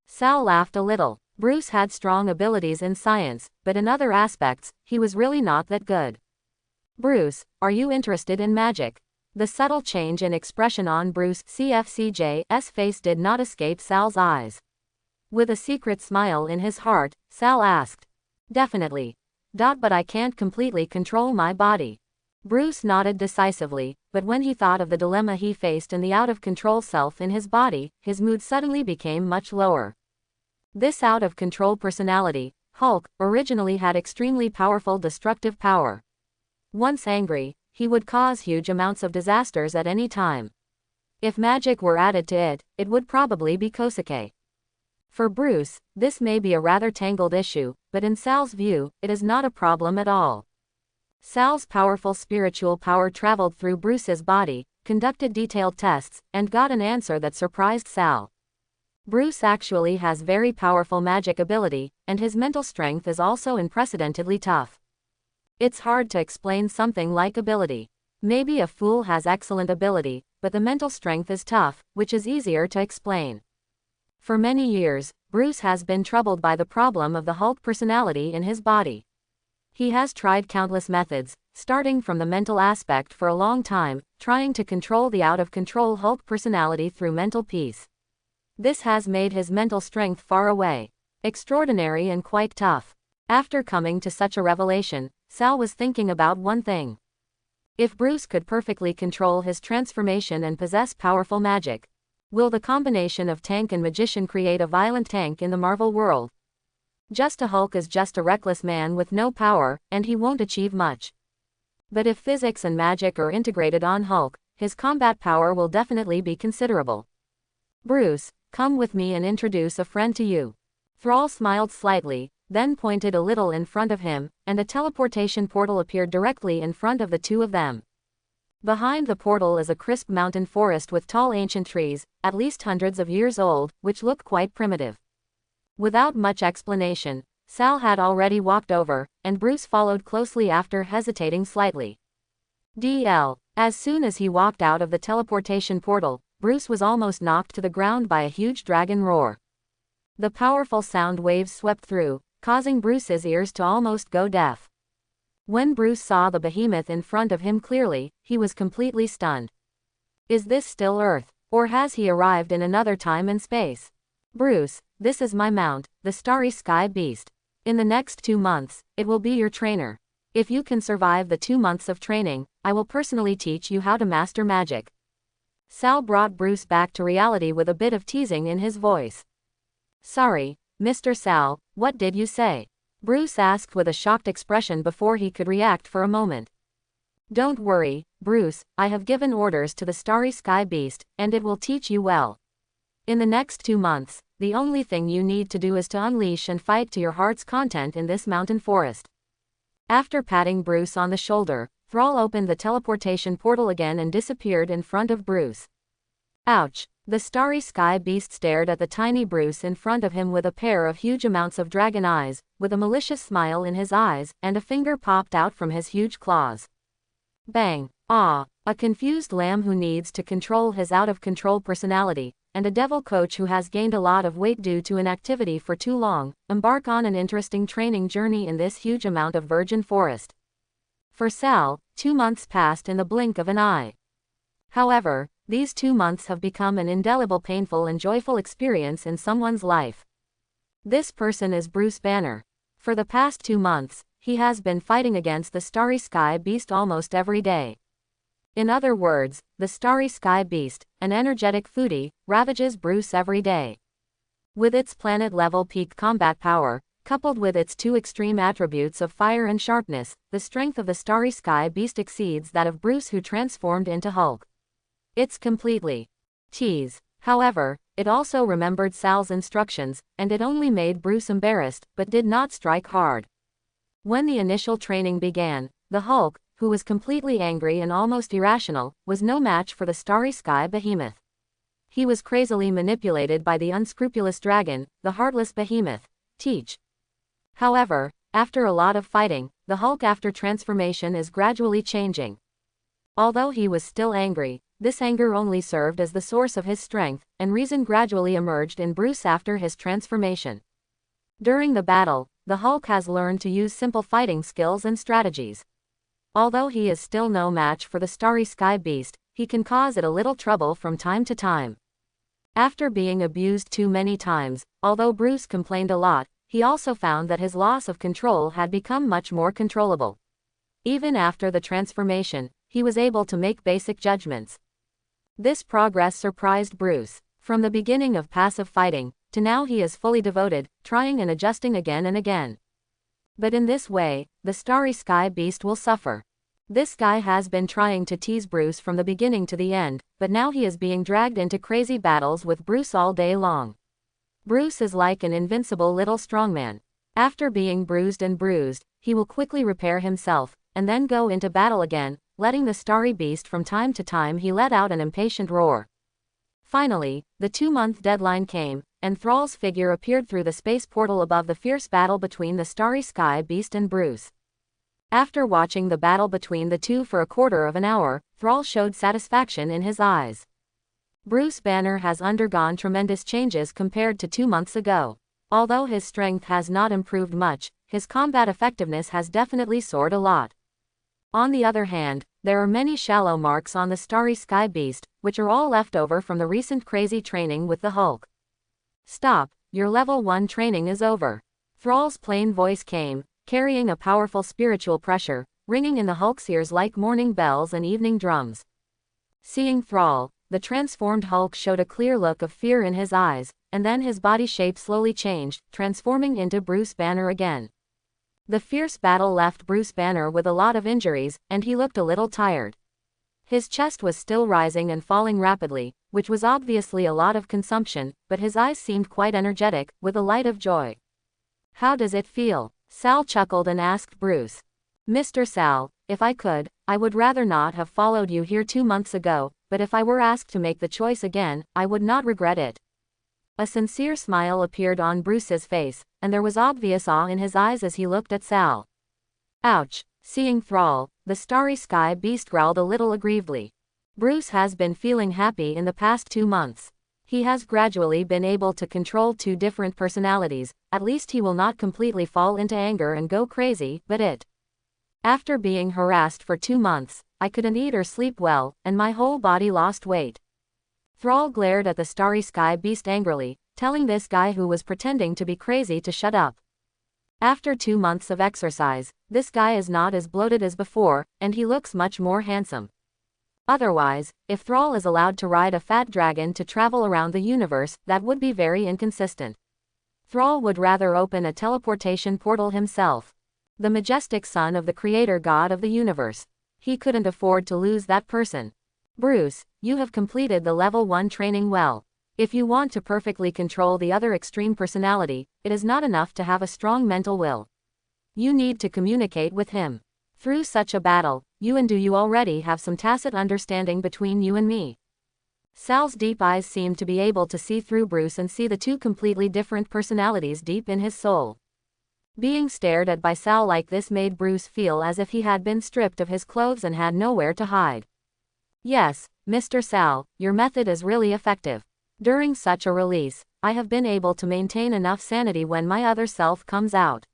Sal laughed a little. Bruce had strong abilities in science, but in other aspects, he was really not that good. Bruce, are you interested in magic? The subtle change in expression on Bruce CFCJ's face did not escape Sal's eyes. With a secret smile in his heart, Sal asked. Definitely. But I can't completely control my body. Bruce nodded decisively, but when he thought of the dilemma he faced and the out-of-control self in his body, his mood suddenly became much lower. This out-of-control personality, Hulk, originally had extremely powerful destructive power. Once angry, he would cause huge amounts of disasters at any time. If magic were added to it, it would probably be Kosuke. For Bruce, this may be a rather tangled issue, but in Sal's view, it is not a problem at all. Sal's powerful spiritual power traveled through Bruce's body, conducted detailed tests, and got an answer that surprised Sal. Bruce actually has very powerful magic ability, and his mental strength is also unprecedentedly tough. It's hard to explain something like ability. Maybe a fool has excellent ability, but the mental strength is tough, which is easier to explain. For many years, Bruce has been troubled by the problem of the Hulk personality in his body. He has tried countless methods, starting from the mental aspect for a long time, trying to control the out-of-control Hulk personality through mental peace. This has made his mental strength far away extraordinary and quite tough. After coming to such a revelation, Sal was thinking about one thing. If Bruce could perfectly control his transformation and possess powerful magic, will the combination of tank and magician create a violent tank in the Marvel world? Just a Hulk is just a reckless man with no power, and he won't achieve much. But if physics and magic are integrated on Hulk, his combat power will definitely be considerable. Bruce, come with me and introduce a friend to you. Thrall smiled slightly, then pointed a little in front of him, and a teleportation portal appeared directly in front of the two of them. Behind the portal is a crisp mountain forest with tall ancient trees, at least hundreds of years old, which look quite primitive. Without much explanation, Sal had already walked over, and Bruce followed closely after, hesitating slightly. As soon as he walked out of the teleportation portal, Bruce was almost knocked to the ground by a huge dragon roar. The powerful sound waves swept through, causing Bruce's ears to almost go deaf. When Bruce saw the behemoth in front of him clearly, he was completely stunned. Is this still Earth, or has he arrived in another time and space? Bruce, this is my mount, the Starry Sky Beast. In the next 2 months, it will be your trainer. If you can survive the 2 months of training, I will personally teach you how to master magic. Sal brought Bruce back to reality with a bit of teasing in his voice. Sorry, Mr. Sal, what did you say? Bruce asked with a shocked expression before he could react for a moment. Don't worry, Bruce, I have given orders to the Starry Sky Beast, and it will teach you well. In the next 2 months, the only thing you need to do is to unleash and fight to your heart's content in this mountain forest. After patting Bruce on the shoulder, Thrall opened the teleportation portal again and disappeared in front of Bruce. Ouch! The Starry Sky Beast stared at the tiny Bruce in front of him with a pair of huge amounts of dragon eyes, with a malicious smile in his eyes, and a finger popped out from his huge claws. Bang! Ah! A confused lamb who needs to control his out-of-control personality, and a devil coach who has gained a lot of weight due to inactivity for too long, embark on an interesting training journey in this huge amount of virgin forest. For Sal, 2 months passed in the blink of an eye. However, these 2 months have become an indelible, painful and joyful experience in someone's life. This person is Bruce Banner. For the past 2 months, he has been fighting against the Starry Sky Beast almost every day. In other words, the Starry Sky Beast, an energetic foodie, ravages Bruce every day. With its planet-level peak combat power, coupled with its 2 extreme attributes of fire and sharpness, the strength of the Starry Sky Beast exceeds that of Bruce, who transformed into Hulk. It's completely tease. However, it also remembered Sal's instructions, and it only made Bruce embarrassed, but did not strike hard. When the initial training began, the Hulk, who was completely angry and almost irrational, was no match for the Starry Sky Behemoth. He was crazily manipulated by the unscrupulous dragon, the heartless behemoth, Teach. However, after a lot of fighting, the Hulk after transformation is gradually changing. Although he was still angry, this anger only served as the source of his strength, and reason gradually emerged in Bruce after his transformation. During the battle, the Hulk has learned to use simple fighting skills and strategies. Although he is still no match for the starry sky beast, he can cause it a little trouble from time to time. After being abused too many times, although Bruce complained a lot, he also found that his loss of control had become much more controllable. Even after the transformation, he was able to make basic judgments. This progress surprised Bruce. From the beginning of passive fighting, to now he is fully devoted, trying and adjusting again and again. But in this way, the starry sky beast will suffer. This guy has been trying to tease Bruce from the beginning to the end, but now he is being dragged into crazy battles with Bruce all day long. Bruce is like an invincible little strongman. After being bruised and bruised, he will quickly repair himself, and then go into battle again, letting the starry beast from time to time he let out an impatient roar. Finally, the 2-month deadline came, and Thrall's figure appeared through the space portal above the fierce battle between the starry sky beast and Bruce. After watching the battle between the two for a quarter of an hour, Thrall showed satisfaction in his eyes. Bruce Banner has undergone tremendous changes compared to 2 months ago. Although his strength has not improved much, his combat effectiveness has definitely soared a lot. On the other hand, there are many shallow marks on the starry sky beast, which are all left over from the recent crazy training with the Hulk. Stop, your level 1 training is over. Thrall's plain voice came, carrying a powerful spiritual pressure, ringing in the Hulk's ears like morning bells and evening drums. Seeing Thrall, the transformed Hulk showed a clear look of fear in his eyes, and then his body shape slowly changed, transforming into Bruce Banner again. The fierce battle left Bruce Banner with a lot of injuries, and he looked a little tired. His chest was still rising and falling rapidly, which was obviously a lot of consumption, but his eyes seemed quite energetic, with a light of joy. "How does it feel?" Sal chuckled and asked Bruce. "Mr. Sal, if I could, I would rather not have followed you here 2 months ago, but if I were asked to make the choice again, I would not regret it." A sincere smile appeared on Bruce's face, and there was obvious awe in his eyes as he looked at Sal. Ouch! Seeing Thrall, the starry sky beast growled a little aggrievedly. Bruce has been feeling happy in the past 2 months. He has gradually been able to control 2 different personalities, at least he will not completely fall into anger and go crazy, but it. After being harassed for 2 months, I couldn't eat or sleep well, and my whole body lost weight. Thrall glared at the starry sky beast angrily, telling this guy who was pretending to be crazy to shut up. After 2 months of exercise, this guy is not as bloated as before, and he looks much more handsome. Otherwise, if Thrall is allowed to ride a fat dragon to travel around the universe, that would be very inconsistent. Thrall would rather open a teleportation portal himself. The majestic son of the creator god of the universe. He couldn't afford to lose that person. Bruce, you have completed the level 1 training well. If you want to perfectly control the other extreme personality, it is not enough to have a strong mental will. You need to communicate with him. Through such a battle, do you already have some tacit understanding between you and me? Sal's deep eyes seemed to be able to see through Bruce and see the 2 completely different personalities deep in his soul. Being stared at by Sal like this made Bruce feel as if he had been stripped of his clothes and had nowhere to hide. Yes, Mr. Sal, your method is really effective. During such a release, I have been able to maintain enough sanity when my other self comes out.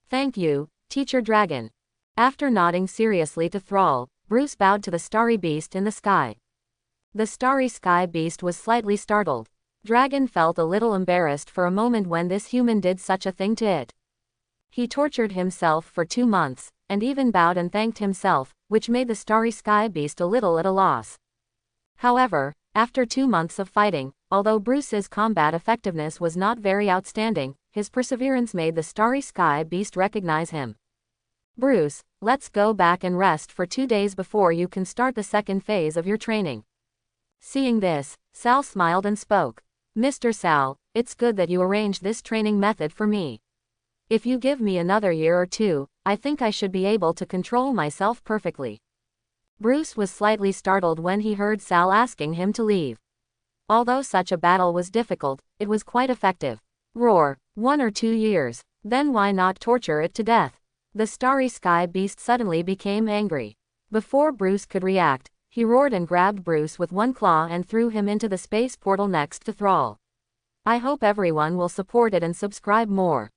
Thank you, Teacher Dragon. After nodding seriously to Thrall, Bruce bowed to the starry beast in the sky. The starry sky beast was slightly startled. Dragon felt a little embarrassed for a moment when this human did such a thing to it. He tortured himself for 2 months, and even bowed and thanked himself, which made the starry sky beast a little at a loss. However, after 2 months of fighting, although Bruce's combat effectiveness was not very outstanding, his perseverance made the starry sky beast recognize him. Bruce, let's go back and rest for 2 days before you can start the second phase of your training. Seeing this, Sal smiled and spoke. Mr. Sal, it's good that you arranged this training method for me. If you give me another year or 2, I think I should be able to control myself perfectly. Bruce was slightly startled when he heard Sal asking him to leave. Although such a battle was difficult, it was quite effective. Roar, 1 or 2 years, then why not torture it to death? The starry sky beast suddenly became angry. Before Bruce could react, he roared and grabbed Bruce with one claw and threw him into the space portal next to Thrall. I hope everyone will support it and subscribe more.